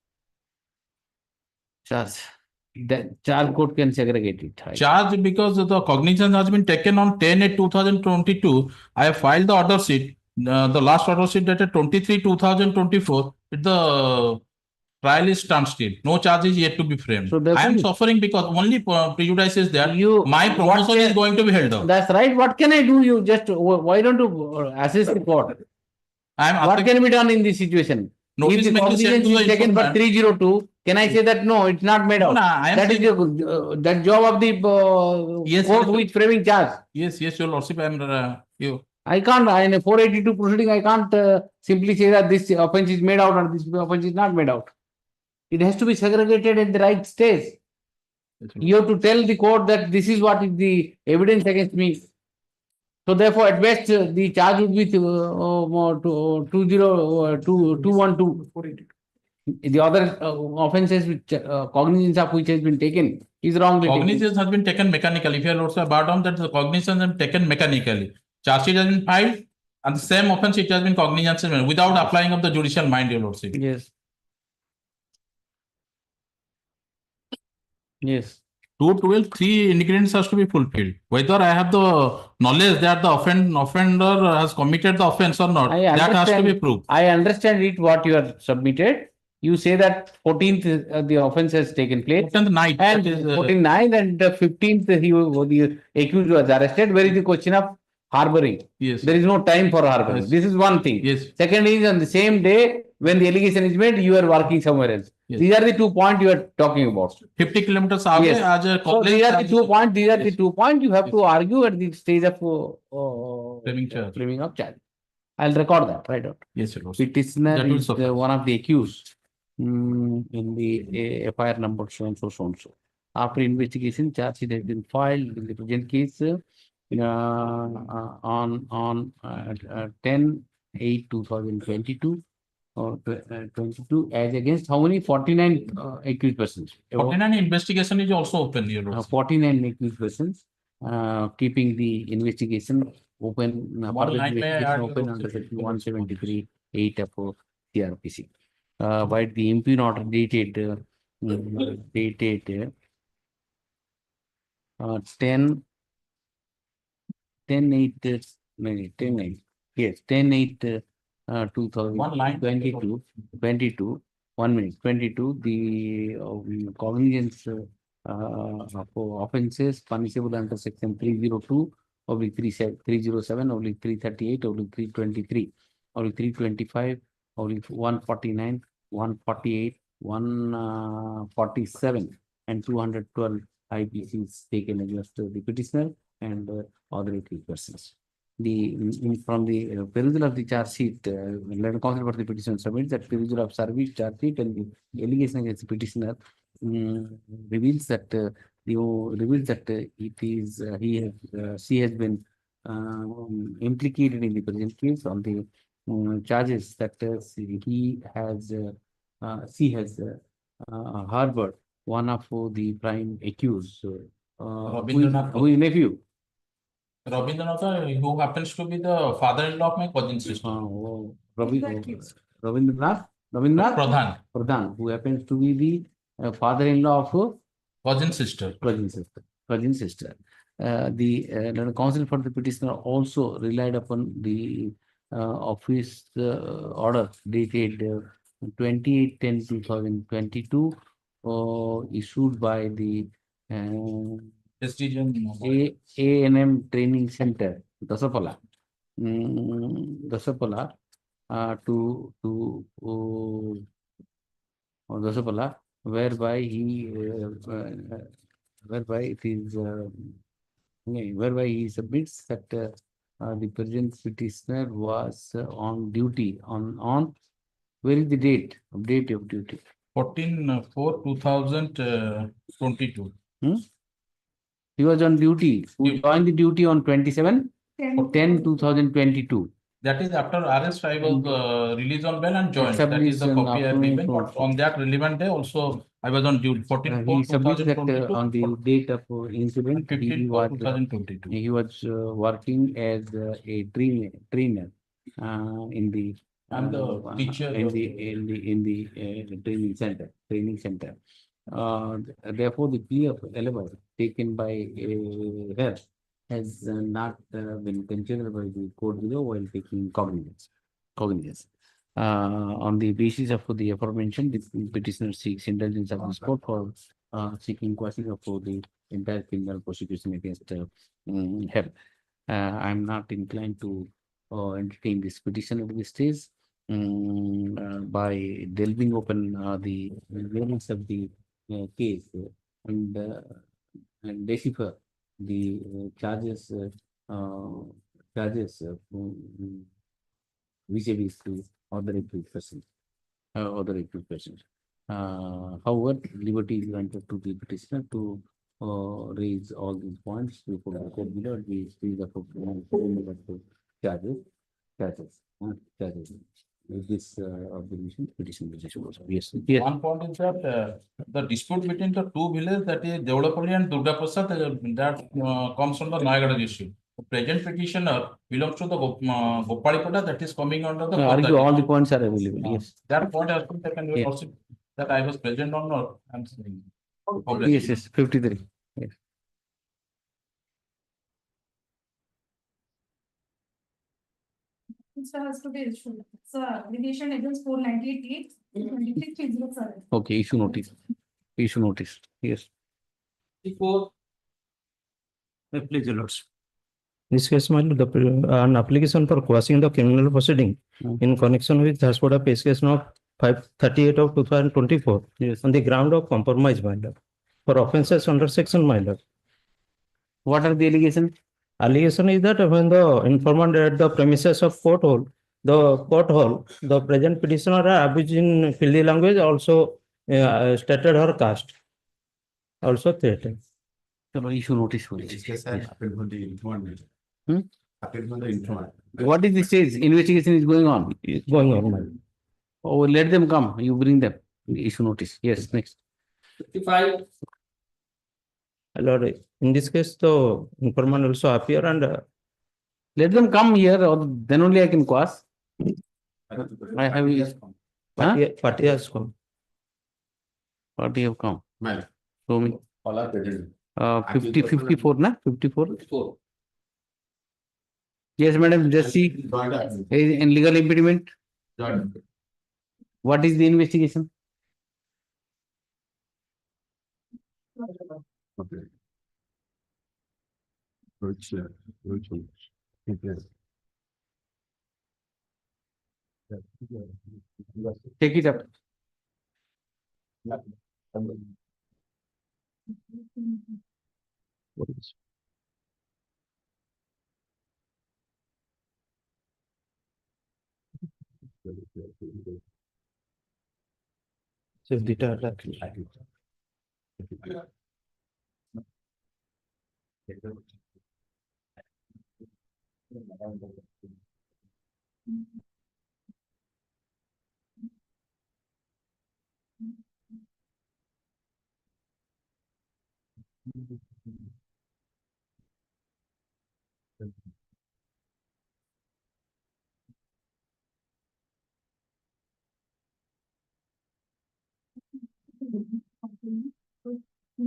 The charge court can segregate it. Charge because the cognizance has been taken on 10/8/2022. I have filed the order sheet. The last order sheet dated 23/2024. The trial is standstill. No charge is yet to be framed. So I am suffering because only prejudice is there. My promotion is going to be held up. That's right. What can I do? You just why don't you assist the court? What can be done in this situation? If the cognizance is taken for 302, can I say that no, it's not made out? That is that job of the court with framing charge. Yes, your lordship, I am you. I can't, in a 482 proceeding, I can't simply say that this offense is made out or this offense is not made out. It has to be segregated at the right stage. You have to tell the court that this is what is the evidence against me. So therefore, at best, the charge would be 212. The other offences which cognizance of which has been taken is wrongly taken. Cognizance has been taken mechanically. If you are also about on that, the cognizance has been taken mechanically. Charge sheet has been filed and the same offense it has been cognizance without applying of the judicial mind, your lordship. Yes. Yes. 212, 3 ingredients has to be fulfilled. Whether I have the knowledge that the offender has committed the offense or not, that has to be proved. I understand it what you have submitted. You say that 14th the offense has taken place. 14th night. And 14th night and 15th the accused was arrested. Where is the question of harboring? Yes. There is no time for harboring. Yes. This is one thing. Yes. Second is on the same day when the allegation is made, you are working somewhere else. Yes. These are the 2 points you are talking about. 50 kilometers away Yes. as a So these are the 2 points. These are the Yes. 2 points you have to argue at the stage of framing of charge. I'll record that right out. Yes, sir. Petitioner That will is suffice. one of the accused in the FIR number so and so. After investigation, charge sheet has been filed in the present case on 10 8/2022 or 22 as against how many? 49 accused persons. 49 investigation is also open here. 49 accused persons, keeping the investigation open, further investigation open under section 173(8) of CRPC. By the impugn order dated 10/8/2022, 1 minute, 22, the cognizance for offences punishable under section 302/307/338/323 325/149, 148, 147 and 212 IPCs taken against the petitioner and other accused persons. From the perusal of the charge sheet, learned counsel for the petitioner submits that perusal of service charge sheet and the allegation against the petitioner reveals that she has been implicated in the present case on the charges that she has harbored one of the prime accused, who is nephew. Rabindranath, who happens to be the father-in-law of my cousin sister. Rabindranath Pradhan, who happens to be the father-in-law of cousin sister. The counsel for the petitioner also relied upon the office order dated 28/10/2022, issued by the A&M Training Center, Dasapala, Dasapala, whereby he submits that the present petitioner was on duty on where is the date of duty? 14/4/2022. He was on duty. He joined the duty on 27/10/2022. That is after arrest, I was released on bail and joined. That is the copy I have given. But on that relevant day also, I was on duty. 14/4/2022. On the date of incident, 15/4/2022. he was working as a trainer in the teacher in the training center. Therefore, the plea of alibi taken by her has not been considered by the court below while taking cognizance. On the basis of the aforementioned, the petitioner seeks indulgence of this court for seeking quashing of the entire criminal prosecution against her. I am not inclined to entertain this petition at this stage. By delving open the elements of the case and decipher the charges vis-a-vis to other accused persons. However, liberty is granted to the petitioner to raise all these points before the court below the stage of charges. With this observation, petition was yes. One point is that the dispute between the two villages, that is Deolapalli and Durga Prasad, that comes from the Nayagada district. The present petitioner belongs to the Gopalipata, that is coming under the. All the points are available. Yes. That point has been taken. Yes. That I was present or not. I'm saying. Yes. 53. Yes. This has to be issued. So, mediation against 498 23,307. Okay, issue notice. Yes. Please, Lords. This case, my lord, an application for quashing the criminal proceeding in connection with Haspoda case no 538/2024 on the ground of compromise, my lord, for offences under section, my lord. What are the allegations? Allegation is that when the informant at the premises of court hall, the present petitioner abusing Hindi language also stated her caste. Also threatened. Issue notice. What is the stage? Investigation is going on. It's going on, my lord. Oh, let them come. You bring them. Issue notice. Yes, next. 55. My lord, in this case, the informant also appear and Let them come here, or then only I can cross. I have. party has come. Party have come. Show me. 54, na? 54. Yes, madam, just see. In legal impediment. What is the investigation? Take it up. So data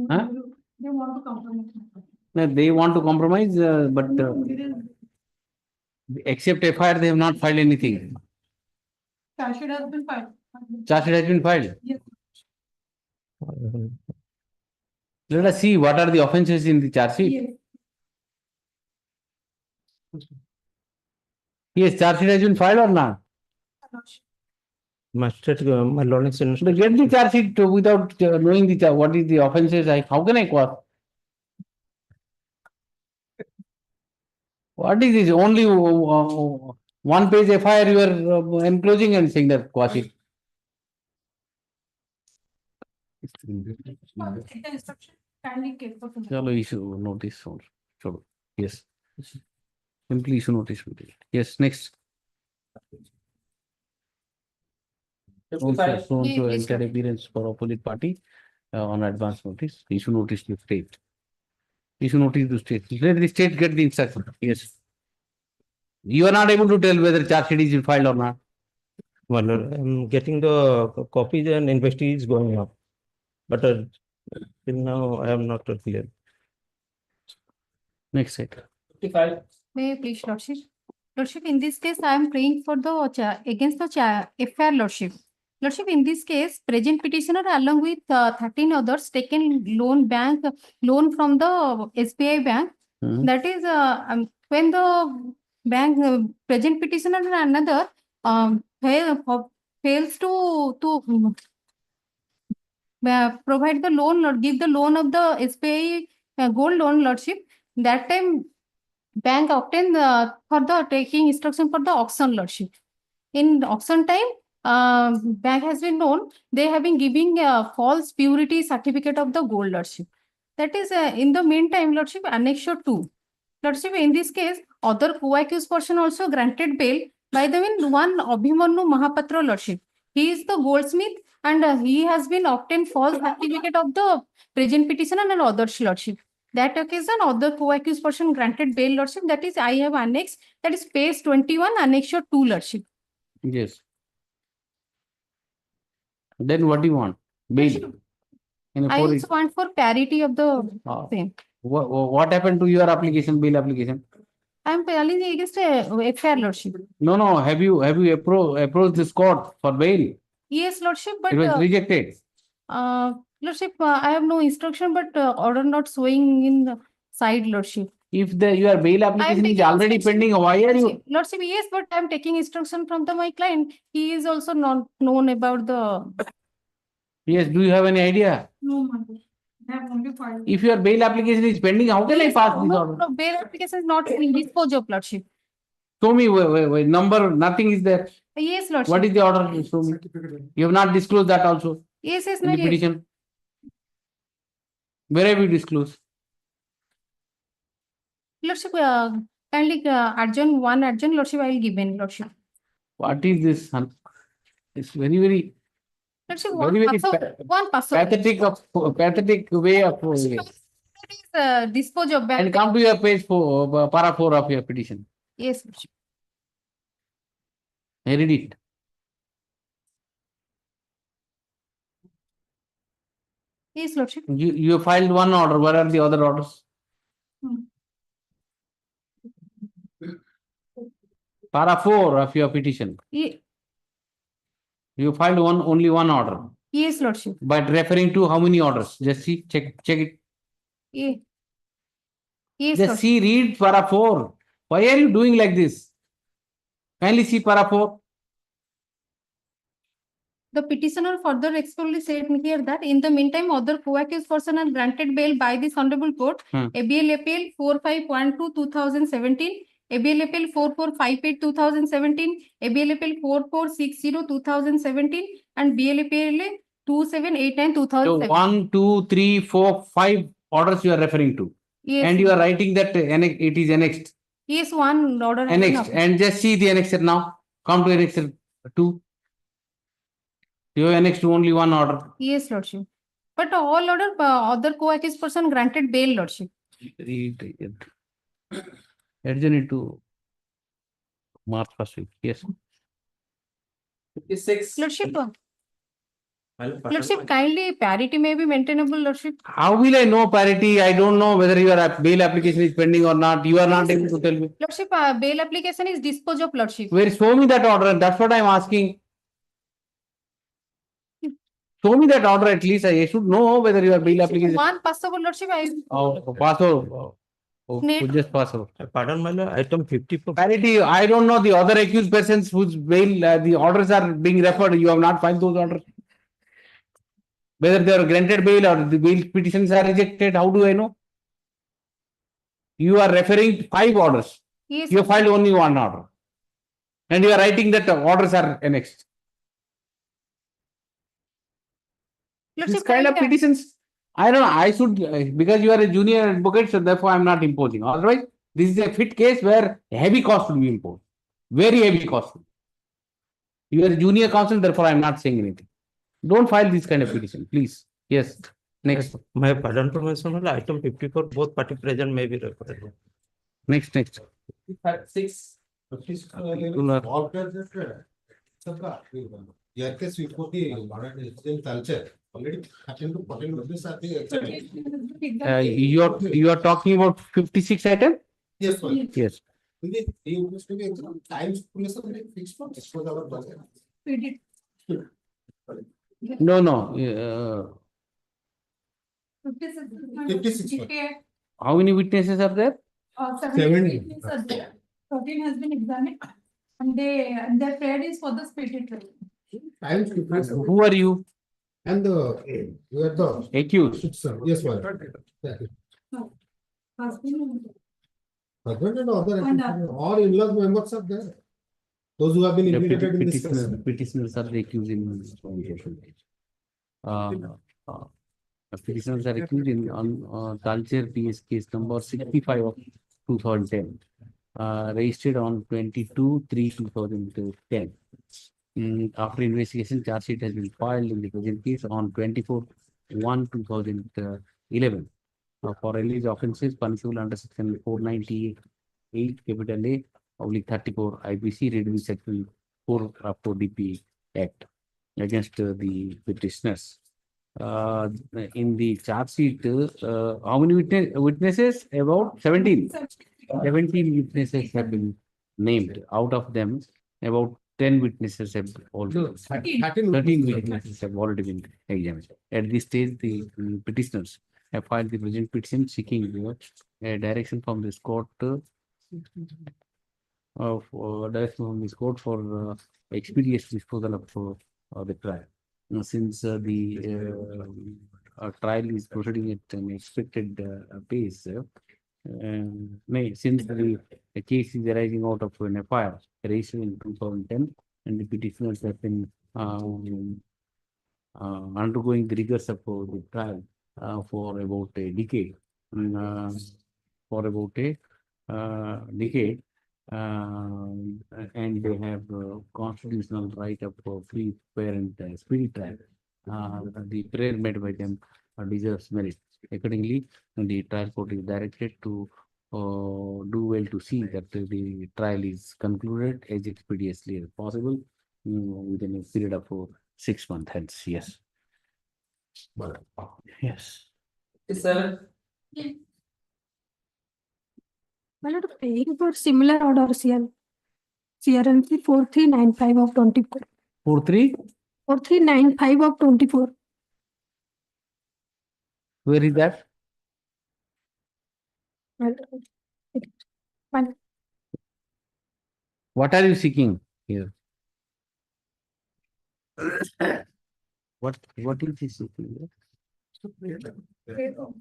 Huh? They want to compromise. No, they want to compromise, but except FIR, they have not filed anything. Charge sheet has been filed. Charge sheet has been filed. Yes. Let us see what are the offences in the charge sheet. Yes. Yes, charge sheet has been filed or not? Magistrate, my lord, is in- But get the charge sheet without knowing the what is the offences. How can I cross? What is this? Only one page FIR you are enclosing and saying that cross it. Take the instruction. Kindly give for. Chalo, issue notice. Chalo. Yes. Simply issue notice. Yes, next. So enter appearance for opposite party on advance notice. Issue notice to state. Issue notice to state. Let the state get the instruction. Yes. You are not able to tell whether charge sheet is filed or not. my lord, I'm getting the copies and investigation is going on. But till now, I am not clear. Next set. 55. May I please, Lordship? Lordship, in this case, I am praying for the against the FIR, Lordship. Lordship, in this case, present petitioner along with 13 others taken loan from the SBI bank. That is, when the bank present petitioner and another fails to provide the loan or give the loan of the SBI gold loan, Lordship, that time bank obtained for the taking instruction for the auction, Lordship. In auction time, bank has been known, they have been giving a false purity certificate of the gold, Lordship. That is, in the meantime, Lordship, Annexure 2. Lordship, in this case, other co-accused person also granted bail by the one Abhimanyu Mahapatra, Lordship. He is the goldsmith and he has been obtained false certificate of the present petitioner and others, Lordship. That occasion, other co-accused person granted bail, Lordship. That is, I have annexed, that is page 21, Annexure 2, Lordship. Yes. Then what do you want? Bail. I also want for parity of the same. What happened to your application, bail application? I am filing against a FIR, Lordship. No. Have you approached this court for bail? Yes, Lordship, but It was rejected. Lordship, I have no instruction, but order not showing in the side, Lordship. If your bail application is already pending, why are you? Lordship, yes, but I am taking instruction from my client. He is also not known about the. Yes, do you have any idea? No, ma'am. I have only filed. If your bail application is pending, how can I pass this order? No, bail application is not in dispose of, Lordship. Show me number, nothing is there. Yes, Lordship. What is the order? Show me. You have not disclosed that also. Yes, In the petition. Where have you disclosed? Lordship, Kindly adjourn one adjourn, Lordship, I will give in, Lordship. What is this? It's very Lordship, very one passo. pathetic way of Dispose of and come to your page 4, para 4 of your petition. Yes, Lordship. I read it. Yes, Lordship. You filed one order. What are the other orders? Para 4 of your petition. You filed only one order. Yes, Lordship. But referring to how many orders? Just see, check it. Yes. Yes, Just see, read para 4. Why are you doing like this? Kindly see para 4. The petitioner further explicitly said here that in the meantime, other co-accused person are granted bail by this honorable court. ABL appeal 4512/2017, ABL appeal 4458/2017, ABL appeal 4460/2017, and BL appeal 2789/2017. So 1, 2, 3, 4, 5 orders you are referring to. Yes. And you are writing that it is annexed. Yes, one order. Annexed. And just see the annexure now. Come to annexure 2. You have annexed to only one order. Yes, Lordship. But all order, other co-accused person granted bail, Lordship. Read it. Adjourn it to March 1st week. Yes. 56. Lordship. Lordship, kindly parity may be maintainable, Lordship. How will I know parity? I don't know whether your bail application is pending or not. You are not able to tell me. Lordship, bail application is disposed of, Lordship. Where show me that order? That's what I am asking. Show me that order at least. I should know whether your bail application. One passable, Lordship. Pass over. Just pass over. Pardon, my lord, item 54. Parity, I don't know the other accused persons whose bail, the orders are being referred. You have not filed those orders. Whether they are granted bail or the bail petitions are rejected, how do I know? You are referring to 5 orders. Yes. You filed only one order. And you are writing that orders are annexed. This kind of petitions, I don't know, I should, because you are a junior advocate, so therefore I am not imposing. Otherwise, this is a fit case where heavy cost will be imposed. Very heavy cost. You are a junior counsel, therefore I am not saying anything. Don't file this kind of petition, please. Yes. Next. My pardon for my son, item 54, both party present may be referred. Next. 6. You are talking about 56 item? Yes, sir. Yes. No. 56. How many witnesses are there? 17 are there. 13 has been examined and their prayer is for the spirited trial. Who are you? And we are the accused. Yes, sir. Husband And other all in-laws members are there. Those who have been implicated in this case. Petitioners are the accused in petitioners are accused in on Talcher PS case number 65 of 2010, registered on 22/3/2010. After investigation, charge sheet has been filed in the present case on 24/1/2011 for alleged offences punishable under section 498 capital A /34 IPC read section 4 DP Act against the petitioners. In the charge sheet, how many witnesses? About 17. 17 witnesses have been named. Out of them, about 10 witnesses have already. 13 witnesses have already been examined. At this stage, the petitioners have filed the present petition seeking a direction from this court for expeditious disposal of the trial. Since the trial is proceeding at an expected pace, since the case is arising out of an FIR registered in 2010, and the petitioners have been undergoing the rigors of the trial for about a decade, for about a decade. And they have constitutional right of free, fair and speedy trial. The prayer made by them deserves merit. Accordingly, the trial court is directed to do well to see that the trial is concluded as expeditiously as possible within a period of 6 months. Hence, yes. Yes. My lord, paying for similar order CRMC 4395 of 24. 4395 of 24. Where is that? My lord, What are you seeking here? What is he seeking here? prayer, Lord.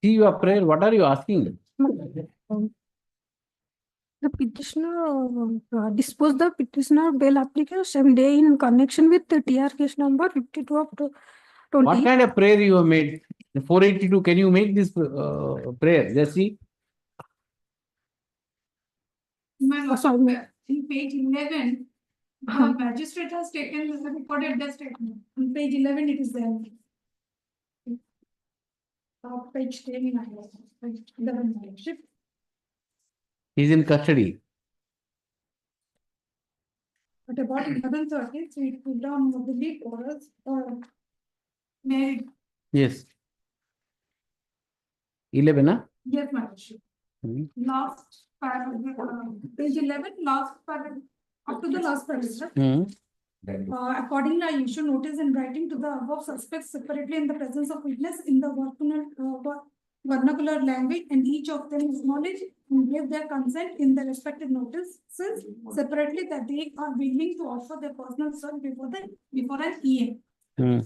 See your prayer. What are you asking? The petitioner disposed the petitioner bail application same day in connection with the TR case number 52 of 20. What kind of prayer you have made? The 482. Can you make this prayer? Just see. Sorry, in page 11, the magistrate has recorded the statement. On page 11, it is there. Page 10, page 11. He's in custody. At about 11:30, so it put down the orders married. Yes. 11, huh? Yes, my lordship. Last paragraph, page 11, last paragraph, up to the last paragraph. Accordingly, I issue notice in writing to the above suspects separately in the presence of witness in the vernacular language, and each of them acknowledge and give their consent in the respective notices separately that they are willing to offer their personal search before an EM.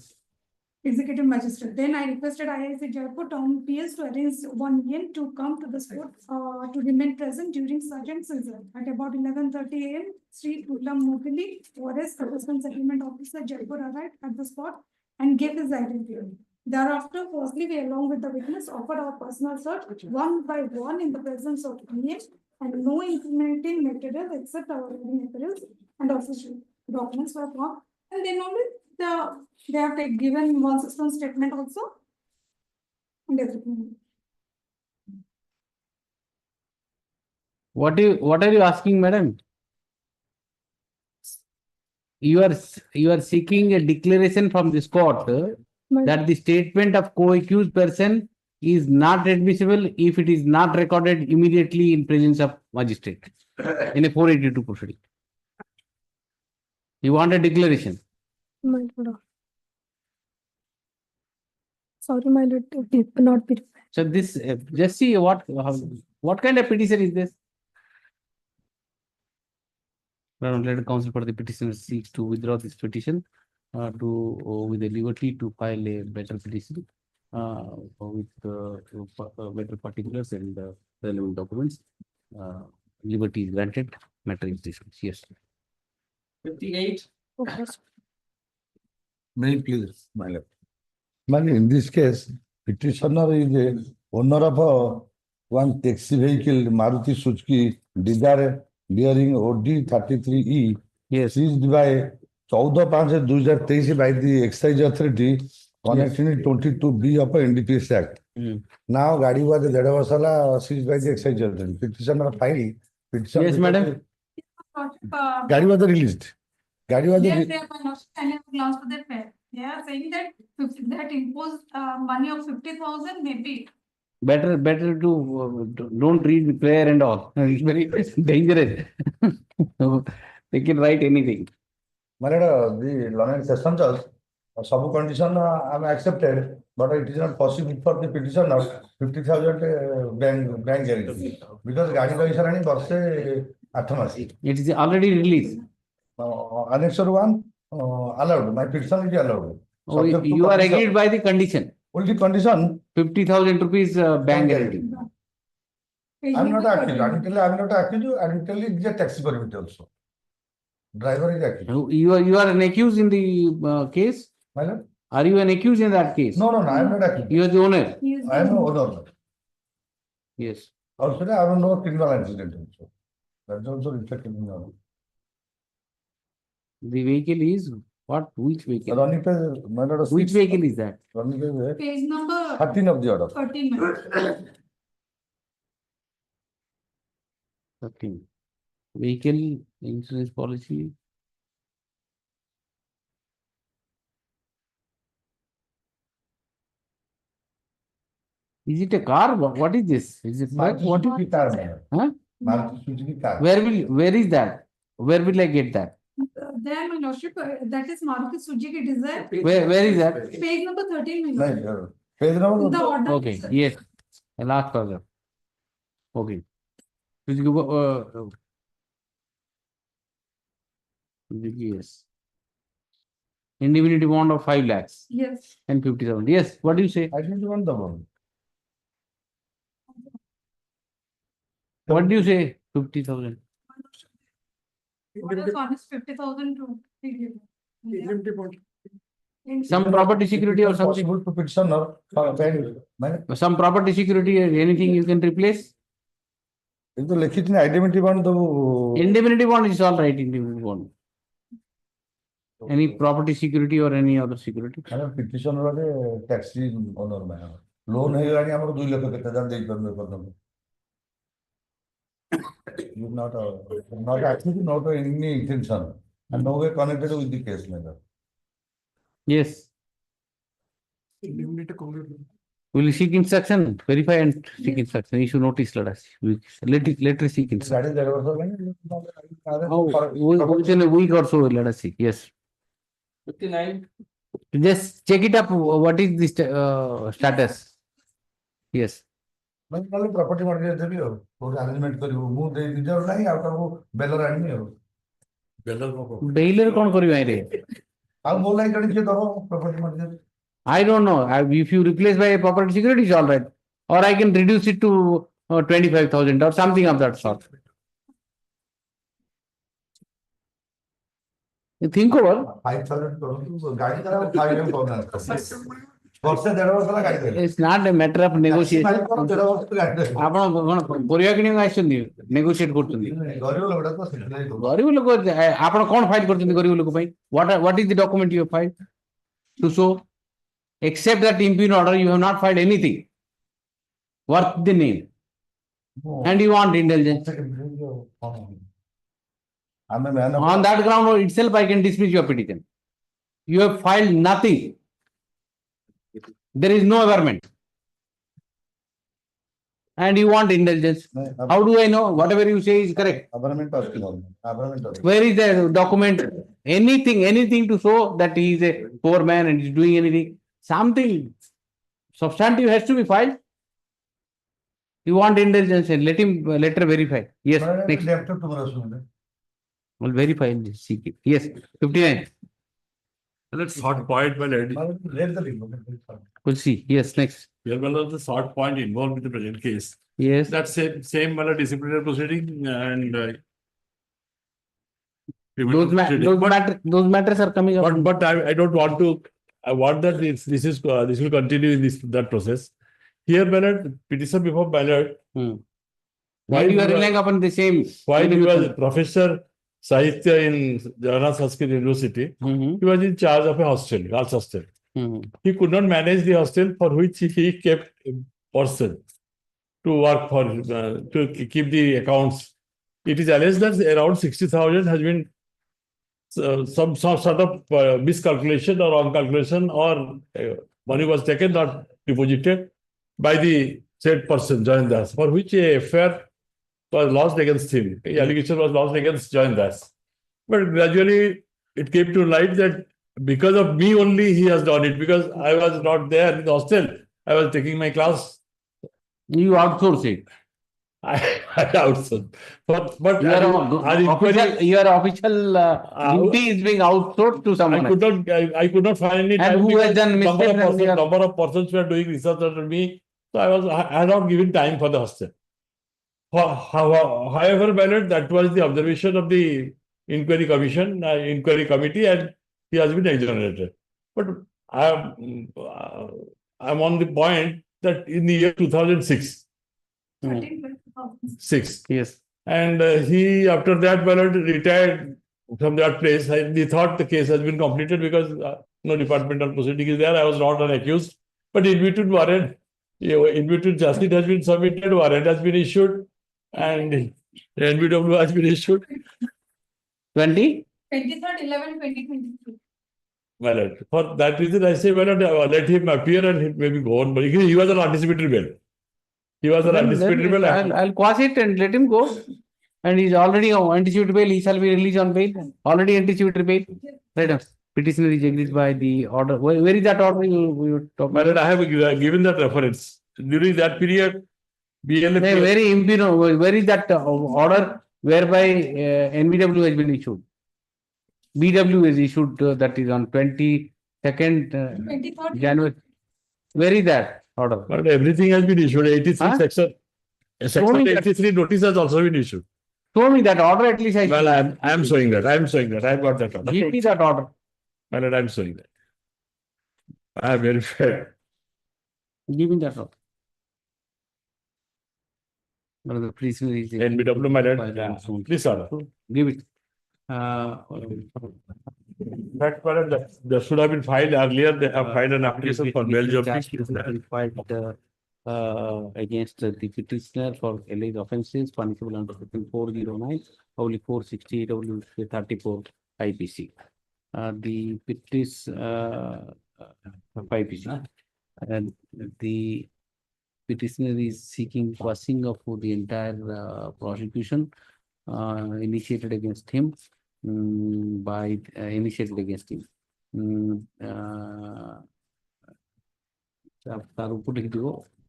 Executive Magistrate. Then I requested IIC Jaipur Town PS to arrange one EM to come to the spot to remain present during Sergeant season. At about 11:30 AM, Sri Putlam Mokili, Forest Assessment Settlement Officer Jaipur arrived at the spot and gave his identity. Thereafter, firstly, we along with the witness offered our personal search one by one in the presence of EM and no incriminating materials except our writing materials and official documents were found. And then only they have given 161 statement also and everything. What are you asking, madam? You are seeking a declaration from this court that the statement of co-accused person is not admissible if it is not recorded immediately in presence of magistrate in a 482 proceeding. You want a declaration? My lord. Sorry, my lord, it cannot be. So this, just see what kind of petition is this? Let counsel for the petitioner seeks to withdraw this petition with the liberty to file a better petition with better particulars and relevant documents. Liberty is granted. Matter is dismissed. Yes. 58. May please, my lord. Man, in this case, petitioner is a owner of one taxi vehicle, Maruti Suzuki Dzire bearing OD 33E. Yes. Seized by 14/5/2023 by the Excise Authority connecting 22B of NDPS Act. Now, Gadi was the Ledavasala seized by the Excise Authority. Petitioner filed. Yes, madam. Gadi was released. Gadi was Yes, they are not standing class for their fare. They are saying that imposed money of 50,000 maybe. Better to don't read the prayer and all. It's very dangerous. They can write anything. My lord, the learned session judge, some condition I am accepted, but it is not possible for the petitioner 50,000 bank guarantee because Gadi Vaisarani Borse Athamasi. It is already released. Annexure 1 allowed. My petition is allowed. Oh, you are agreed by the condition. Only condition 50,000 rupees bank guarantee. I am not accused. I am not accused. Admittedly, it is a taxi permit also. Driver is accused. You are an accused in the case? My lord? Are you an accused in that case? No, I am not accused. You are the owner. I am the owner. Yes. Also, I don't know criminal accident also. That's also reflected in the The vehicle is what? Which vehicle? running page, my lord. Which vehicle is that? Running page, Page number 13 of the order. 13. Okay. Vehicle insurance policy. Is it a car? What is this? Is it bike? What is Maruti car, my lord. Huh? Maruti Suzuki car. Where is that? Where will I get that? There, my lordship, that is Maruti Suzuki Desire. Where is that? Page number 13, my lord. No, page number. The order. Okay, yes. A last further. Okay. Yes. Indemnity bond of 5 lakhs Yes. and 50,000. Yes, what do you say? I didn't want the bond. What do you say? 50,000. Order one is 50,000 to. Some property security or something? Possible to petitioner for paying. Some property security or anything you can replace? If the लिखित ने indemnity bond तो Indemnity bond is all right, indemnity bond. Any property security or any other security? ଆମେ petitioner ରେ taxi owner में loan ହେଇଗଲାଣି ଆମର 2 ଲକ୍ଷ କେତେ ହଜାର ଦେଇ ପାରୁନୁ ଏପର୍ଯ୍ୟନ୍ତ. Not actually not any intention and no way connected with the case matter. Yes. Will you seek instruction? Verify and seek instruction. Issue notice, let us. Let us seek instruction. Within a week or so, let us see. Yes. 59. Just check it up. What is the status? Yes. ମାନେ property market ଦେବି ଆଉ କୋଉ arrangement କରିବୁ ମୁଁ ଦେଇ ନିଜର ନାହିଁ ଆଉ ତାକୁ ବେଲର ଆଣିବି ଆଉ Bailer କଣ କରିବ ଆଇରେ? ଆଉ ମୋ ଲାଗି ଜଣେ କିଏ ଦବ property market? I don't know. If you replace by a property security, it's all right. Or I can reduce it to 25,000 or something of that sort. You think over. 5,000 କରନ୍ତୁ ଗାଡି ତାର 5,000 କରୁନାହାନ୍ତି ବର୍ଷେ 1.5 ବର୍ଷ ହେଲା ଗାଡି ଦେଲେ It's not a matter of negotiation. ଆପଣ 1.5 ବର୍ଷ ଗାଡି ଦେଲେ ଆପଣ କଣ ପରିବା କିଣିବାକୁ ଆସିଛନ୍ତି ନେଗୋସିଏଟ କରୁଛନ୍ତି ଗରିବ ଲୋକଟା ତ ସେଥିଲାଗି କହୁଛି ଗରିବ ଲୋକ ଆପଣ କଣ ଫାଇଲ କରୁଛନ୍ତି ଗରିବ ଲୋକ ପାଇଁ what is the document you have filed to show except that impugn order you have not filed anything worth the name and you want indulgence on that ground itself I can dismiss your petition. You have filed nothing. There is no averment. And you want indulgence. How do I know? Whatever you say is correct. Where is the document? Anything to show that he is a poor man and is doing anything. Something substantive has to be filed. You want indulgence and let her verify. Yes. Next. Well, verify and seek it. Yes. 59. Let's short point, my lady. We'll see. Yes. Next. Here, one of the short point involved with the present case. Yes. That same disciplinary proceeding and those matters are coming up. But I don't want to. I want that this will continue in that process. Here, ballot petition before ballot. While you are relying upon the same. While he was Professor Sahitya in Jagannath Sanskrit University, he was in charge of a hostel, girls hostel. He could not manage the hostel for which he kept a person to work for, to keep the accounts. It is alleged that around 60,000 has been some sort of miscalculation or wrong calculation or money was taken, not deposited by the said person, Jayan Das, for which a affair was lodged against him. The allegation was lodged against Jayan Das. But gradually it came to light that because of me only he has done it, because I was not there in the hostel. I was taking my class. You outsource it. I outsourced. But your official duty is being outsourced to someone. I could not find any time. And who has done mistakes? Number of persons were doing research under me. So I had not given time for the hostel. However, ballot, that was the observation of the inquiry commission, inquiry committee, and he has been exonerated. But I'm on the point that in the year 2006, 6. Yes. And he, after that, my lord, retired from that place. He thought the case has been completed because no departmental proceeding is there. I was not an accused. But in between warrant, in between justice has been submitted, warrant has been issued, and NBW has been issued. 20? 23rd 11/2023. My lord, for that reason, I say, my lord, let him appear and he maybe go on. But he was an anticipatory bail. He was an anticipatory bail. I'll quash it and let him go. And he's already on anticipatory bail. He shall be released on bail. Already anticipatory bail. Right now. Petitioner is agreed by the order. Where is that order you talk My about? lord, I have given that reference. During that period, BLA. Very impino. Where is that order whereby NBW has been issued? BW is issued, that is on 22nd 23rd January. Where is that order? But everything has been issued. 83 Huh? section. Section 83 notice has also been issued. Show me that order at least. Well, I'm showing that. I'm showing that. I've got that order. Give me that order. My lord, I'm showing that. I have verified. Give me that order. Well, the prisoner is NBW, my lord. This order. Give it. In fact, my lord, that should have been filed earlier. They have filed an application for bail jumping. Filed against the petitioner for alleged offences punishable under section 409, only 468, only 34 IPC. The petition 5PC. And the petitioner is seeking quashing of the entire prosecution initiated against him by initiated against him.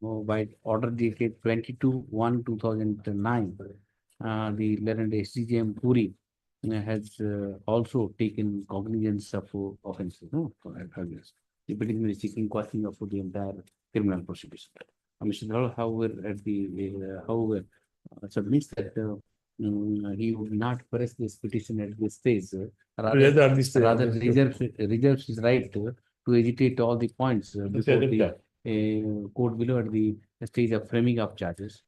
By order dated 22/1/2009, the learned SDJM Puri has also taken cognizance of offences. No, the petitioner is seeking quashing of the entire criminal prosecution. Mr. Dhawal, however, submits that he would not press this petition at this stage. Rather reserves his right to agitate all the points before the court below at the stage of framing of charges.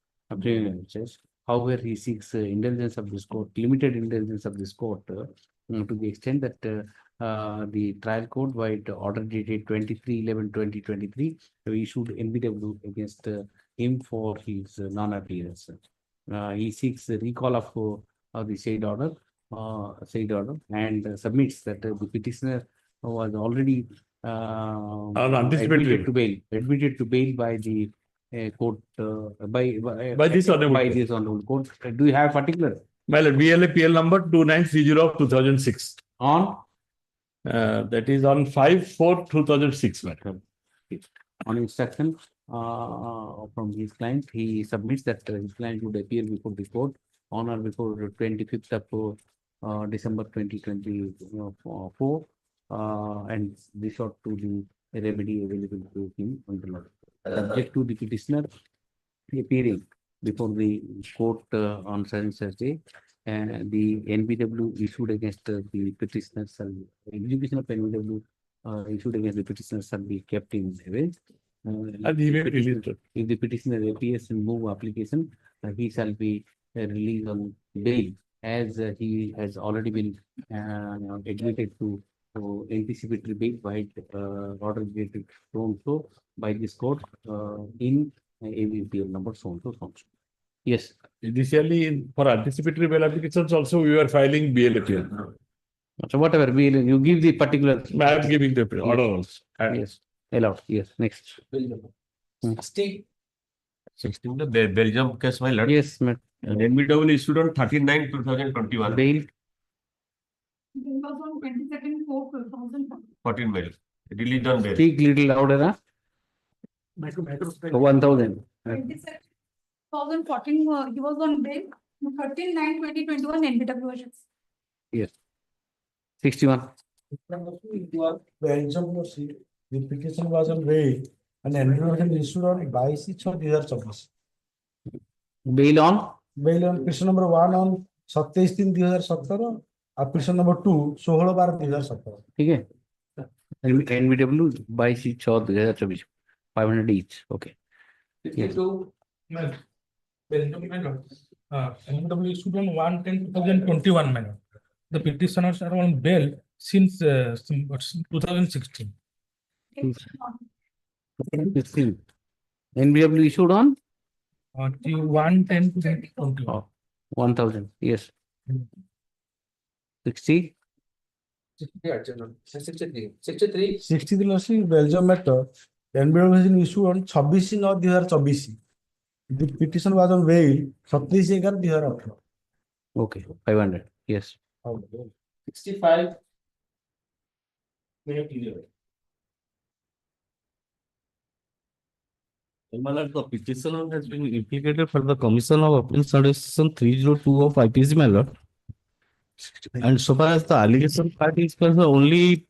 However, he seeks indulgence of this court, limited indulgence of this court, to the extent that the trial court, by order dated 23/11/2023, issued NBW against him for his non-appearance. He seeks the recall of the said order, and submits that the petitioner was already admitted to bail by the court by this honorable court. Do you have particular? My lord, BLA PL number 2930 of 2006. On? That is on 5/4/2006. On instruction from his client, he submits that his client would appear before the court on or before 25th of December 2024, and resort to the remedy available to him on the law. Subject to the petitioner appearing before the court on such day, and the NBW issued against the petitioner execution of NBW issued against the petitioner shall be kept in evidence. If the petitioner appears in move application, he shall be released on bail, as he has already been admitted to anticipatory bail by order dated so by this court in AVPL number so. Yes. Initially, for anticipatory bail applications, also we were filing BLA PL. So whatever you give the particular. I am giving the order also. Yes. Allowed. Yes. Next. 16 the Belgium case, my lord. Yes, ma'am. NBW issued on 13/9/2021. Bail. It was on 22nd 4/2014. 14 bail. Released on bail. Speak little louder, huh? 1,000. 2014, he was on bail. 13/9/2021 NBW. Yes. 61. Belgium proceed. The petition was on bail and NBW issued on 22/6/2024. Bail on? Bail on petition number 1 on 27/3/2017 and petition number 2 16/12/2017. ठीक है NBW 22/6/2024, 500 each. Okay. Yes. NBW issued on 1/10/2021, madam. The petitioners are on bail since 2016. 16. NBW issued on 1/10/2021. 1000. Yes. 60. 63 Belgium matter, NBW has been issued on 26/9/2024. The petition was on bail 27/11/2018. Okay. 500. Yes. 65. My lord, the petitioner has been implicated for the commission of offence under section 302 of IPC, my lord. And so far as the allegation part is concerned, only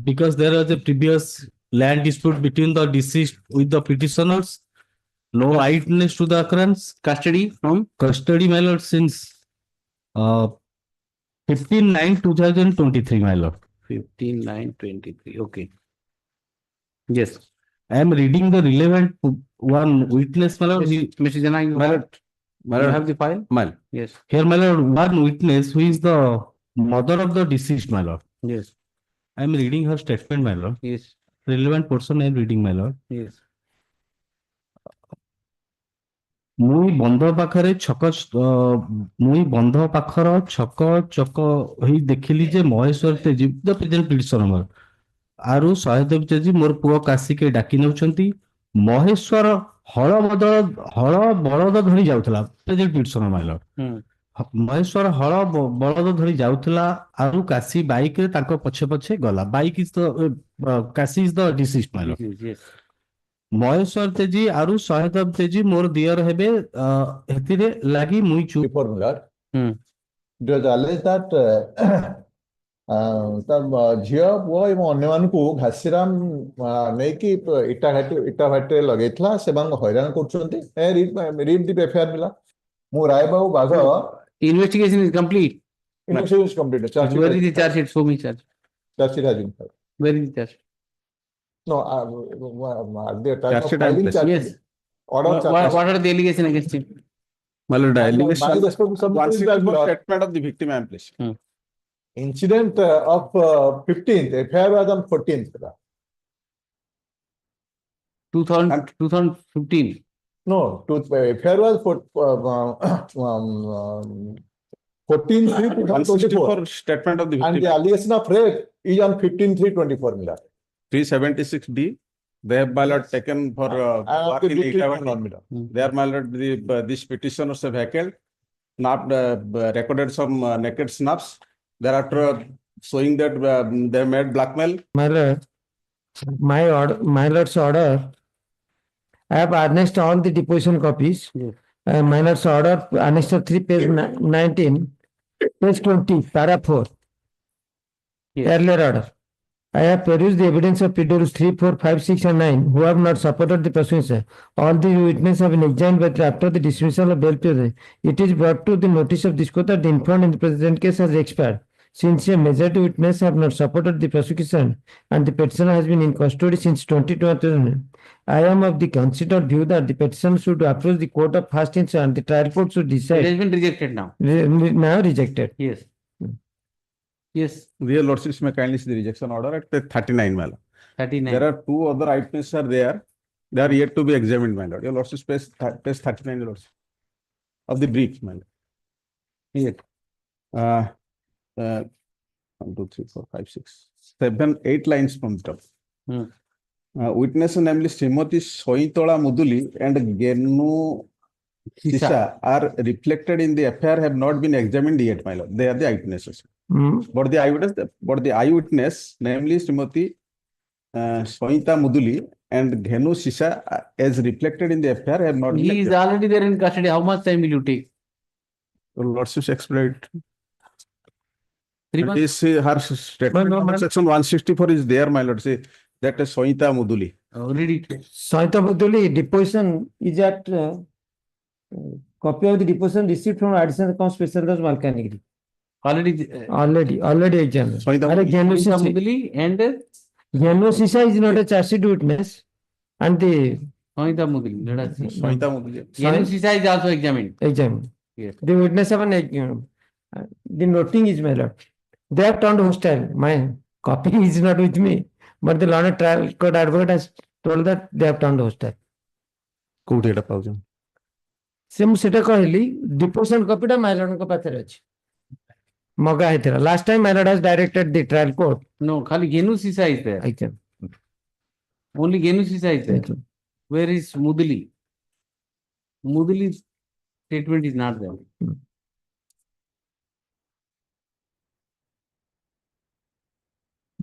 because there was a previous land dispute between the deceased with the petitioners, no eyewitness to the occurrence. Custody from? Custody, my lord, since 15/9/2023, my lord. 15/9/23. Okay. Yes. I am reading the relevant one witness, my lord. Mr. Jana, you My lord, have the file? my lord. Yes. Here, my lord, one witness who is the mother of the deceased, my lord. Yes. I am reading her statement, my lord. Yes. Relevant portion I am reading, my lord. Yes. ମୁଇଁ ବନ୍ଧ ପାଖର ଛକ ଚକ ହେଇ ଦେଖିଲି ଯେ ମହେଶ୍ୱର ତେଜୀ ଦ present ପିଟିସନର ଆରୁ ସହଦେବ ତେଜୀ ମୋର ପୁଅ କାଶୀକେ ଡାକି ନେଉଛନ୍ତି। ମହେଶ୍ୱର ହଳ ବଳଦ ଧରି ଯାଉଥିଲା ପ୍ରେଜେଣ୍ଟ ପିଟିସନର ମାଇଲ। ମହେଶ୍ୱର ହଳ ବଳଦ ଧରି ଯାଉଥିଲା ଆରୁ କାଶୀ ବାଇକରେ ତାଙ୍କ ପଛେ ପଛେ ଗଲା। Bike is the Kashi is the deceased male. Maheshwar Teji ଆରୁ ସହଦେବ ତେଜୀ ମୋର ଦିଅର ହେବେ ହେତିରେ ଲାଗି ମୁଇଁ ଚୁପ୍। It was alleged that ତା ଝିଅ ପୁଅ ଏବଂ ଅନ୍ୟମାନଙ୍କୁ ଘାସିରାମ ନେଇକି ଇଟା ଭାଟିରେ ଲଗେଇଥିଲା, ସେମାନଙ୍କୁ ହଇରାଣ କରୁଛନ୍ତି। ରିଡ୍ ଦି ଏଫଆଇଆର ମିଲା। ମୁଁ ରାୟବାବୁ ବାଘ Investigation is complete. Investigation is completed. Where is the charge sheet? Show me charge. Charge sheet has been filed. Where is the charge? No, at the time of filing charge Yes. order What are the allegations against him? My statement of the victim I am placing. Incident of 15th, FIR was on 14th. 2015. No, FIR was 14/3/2024. Statement of the victim. And the allegation of rape is on 15/3/24. 376D. They have, my lord, taken for work in the Itavati. They are, my lord, these petitioners have heckled, recorded some naked snaps. Thereafter, showing that they made blackmail. My lord, my lord's order. I have annexed all the deposition copies. My lord's order, annex 3, page 19, page 20, para 4. Earlier order. I have perused the evidence of PWs 3, 4, 5, 6, and 9 who have not supported the proceedings. All the witnesses have been examined, but after the dismissal of bail period, it is brought to the notice of this court that the informed in the present case has expired. Since a majority witness have not supported the prosecution and the petitioner has been in custody since 2020, I am of the considered view that the petitioner should approach the court of first instance and the trial court should decide. It has been rejected now. Now rejected. Yes. Yes. Dear Lordships, may kindly see the rejection order at 39, my lord. 39. There are two other eyewitnesses are there. They are yet to be examined, my lord. Your Lordships, page 39, your Lordship, of the brief, my lord. Yes. 1, 2, 3, 4, 5, 6, 7, 8 lines from the top. Witness, namely Srimati Sointola Muduli and Genu Sisha are reflected in the FIR, have not been examined yet, my lord. They are the eyewitnesses. But the eyewitness, namely Srimati Sointa Muduli and Genu Sisha, as reflected in the FIR, have not been He is already there in custody. How much time will you take? Your Lordship's expedite. 3 months? This her statement number section 164 is there, my lord. Say that is Sointa Muduli. Read it. Sointa Muduli deposition is at copy of the deposition received from additional account special judge Malkanagiri. Already. Already examined. Genu Mudli and Sisa is not a charge sheet witness. And the Soita Mudli. Let us see. Soita Genu Sisa is also examined. Examined. Yes. The witness have the noting is my lord. They have turned hostile. My copy is not with me, but the learned trial court advocate has told that they have turned hostile. କୋଉଠି ଏଟା ପାଉଛନ୍ତି? ସେ ମୁଁ ସେଟା କହିଲି deposition copy ଟା my lord ଙ୍କ ପାଖରେ ଅଛି। ମଗା ହେଇଥିଲା। Last time my lord has directed the trial court. No, खाली Genu Sisa is there. Only Genu Sisa is there. Where is Mudli? Mudli's statement is not there.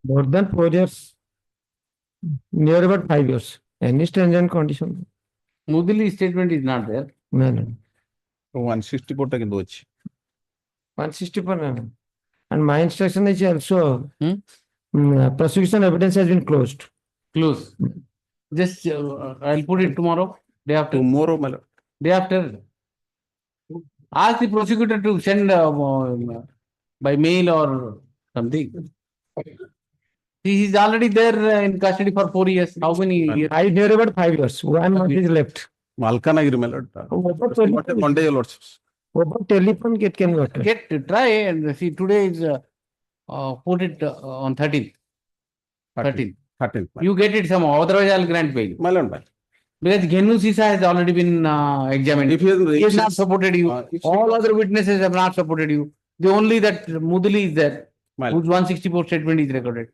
More than 4 years. Near about 5 years. Any stringent condition. Mudli statement is not there. No, no. 164 ଟା କିନ୍ତୁ ଅଛି। 164 no. And my instruction is also prosecution evidence has been closed. Close. Just I'll put it tomorrow. Day after. Tomorrow, my lord. Day after. Ask the prosecutor to send by mail or something. He is already there in custody for 4 years. How many years? I hear about 5 years. 1 month is left. Malkanagiri, my lord. One day, your lordships. Over telephone get can go. Try and see today is put it on 13th. 13th. You get it somehow, otherwise I'll grant bail. My lord, because Genu Sisa has already been examined. If he has not supported you, all other witnesses have not supported you. The only that Mudli is there, whose 164 statement is recorded.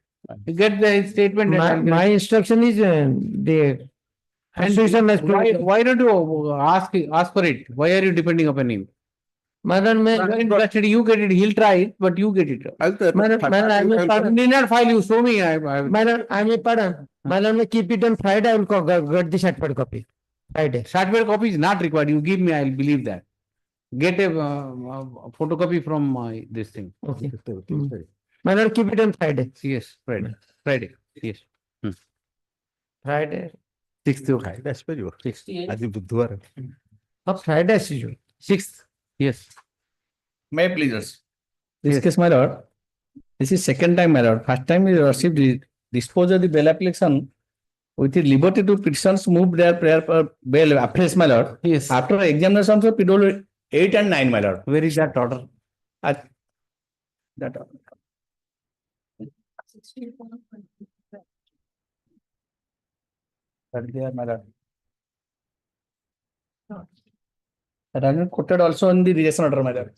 You get the statement. My instruction is the prosecution has why don't you ask for it? Why are you depending upon him? Madam, you get it. He'll try it, but you get it. Madam, need not file. You show me. Madam, I may pardon. Madam, keep it on Friday. I will get the certified copy. Friday. Certified copy is not required. You give me. I'll believe that. Get a photocopy from this thing. Okay. Madam, keep it on Friday. Yes, Friday. Friday. Yes. Friday. 6th. Friday. 6th. ଆଜି ବୁଧବାର। Friday ଆସିଯିବ। 6th. Yes. May I please? This case, my lord. This is second time, my lord. First time we received the dispose of the bail application with the liberty to petitions move their prayer for bail afresh, my lord. Yes. After examination of PW 8 and 9, my lord. Where is that order? That order. That there, my lord. That has been quoted also in the rejection order, my lord.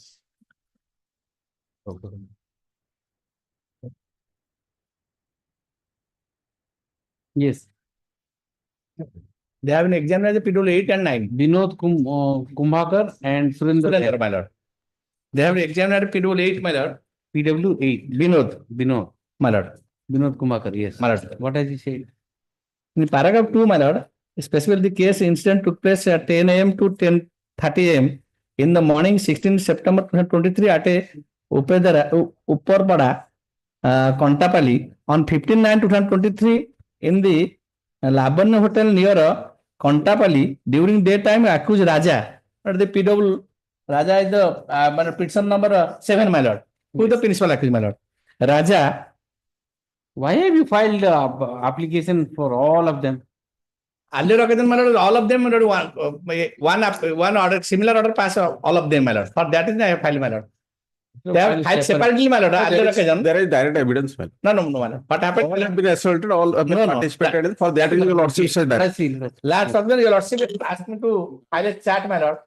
Yes. They have been examined as a PW 8 and 9. Vinod Kumbhakar and Surendra, my lord. They have been examined as PW 8, my lord. PW 8. Vinod, my lord. Vinod Kumbhakar, yes. My lord. What has he said? In paragraph 2, my lord, specifically the case incident took place at 10 a.m. to 10:30 a.m. in the morning 16 September 2023 at a Upparpada, Kontapalli on 15/9/2023 in the Labanya Hotel near Kontapalli. During daytime, accused Raja, but the PW Raja is the petition number 7, my lord. Who is the principal accused, my lord? Raja. Why have you filed application for all of them? Earlier occasion, my lord, all of them, my lord, one order, similar order pass all of them, my lord. For that is I have filed, my lord. They have filed separately, my lord. Earlier occasion. There is direct evidence, man. No, my lord. What happened? All have been assaulted, all have been participated. For that reason, your lordship said that. Last occasion, your lordship asked me to file a chat, my lord.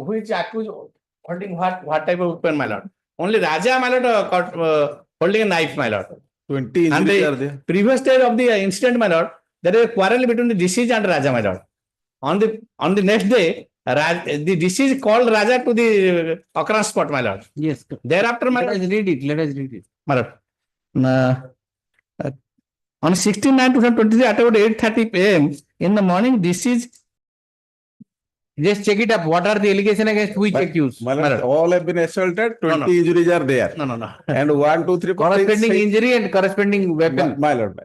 Which accused holding what type of weapon, my lord? Only Raja, my lord, holding a knife, my lord. 20 and injuries are there. Previous stage of the incident, my lord, there is a quarrel between the deceased and Raja, my lord. On the next day, the deceased called Raja to the occurrence spot, my lord. Yes. Thereafter, my lord. Let us read it. My lord. On 16/9/2023 at about 8:30 p.m. in the morning, deceased. Just check it up. What are the allegations against which accused? My lord, all have been assaulted. 20 injuries are there. No. And 1, 2, 3. Corresponding injury and corresponding weapon. My lord.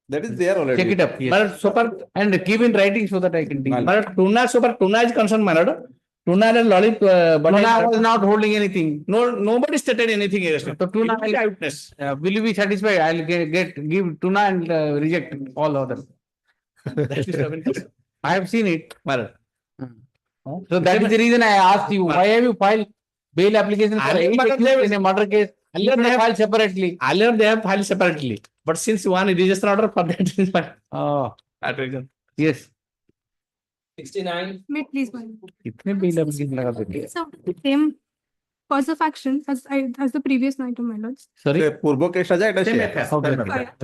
That is there already. Check it up. Yes. My lord, so far, and keep in writing so that I can think. My lord, Tuna, so far, Tuna is concerned, my lord. Tuna and Lollip, but Tuna was not holding anything. no, nobody stated anything else. So Tuna, will you be satisfied? I'll give Tuna and reject all others. That is 7%. I have seen it. Well, so that is the reason I asked you, why have you filed bail application for 8 accused in a murder case? Earlier They have filed separately. Earlier they have filed separately, but since one registration order for that is filed. Oh, That reason. yes. 69. May I please one. कितने bail application लगा देते हैं? So the same cause of action as the previous item, my lords. Sorry. পূর্ব কেসটা যায় এটা Okay, share.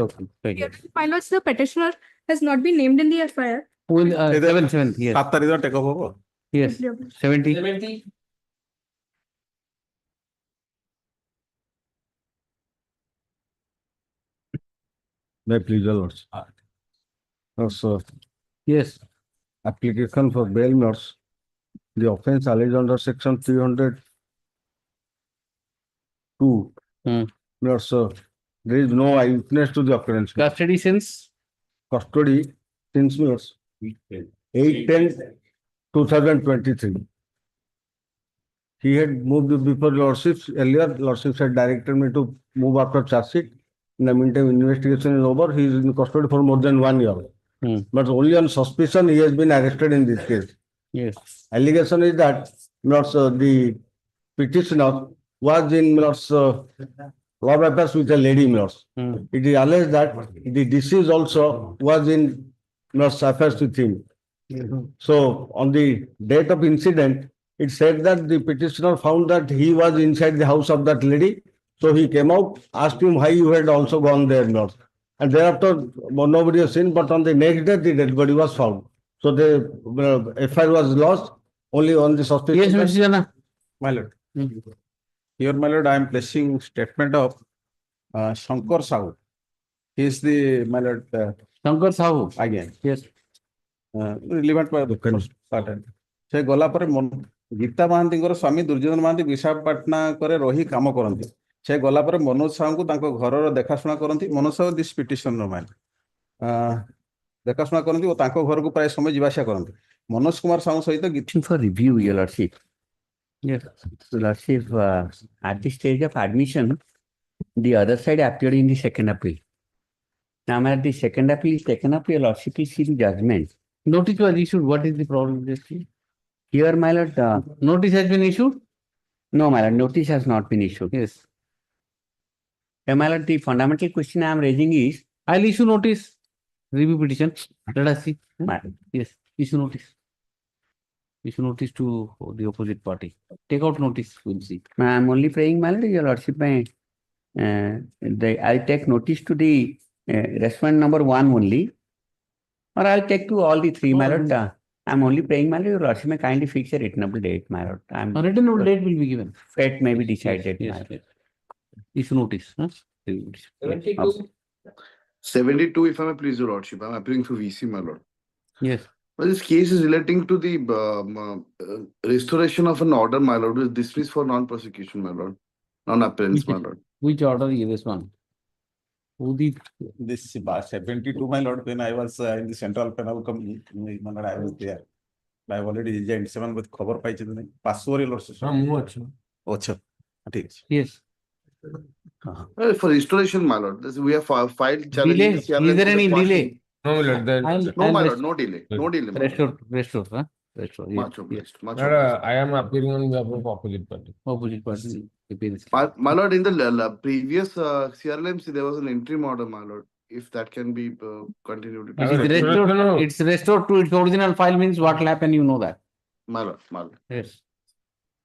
okay. Very good. My lords, the petitioner has not been named in the FIR. Will, 7th, yes. 7 তারিখ take off হবো Yes. 70. 70. May please your lords. So, Yes. application for bail notes. The offense alleged under section 302. Notes, there is no eyewitness to the occurrence. Custody since Custody since notes 8/10/2023. He had moved before lordships. Earlier, lordships had directed me to move after charge sheet. In the meantime, investigation is over. He is in custody for more than 1 year. But only on suspicion he has been arrested in this case. Yes. Allegation is that the petitioner was in love affairs with a lady. It is alleged that the deceased also was in affairs with him. So on the date of incident, it said that the petitioner found that he was inside the house of that lady. So he came out, asked him why you had also gone there, and thereafter nobody has seen. But on the next day, the dead body was found. So the FIR was lost only on the suspicion. Yes, Mr. Jana. My lord. Here, my lord, I am placing statement of Sankar Sahu. He is the, my lord. Sankar Sahu. Again. Yes. Relevant by the certain. ସେ ଗଲା ପରେ ଗୀତା ମହାନ୍ତିଙ୍କର ସ୍ୱାମୀ ଦୁର୍ଯ୍ୟୋଧନ ମହାନ୍ତି ବିଶାଖାପାଟଣା করে ରହି କାମ କରନ୍ତି। ସେ ଗଲା ପରେ ମନୋଜ ସାହୁଙ୍କୁ ତାଙ୍କ ଘରର ଦେଖାଶୁଣା କରନ୍ତି। ମନୋଜ ସାହୁ ଦିସ୍ ପିଟିସନର ମ୍ୟାନ୍ ଦେଖାଶୁଣା କରନ୍ତି ଓ ତାଙ୍କ ଘରକୁ ପ୍ରାୟ ସମୟ ଯିବା ଆସିବା କରନ୍ତି। ମନୋଜ କୁମାର ସାହୁ ସହିତ For review, your lordship. Yes, lordship, at the stage of admission, the other side appeared in the second appeal. Now, at the second appeal is taken up, your lordship is see the judgment. Notice was issued. What is the problem? Here, my lord, notice has been issued? No, my lord, notice has not been issued. Yes. My lord, the fundamental question I am raising is, I'll issue notice, review petition. Let us see. Yes, issue notice. Issue notice to the opposite party. Take out notice, we'll see. I am only praying, my lord, your lordship, I take notice to the respondent number 1 only, or I'll take to all the 3, my lord. I'm only praying, my lord, your lordship may kindly fix a returnable date, my lord. A returnable date will be given. Fate may be decided, my lord. Issue notice. 72. 72, if I may please, your lordship. I'm appealing for VC, my lord. Yes. Well, this case is relating to the restoration of an order, my lord, which is dismissed for non-prosecution, my lord. Non-appearance, my lord. Which order is this one? Who the this 72, my lord, when I was in the central penal committee, my lord, I was there. I have already resigned. 7 with cover pai chidne. Password lordship. Acha. Yes. Well, for restoration, my lord, we have filed Delay. challenges. Is there any delay? No, my lord, No, my lord, no delay. No delay. my lord. Restore, huh? Restore. Yes. Much obliged. Much Sir, obliged. I am appearing on behalf of opposite party. Opposite party. My lord, in the previous CRLMC, there was an interim order, my lord. If that can be continued. It's restored to its original file means what will happen, you know that. My lord, my lord. Yes.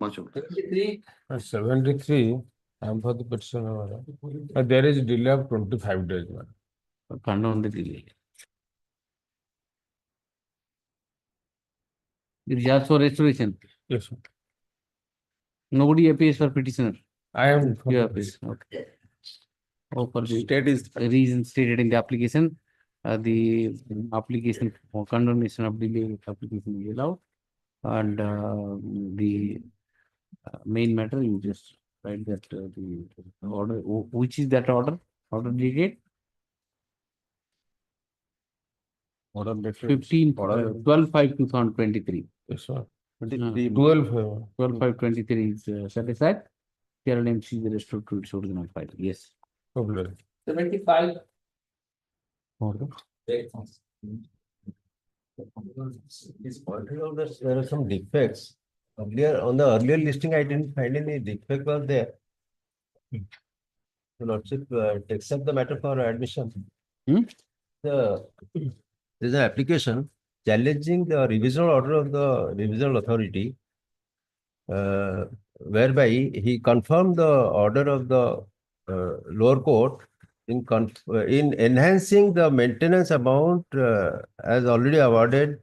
Much obliged. 73, I am for the petition. There is delay of 25 days. Condone the delay. It is also restoration. Yes, sir. Nobody appears for petitioner. I am. You appear. Okay. Oh, for the State is reason stated in the application, the application for condonation of delay application is allowed, and the main matter you just write that the order, which is that order? Order dated order dated 12/5/2023. Yes, sir. 23. 12/5/23 is satisfied. CRLMC is restored to its original file. Yes. 75. This pointed out that there are some defects. Earlier, on the earlier listing, I didn't find any defect was there. The Lordship takes up the matter for admission. There's an application challenging the revisional order of the revisional authority, whereby he confirmed the order of the lower court in enhancing the maintenance amount as already awarded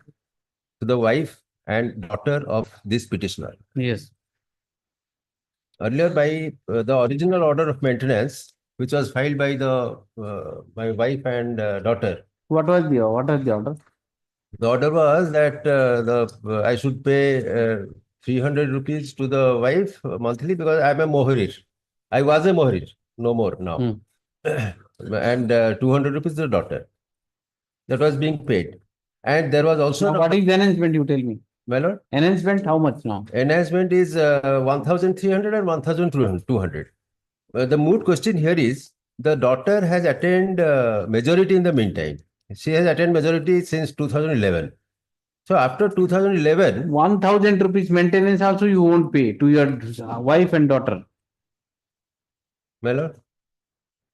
to the wife and daughter of this petitioner. Yes. Earlier, by the original order of maintenance, which was filed by the my wife and daughter. What was the order? The order was that I should pay 300 rupees to the wife monthly because I'm a mohirir. I was a mohirir, no more now. And 200 rupees to the daughter. That was being paid. And there was also... Now, what is the enhancement, you tell me? My lord? Enhancement, how much now? Enhancement is 1,300 and 1,200. The moot question here is, the daughter has attained majority in the meantime. She has attained majority since 2011. So after 2011... 1,000 rupees maintenance also you won't pay to your wife and daughter. My lord?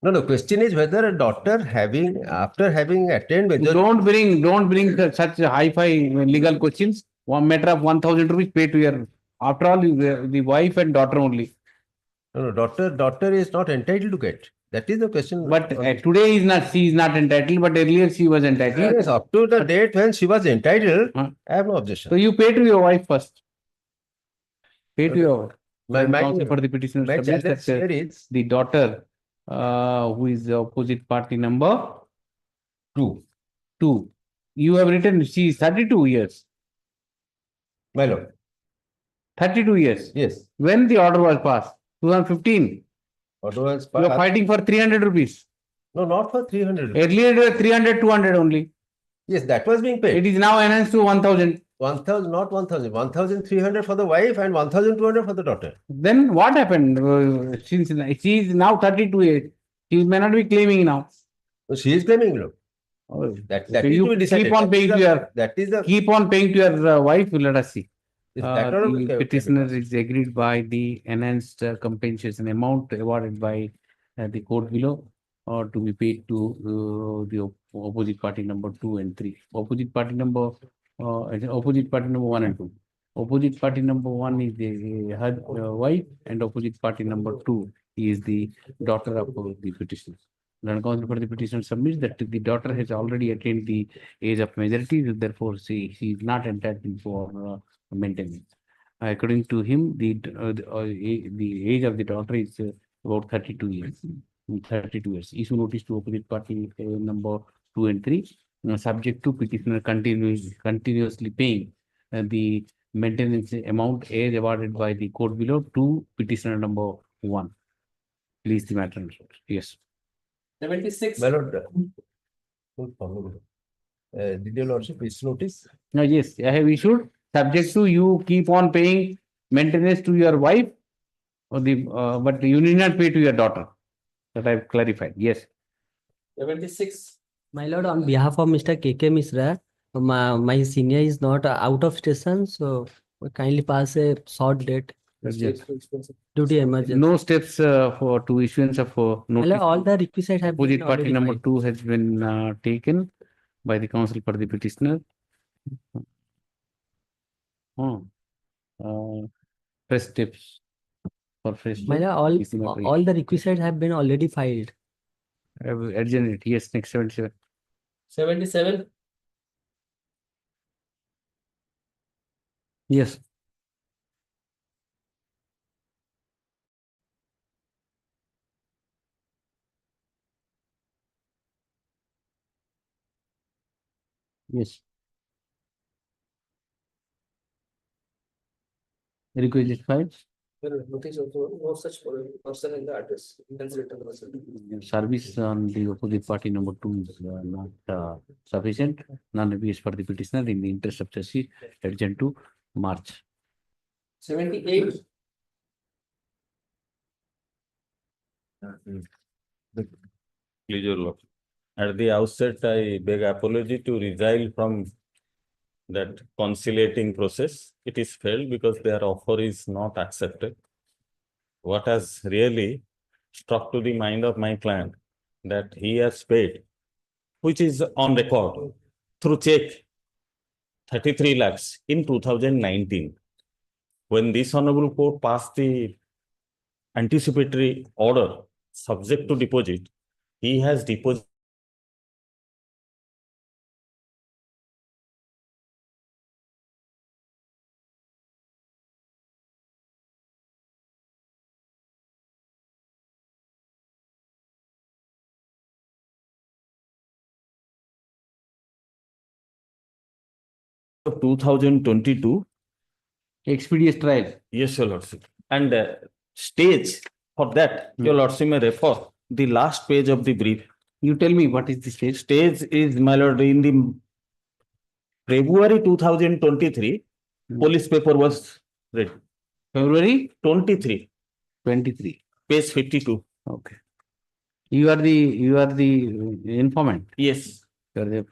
No, question is whether a daughter after having attained majority... Don't bring such high-fi legal questions. One matter of 1,000 rupees pay to your... After all, the wife and daughter only. No, daughter is not entitled to get. That is the question. But today she is not entitled, but earlier she was entitled. Yes, up to the date when she was entitled, I have no objection. So you pay to your wife first. Pay to your... My for the petitioner submits that the daughter, who is the opposite party number 2. You have written she is 32 years. My lord. 32 years. Yes. When the order was passed? 2015. Order was passed. You are fighting for 300 rupees. No, not for 300. Earlier it was 300, 200 only. Yes, that was being paid. It is now enhanced to 1,000. 1,000, not 1,000. 1,300 for the wife and 1,200 for the daughter. Then what happened? Since she is now 32 years, she may not be claiming now. So she is claiming, look. That So is you to be decided. keep on paying to your... That is the... Keep on paying to your wife, let us see. The petitioner is agreed by the enhanced compensation amount awarded by the court below or to be paid to the opposite party number 2 and 3. Opposite party number 1 and 2. Opposite party number 1 is the wife and opposite party number 2 is the daughter of the petitioner. The counsel for the petitioner submits that the daughter has already attained the age of majority, therefore she is not entitled for maintenance. According to him, the age of the daughter is about 32 years. 32 years. Issue notice to opposite party number 2 and 3, subject to petitioner continuously paying the maintenance amount as awarded by the court below to petitioner number 1. Please the matter. Yes. 76. My lord, did your lordship issue notice? No, yes, I have issued. Subject to you keep on paying maintenance to your wife, or but you need not pay to your daughter. That I have clarified. Yes. 76. My lord, on behalf of Mr. KK Mishra, my senior is not out of station, so kindly pass a short date. Yes. Due to emergency. No steps for to issuance of notice. All the requisites have opposite been party already number filed. 2 has been taken by the counsel for the petitioner. Fresh steps for fresh. My lord, all the requisites have been already filed. Urgent it. Yes, next 77. 77. Yes. Yes. Request is filed. No such person in the address. Service on the opposite party number 2 is not sufficient. None is for the petitioner in the interest of justice urgent to March. 78. Please, your lordship. At the outset, I beg apology to resile from that conciliating process. It is failed because their offer is not accepted. What has really struck to the mind of my client that he has paid, which is on record through check, 33 lakhs in 2019. When this honorable court passed the anticipatory order subject to deposit, he has deposited 2022 expeditious trial. Yes, your lordship. And stage for that, your lordship may refer the last page of the brief. You tell me what is the stage? Stage is, my lord, in the February 2023, police paper was read. February 23. 23. Page 52. Okay. You are the informant. Yes. You are the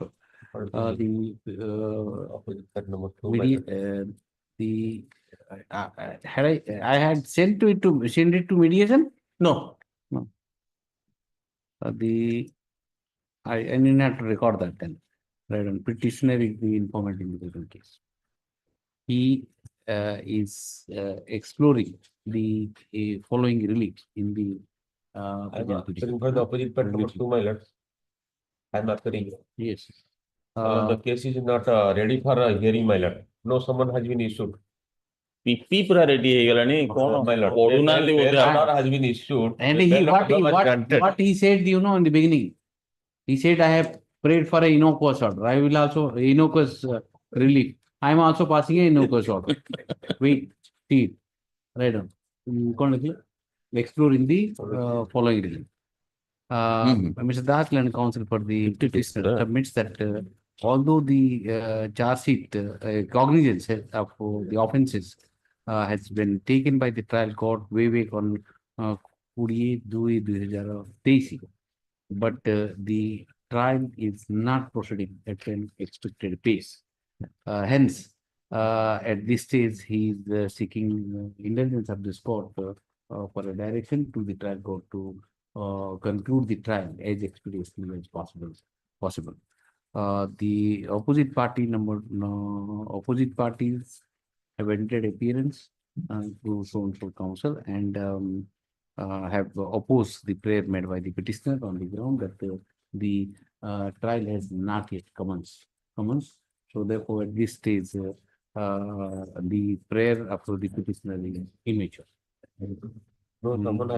I had sent it to mediation. No. No. I need not to record that then. Right on. Petitioner is the informant in the present case. He is exploring the following relief in the I'm asking for the opposite part number 2, my lord. I'm asking. Yes. The case is not ready for a hearing, my lord. No summon has been issued. PP pura ready ହେଇଗଲାଣି କଣ ପଢୁନାହାନ୍ତି ବୋଧେ order has been issued. And what he said, you know, in the beginning, he said, I have prayed for a innocuous order. I will also innocuous relief. I am also passing a innocuous order. Wait, see, right on. Exploring the following relief. Mr. Daslan, counsel for the petitioner, submits that although the charge sheet cognizance of the offences has been taken by the trial court way back on 28/2/2023, but the trial is not proceeding at an expected pace. Hence, at this stage, he is seeking indulgence of this court for a direction to the trial court to conclude the trial as expeditiously as possible. The opposite parties have entered appearance to so-and-so counsel and have opposed the prayer made by the petitioner on the ground that the trial has not yet commenced. So therefore, at this stage, the prayer of the petitioner is immature.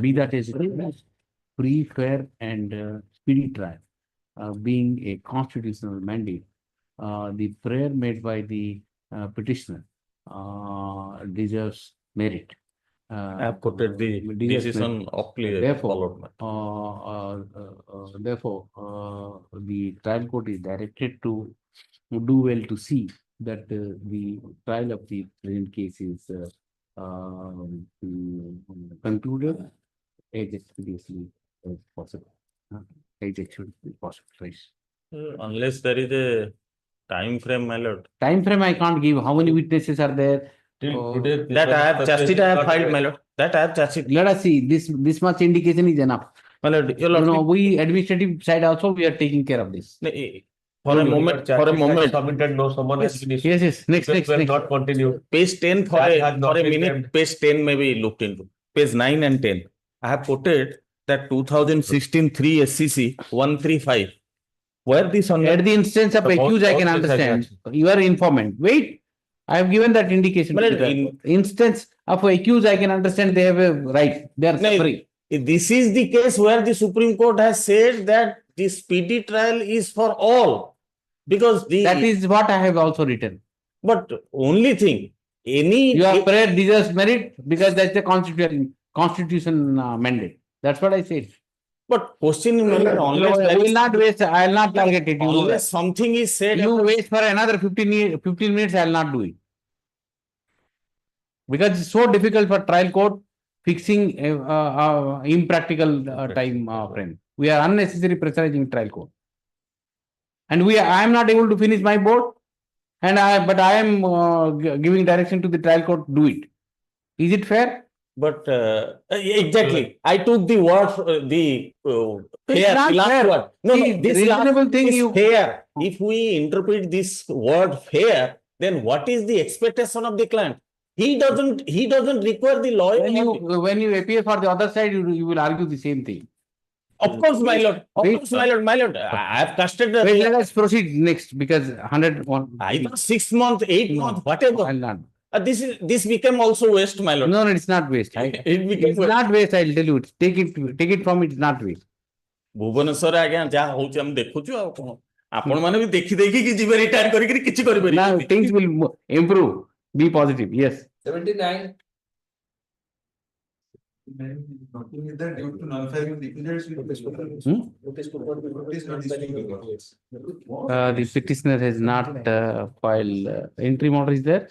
Be that as it is, free, fair, and speedy trial being a constitutional mandate, the prayer made by the petitioner deserves merit. I have quoted the decision of clear. Therefore, the trial court is directed to do well to see that the trial of the present case is concluded as expeditiously as possible. Unless there is a time frame, my lord. Time frame I can't give. How many witnesses are there? That I have charge sheet I have filed, my lord. That I have charge sheet. Let us see. This much indication is enough. My lord, you know, we administrative side also we are taking care of this. For a moment. Submitted, no summon has been issued. Yes. Next. Not continue. Page 10 for a minute. Page 10 may be looked into. Page 9 and 10. I have quoted that 2016 3 SCC 135. Where this on at the instance of accused, I can understand. You are informant. Wait, I have given that indication. In instance of accused, I can understand they have a right. They are free. This is the case where the Supreme Court has said that the speedy trial is for all. Because that is what I have also written. But only thing, your prayer deserves merit because that's the constitution mandate. That's what I said. But question unless I will not waste. I will not target it. Unless something is said. You wait for another 15 minutes. I will not do it. Because it's so difficult for trial court fixing impractical time frame. We are unnecessarily pressurizing trial court. And I am not able to finish my board, but I am giving direction to the trial court, do it. Is it fair? But exactly, I took the word, fair, not the last fair. word. No, See, no, this reasonable last thing is you- fair. If we interpret this word fair, then what is the expectation of the client? He doesn't require the lawyer. When you appear for the other side, you will argue the same thing. Of course, my lord. Of course, my lord. I have casted the. Wait, let us proceed next because 101. Either 6 months, 8 months, whatever. I'll not. This became also waste, my lord. No, it's not waste. It's not waste, I'll tell you. Take it from it's not waste. Bhubaneswar आज्ञा जहाँ होची हम देखुचु आ कोन आपण माने भी देखि देखि कि जीवे रिटायर करि करि किछि करि Now things will improve. Be positive. Yes. 79. The petitioner has not filed interim order is there.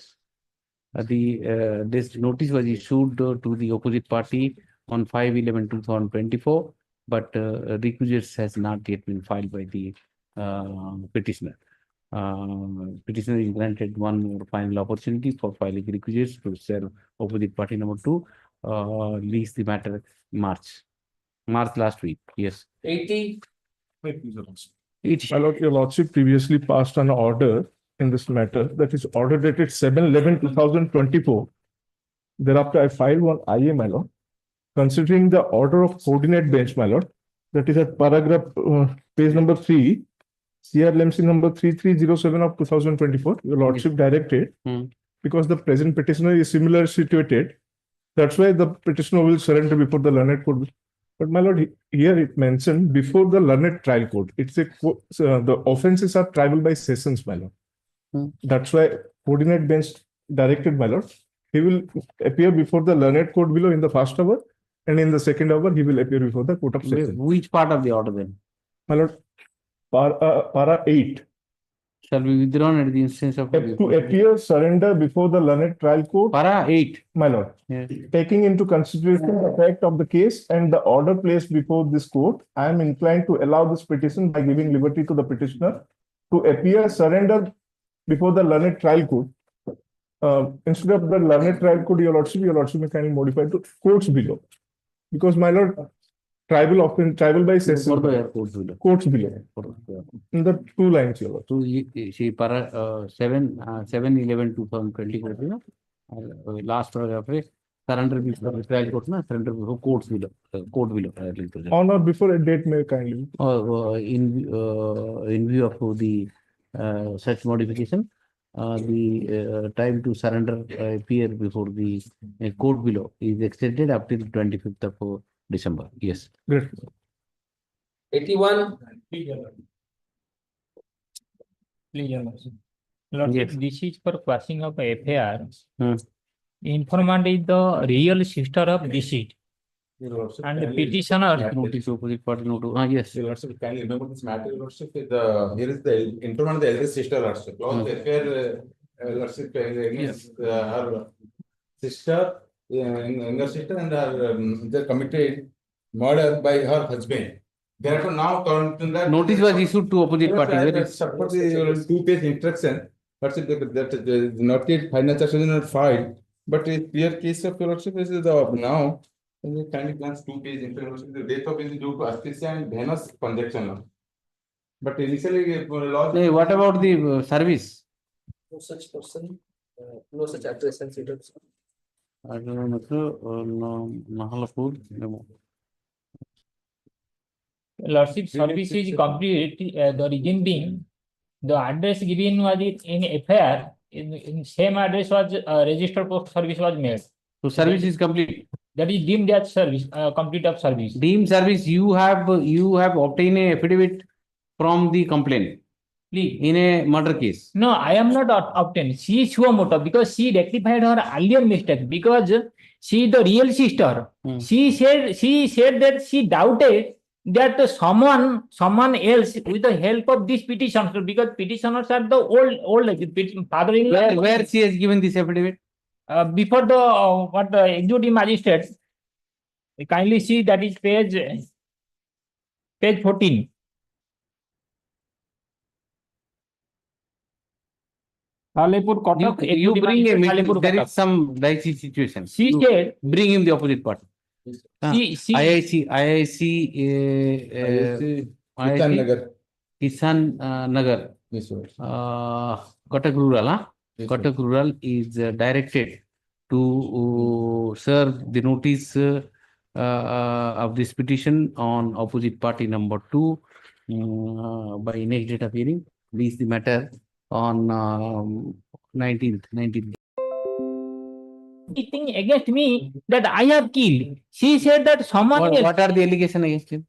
This notice was issued to the opposite party on 5/11/2024, but recusers has not yet been filed by the petitioner. Petitioner is granted one more final opportunity for filing recusers to serve opposite party number 2. Lease the matter March last week. Yes. 80. My lord, your lordship previously passed an order in this matter, that is order dated 7/11/2024. Thereafter, I filed one IA, my lord, considering the order of coordinate bench, my lord, that is at paragraph page number 3, CRLMC number 3307 of 2024. Your lordship directed, because the present petitioner is similarly situated, that's why the petitioner will surrender before the learned court. But my lord, here it mentioned before the learned trial court. It's the offences are triable by sessions, my lord. That's why coordinate bench directed, my lord. He will appear before the learned court below in the first hour, and in the second hour he will appear before the court of session. Which part of the order then? My lord, para 8. Shall be withdrawn at the instance of To appear, surrender before the learned trial court. Para 8. My lord. Yes. Taking into consideration the fact of the case and the order placed before this court, I am inclined to allow this petition by giving liberty to the petitioner to appear, surrender before the learned trial court. Instead of the learned trial court, your lordship may kindly modify to courts below. Because my lord, tribal by session. Courts below. In the 2 lines, your lord. So she para 7/11/2024 last paragraph surrender before the trial court na surrender before court below. On or before a date may kindly. In view of the such modification, the time to surrender appear before the court below is extended up till 25th of December. Yes. Great. 81. Yes. This is for passing of FIR. Informant is the real sister of deceased. And the petitioner. Notice opposite party notice. Yes. Your lordship, kindly remember this matter, your lordship. Here is the informant, the eldest sister, lordship. Affair, lordship, against her sister, younger sister, and they committed murder by her husband. Therefore, now notice was issued to opposite party. Suppose the 2-page instruction, that not yet final charges not filed, but a clear case of your lordship is now. Kindly glance 2-page instruction. The death of is due to asphyxia and venous congestion. But initially, what about the service? No such person, no such address and status. I don't know. Mahalapur. Lordship service is complete. The reason being, the address given was in FIR. In same address was registered post service was made. So service is complete. That is deemed as service, complete of service. Deemed service. You have obtained a affidavit from the complainant. Please. In a murder case. No, I am not obtained. She is suo motu because she rectified her earlier mistake because she is the real sister. She said that she doubted that someone else with the help of this petitioner, because petitioners are the old father-in-law. Where she has given this affidavit? before the what the executive magistrate, kindly see that is page 14. Salepur Kotak, You executive bring magistrate, him, Salepur there Kotak. is some dicey situation. She You said, bring him the opposite party. IIC, Kisan Nagar. Kisan Nagar. Yes, sir. Kotak Rural, huh? Yes, Kotak Rural is directed to serve the notice of this petition on opposite party number 2 by next date of hearing. Please the matter on 19th. thing against me that I have killed. She said that someone else. What are the allegations against him?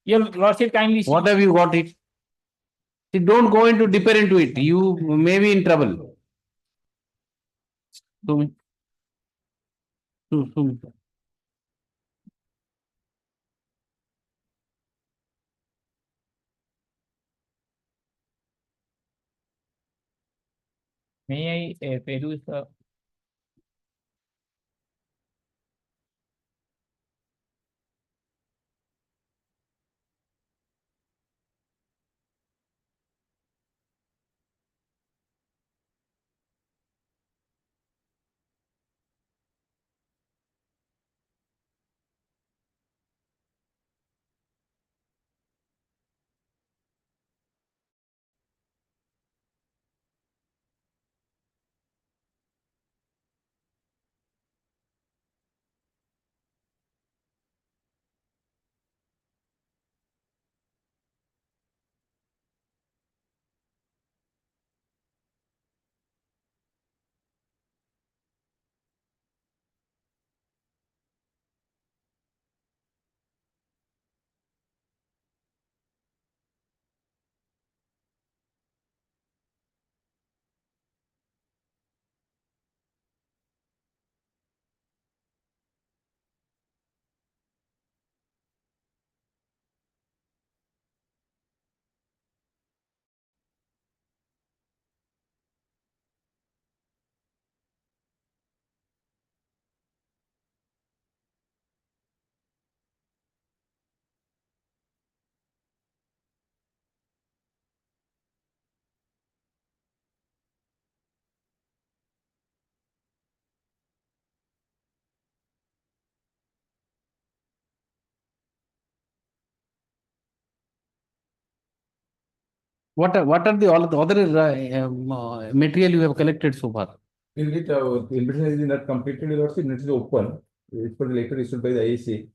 Your lordship kindly see. What have you got it? See, don't go into deeper into it. You may be in trouble. Sumi. Sumi. May I peruse the What are the all the other material you have collected so far? Indeed, invitation is not completed, lordship. It is open. It's for the letter issued by the IAC.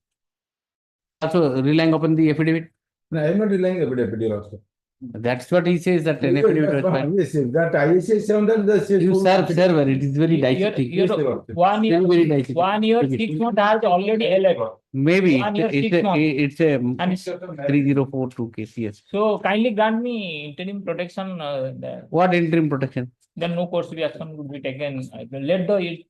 Also relying upon the affidavit? No, I am not relying on the affidavit, lordship. That's what he says, that an affidavit was filed. Yes, that IAC is on the. You server, it is very dicey. 1 year, Very dicey. 1 year, 6 months has already elapsed. Maybe 1 year, 6 it's a months. 3042 case, yes. So kindly grant me interim protection. What interim protection? Then no course of action would be taken. This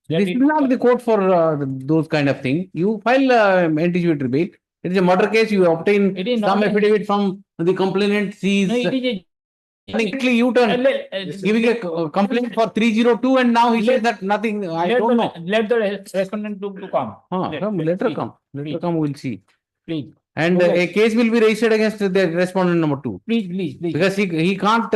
is not the court for those kind of thing. You file anticipatory bail. It is a murder case. You obtain some affidavit from the complainant. Sees. No, it is technically you turn giving a complaint for 302 and now he says that nothing. I don't know. Let the respondent to come. Let her come. Let her come. We'll see. Please. And a case will be registered against the respondent number 2. Please. Because he can't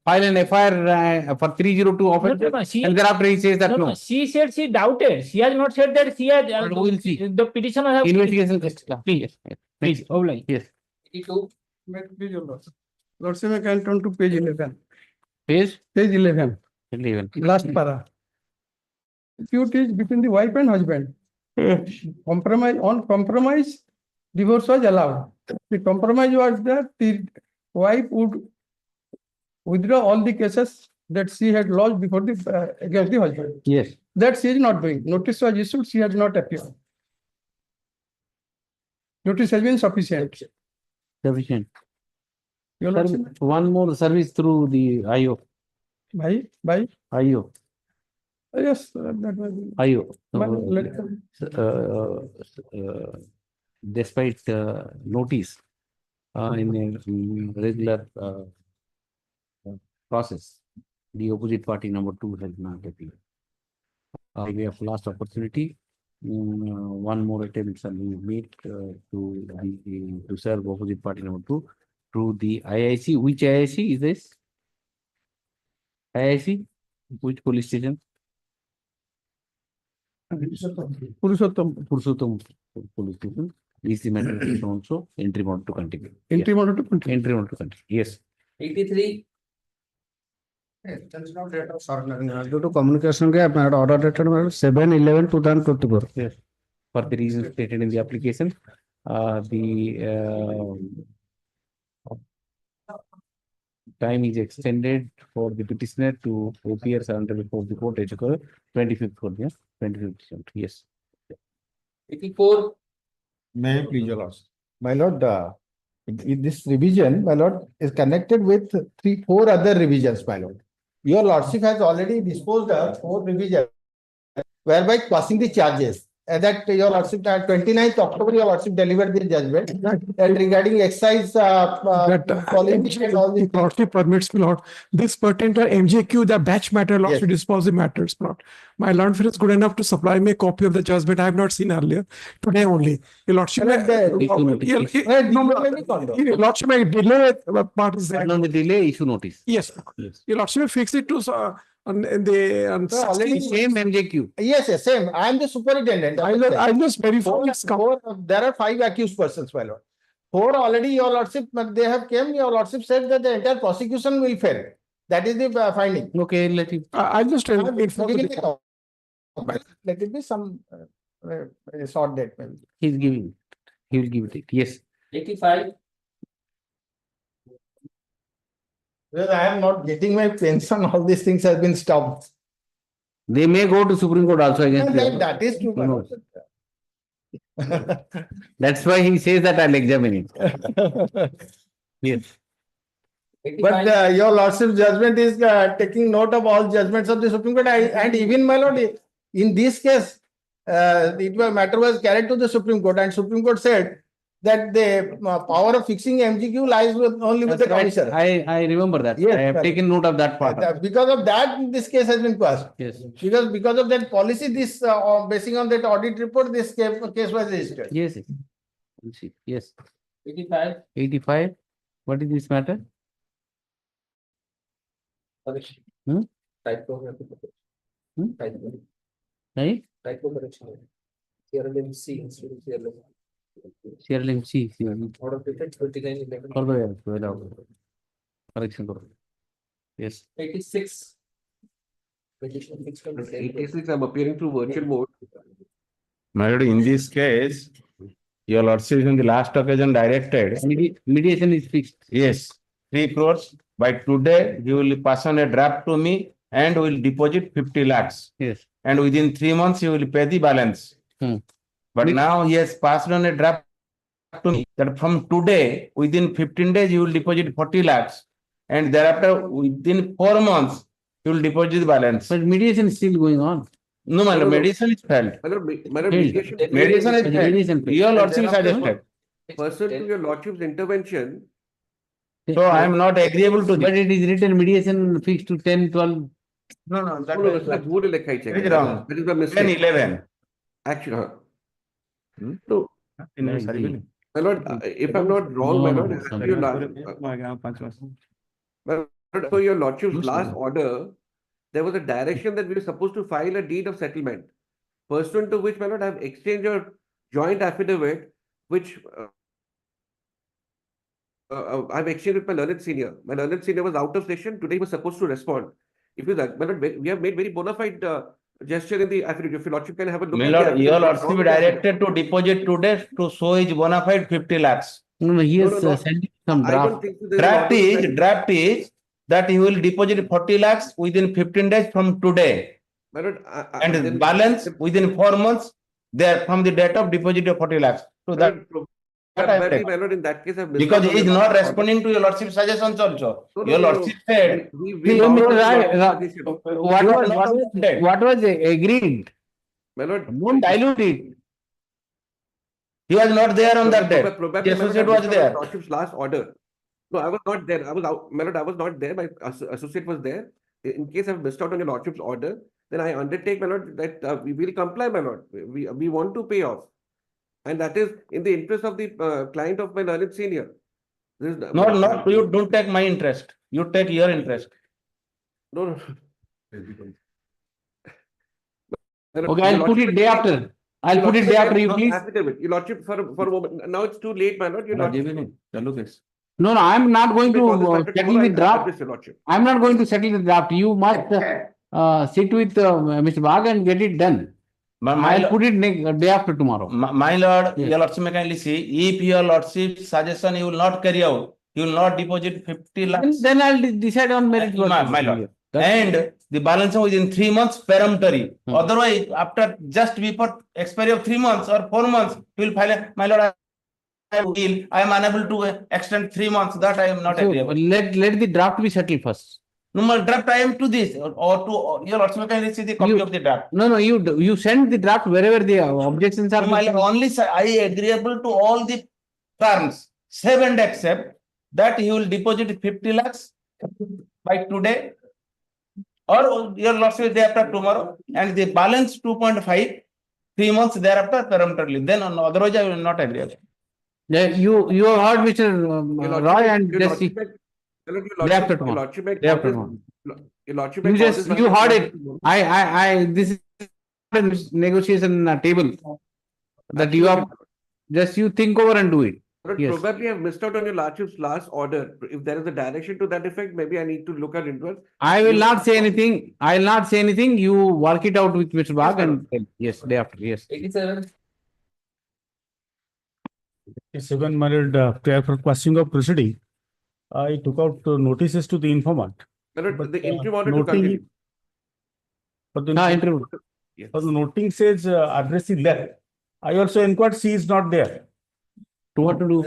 file an FIR for 302 offense and thereafter he says that no. She said she doubted. She has not said that she has. We'll see. The petitioner has. Investigation. Please. Yes. Lordship, I can turn to page 11. Page 11. Last para. Dispute is between the wife and husband. Compromise, divorce was allowed. The compromise was that the wife would withdraw all the cases that she had lodged before against the husband. Yes. That she is not doing. Notice was issued, she has not appeared. Notice has been sufficient. Sufficient. One more service through the IO. By IO. Yes, that was IO. Despite notice in a regular process, the opposite party number 2 has not appeared. we have last opportunity. One more attempt shall be made to serve opposite party number 2 through the IIC. Which IIC is this? IIC? Which police station? Purushottam police station. Is the matter also entry mode to continue? Entry mode to continue. Entry mode to continue. Yes. 83. Due to communication gap, I had order dated 7/11/2024. Yes. For the reasons stated in the application, the time is extended for the petitioner to appear surrender before the court, 25th court, yeah, 25th December. Yes. 84. May I please, your lordship? My lord, this revision, my lord, is connected with 4 other revisions, my lord. Your lordship has already disposed of 4 revisions, whereby passing the charges. And that your lordship, 29th October, your lordship delivered the judgment and regarding excise policy and all this. Lordship permits me, Lord. This pertain to MJQ, the batch matter, Lordship dispose the matters, Lord. My Lordship is good enough to supply me a copy of the judgment. I have not seen earlier. Today only. Your Lordship, Your Lordship may delay part is there. On the delay, issue notice. Yes. Your Lordship may fix it to on the already same MJQ. Yes, same. I am the superintendent. I just verify. There are 5 accused persons, my lord. 4 already, your lordship, they have came. Your lordship said that the entire prosecution will fail. That is the finding. Okay, let it. I'll just tell Let it be some short date. Maybe. He's giving. He will give it. Yes. 85. Well, I am not getting my pension. All these things have been stopped. They may go to Supreme Court also against That is true. No. That's why he says that I'll examine it. Yes. But your lordship's judgment is taking note of all judgments of the Supreme Court. And even, my lord, in this case, the matter was carried to the Supreme Court, and Supreme Court said that the power of fixing MGQ lies only with the commissioner. I remember that. Yes, I have taken note of that part. Because of that, this case has been passed. Yes. Because of that policy, this basing on that audit report, this case was registered. Yes. Yes. 85. 85. What is this matter? Correction. Hmm? Typography. Typography. Right? Typo correction. CRLM C instead of CRLM. CRLM C. Order dated 29/11. Correction. Yes. 86. Petition fixed on the same day. 86, I'm appearing through virtual mode. My lord, in this case, your lordship in the last occasion directed. Mediation is fixed. Yes, 3 crores. By today, he will pass on a draft to me and will deposit 50 lakhs. Yes. And within 3 months, he will pay the balance. But now he has passed on a draft to me that from today, within 15 days, he will deposit 40 lakhs. And thereafter, within 4 months, he will deposit the balance. But mediation is still going on. No, my lord, mediation is failed. Mediation is failed. Your lordship suggested. Pursuant to your lordship's intervention. So I am not agreeable to this. But it is written mediation fixed to 10, 12. No, that is wrong. That is a mistake. 10, 11. Actually, so, my lord, if I'm not wrong, my lord, so your lordship's last order, there was a direction that we were supposed to file a deed of settlement, pursuant to which, my lord, I have exchanged your joint affidavit, which I've exchanged with my learned senior. My learned senior was out of session. Today he was supposed to respond. If you like, my lord, we have made very bona fide gesture in the affidavit. If your lordship can have a look. My lord, your lordship directed to deposit today to show his bona fide 50 lakhs. No, he has sent some draft. Draft is that he will deposit 40 lakhs within 15 days from today. My lord, and balance within 4 months there from the date of deposit of 40 lakhs. So that. My lord, in that case, Because he is not responding to your lordship's suggestions also. Your lordship said. What was agreed? My lord, don't dilute it. He was not there on that day. The associate was there. Lordship's last order. No, I was not there. I was out. My lord, I was not there. My associate was there. in case I've missed out on your lordship's order, then I undertake, my lord, that we will comply, my lord. We want to pay off. And that is in the interest of the client of my learned senior. No, you don't take my interest. You take your interest. No. Okay, I'll put it day after. I'll put it day after you, please. Your lordship, for a moment. Now it's too late, my lord. Your lordship. No, I'm not going to settle the draft. I'm not going to settle the draft. You must sit with Mr. Bagh and get it done. I'll put it day after tomorrow. My lord, your lordship may kindly see, if your lordship's suggestion you will not carry out, you will not deposit 50 lakhs. Then I'll decide on merit. My lord. And the balance within 3 months peremptory. Otherwise, after just before expiry of 3 months or 4 months, you will file my lord, I am unable to extend 3 months. That I am not agreeable. Let the draft be settled first. No, my draft I am to this or to your lordship can receive the copy of the draft. No, you send the draft wherever the objections are. My lord, only I agreeable to all the terms, save and accept that you will deposit 50 lakhs by today, or your lordship day after tomorrow, and the balance 2.5, 3 months thereafter peremptorily. Then otherwise I will not agree. Yeah, you heard Mr. Roy and Jesse. Day after tomorrow. Day after tomorrow. You heard it. This is a negotiation table that you have. Just you think over and do it. Yes. Probably I've missed out on your lordship's last order. If there is a direction to that effect, maybe I need to look at it. I will not say anything. I will not say anything. You work it out with Mr. Bagh and yes, day after. Yes. 87. 87, my lord, prior for questioning of proceeding, I took out notices to the informant. But the entry wanted to continue. But the noting says address is left. I also inquired, she is not there. To what to do?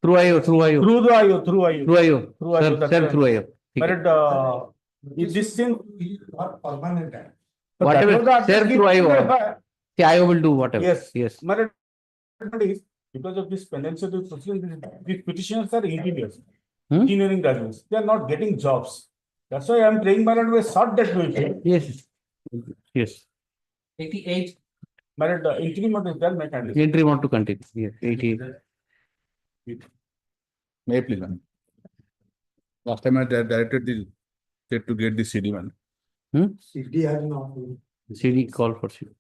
Through IO. Through the IO. Through IO. Sir, through IO. But if this thing whatever, sir, through IO. The IO will do whatever. Yes. But because of this pendency of the proceedings, these petitioners are engineers, engineering graduates. They are not getting jobs. That's why I am praying, my lord, we sort that way. Yes. 88. My lord, entry mode is done, Entry want to continue. Yes. 88. May I please, man? Last time I directed the state to get the CD, man. CD has not. CD call for CD.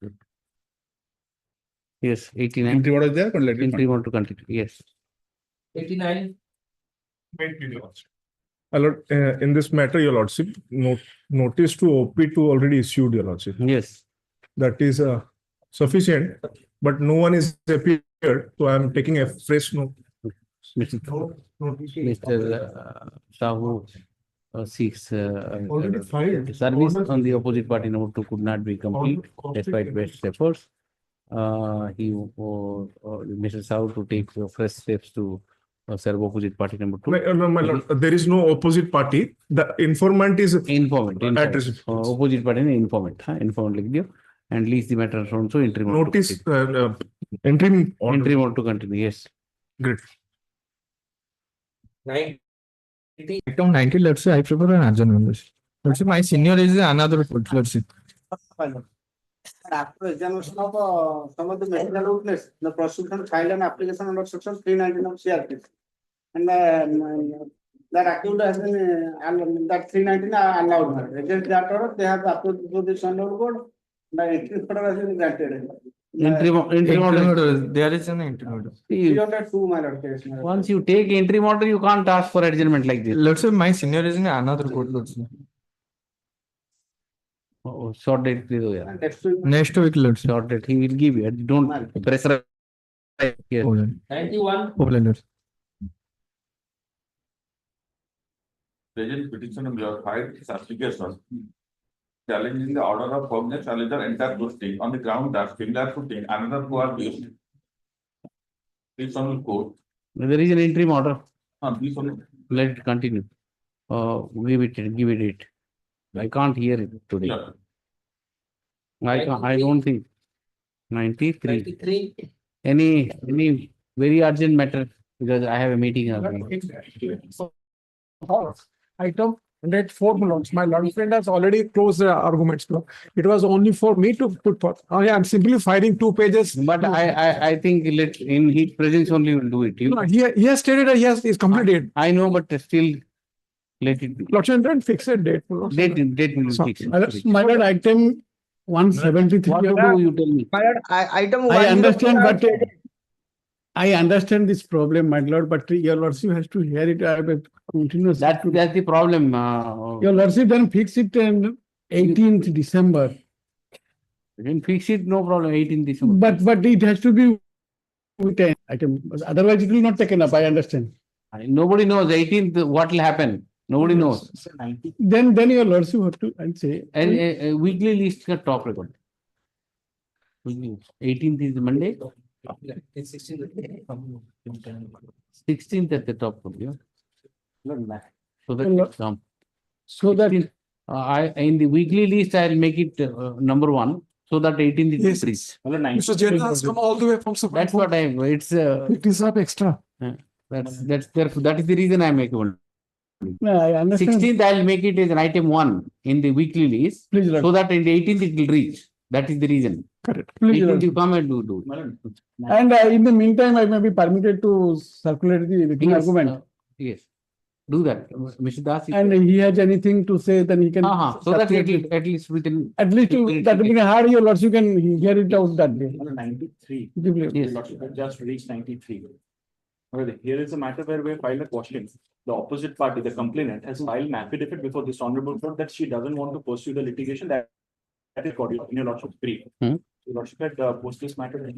Yes, 89. Entry what is there? Entry want to continue. Yes. 89. In this matter, your lordship, notice to OP2 already issued, your lordship. Yes. That is sufficient, but no one is appeared, so I am taking a fresh note. Mr. Sahu seeks service on the opposite party number 2 could not be complete despite best efforts. Mr. Sahu to take fresh steps to serve opposite party number 2. No, my lord, there is no opposite party. The informant is informant. Opposite party is informant. Informant like you and lease the matter from so entry notice entry want to continue. Yes. Great. 90. Item 90, let's say I prepare an adjournment. Let's say my senior is another, let's say. After examination of some of the medical witness, the prosecution filed an application under section 319 of CRP. And that activity has been, that 319 allowed. Against that order, they have approached to the Sunday court. The entry order has been granted. Entry order. There is an entry order. 302, my lord, case. Once you take entry order, you can't ask for adjournment like this. Let's say my senior is in another court, let's say. Short date, please. Next week, let's say. Short date, he will give you. Don't pressure. Yes. 91. Present petition of your filed this application challenging the order of Cognizance challenge the entire proceeding on the ground that similar footing another who are used. Please on court. There is an interim order. Please on. Let it continue. Give it it. I can't hear it today. Yeah. I don't think. 93. 93. Any very urgent matter because I have a meeting. Item 104, my lords. My lord friend has already closed the arguments. It was only for me to put forth. I'm simply filing 2 pages. But I think in his presence only will do it. No, he has stated that he's completed. I know, but still let it be. Lordship, don't fix a date. Date will be fixed. My lord, item 173. What to do, you tell me. My lord, item I 104 understand, are but I understand this problem, my lord, but your lordship has to hear it continuously. That's the problem. Your lordship then fix it on 18th December. You can fix it, no problem, 18 December. But it has to be with an item. Otherwise, it will not taken up. I understand. Nobody knows 18th what will happen. Nobody knows. Then your lordship have to, I'll say. And a weekly list ka top record. 18th is Monday. 16th at the top. So that come. So that in the weekly list I'll make it number 1. So that 18th is increased. Mr. Jain has come all the way from Supreme That's what it's It is up extra. that is the reason I make one. I understand. 16th I'll make it as an item 1 in the weekly list. Please, Lord. So that in the 18th it will reach. That is the reason. Correct. Please, 18th Lord. you come and do. And in the meantime, I may be permitted to circulate the written argument. Yes. Do that. Mr. Das. And he has anything to say, then he can. So that at least within. At least that will be hard, your lordship can hear it out that day. 93. Yes. Lordship has just reached 93. Okay, here is a matter where we filed a question. The opposite party, the complainant, has filed an affidavit before this honorable court that she doesn't want to pursue the litigation that is recorded in your lordship's brief. Your lordship had posted this matter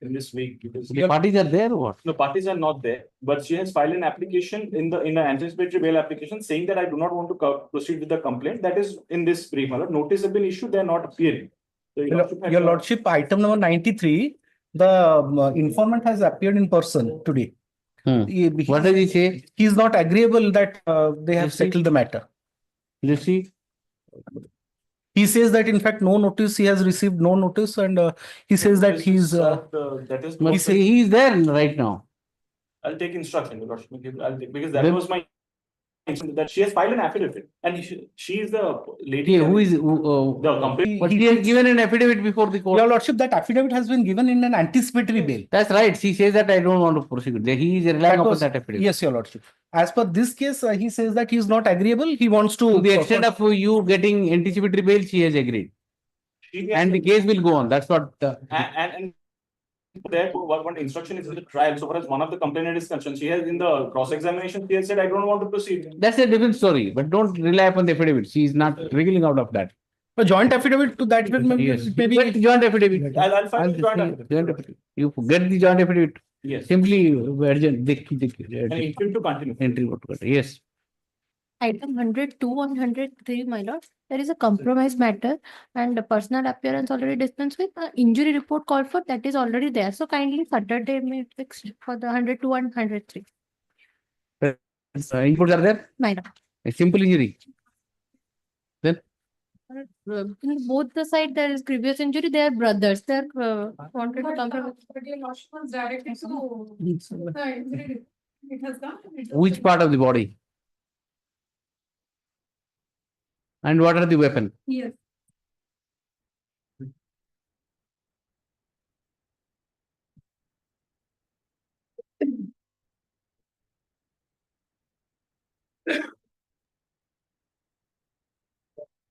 in this week. The parties are there or what? The parties are not there, but she has filed an application in the anticipatory bail application saying that I do not want to proceed with the complaint. That is in this brief. Notice have been issued, they are not appearing. So Your lordship, item number 93, the informant has appeared in person today. What does he say? He is not agreeable that they have settled the matter. Let's see. He says that in fact no notice, he has received no notice, and he says that he's. He is there right now. I'll take instruction, Your Lordship, because that was my that she has filed an affidavit, and she is the lady. Who is the complaint? But he has given an affidavit before the court. Your lordship, that affidavit has been given in an anticipatory bail. That's right. She says that I don't want to proceed. He is relying upon that affidavit. Yes, your lordship. As per this case, he says that he is not agreeable. He wants to the extent of you getting anticipatory bail, she has agreed. And the case will go on. That's what. And there, one instruction is in the trial. So far as one of the complainant is concerned, she has in the cross-examination, she has said, I don't want to proceed. That's a different story, but don't rely upon the affidavit. She is not wriggling out of that. A joint affidavit to that effect, maybe Get the joint affidavit. I'll file the joint affidavit. You get the joint affidavit. Yes. Simply urgent. And intend to continue. Entry. Yes. Item 102 on 103, my lord. There is a compromise matter and a personal appearance already dispensed with. Injury report called for, that is already there. So kindly Saturday may fix for the 102 and 103. Inputs are there? My lord. A simple injury. Then? In both the side there is grievous injury. They are brothers. They are wanted to compromise. It has done. Which part of the body? And what are the weapon? Yes.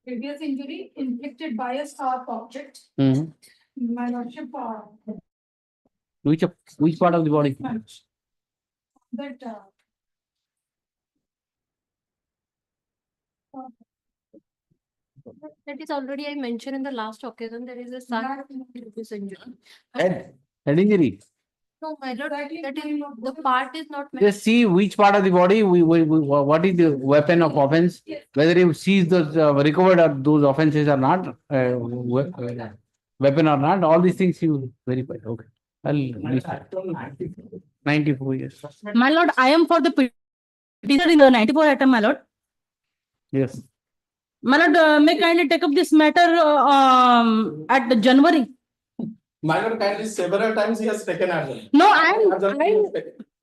Previous injury inflicted by a sharp object. My lordship. Which part of the body? That. That is already I mentioned in the last occasion. There is a sharp grievous injury. Head injury. No, my lord, that is the part is not mentioned. Just see which part of the body, what is the weapon of offense, whether you seize those recovered or those offenses or not, weapon or not, all these things you verify. Okay. I'll list 94 years. My lord, I am for the petition in the 94 item, my lord. Yes. My lord, may kindly take up this matter at the January. My lord, kindly several times he has taken action. No,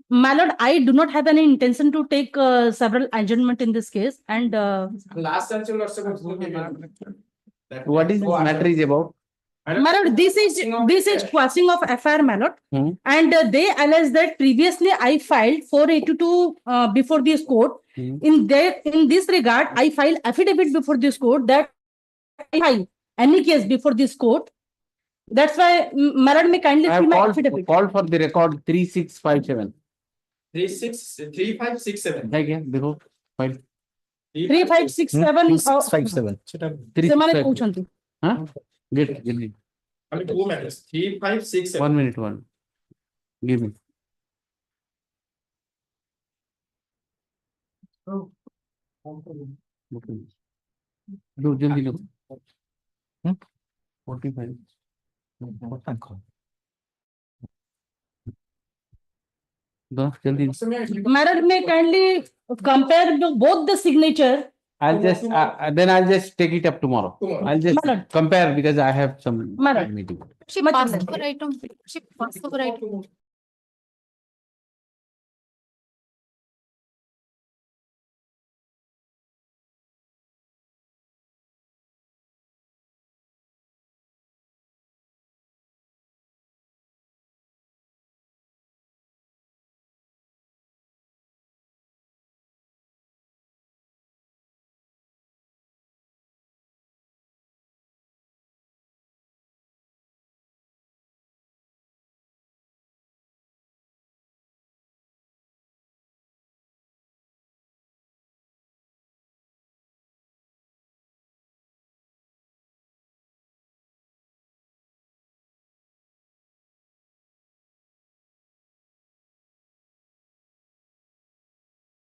My lord, I do not have any intention to take several adjournment in this case, and Last time you lost What is this matter is about? my lord, this is quashing of FIR, my lord, and they allege that previously I filed 482 before this court. In this regard, I filed affidavit before this court that I file any case before this court. That's why, my lord, may kindly I see have my affidavit. called for the record 3657. 3567. Okay, देखो file. 3567. 3657. ସେମାନେ କହୁଛନ୍ତି। Huh? Get me. Only 2 matters. 3567. 1 minute, one. Give me. Okay. Do जल्दी लो. 45. दो जल्दी. Madam, may kindly compare both the signature. I'll just take it up tomorrow. I'll just compare because I have some meeting. She passed for item.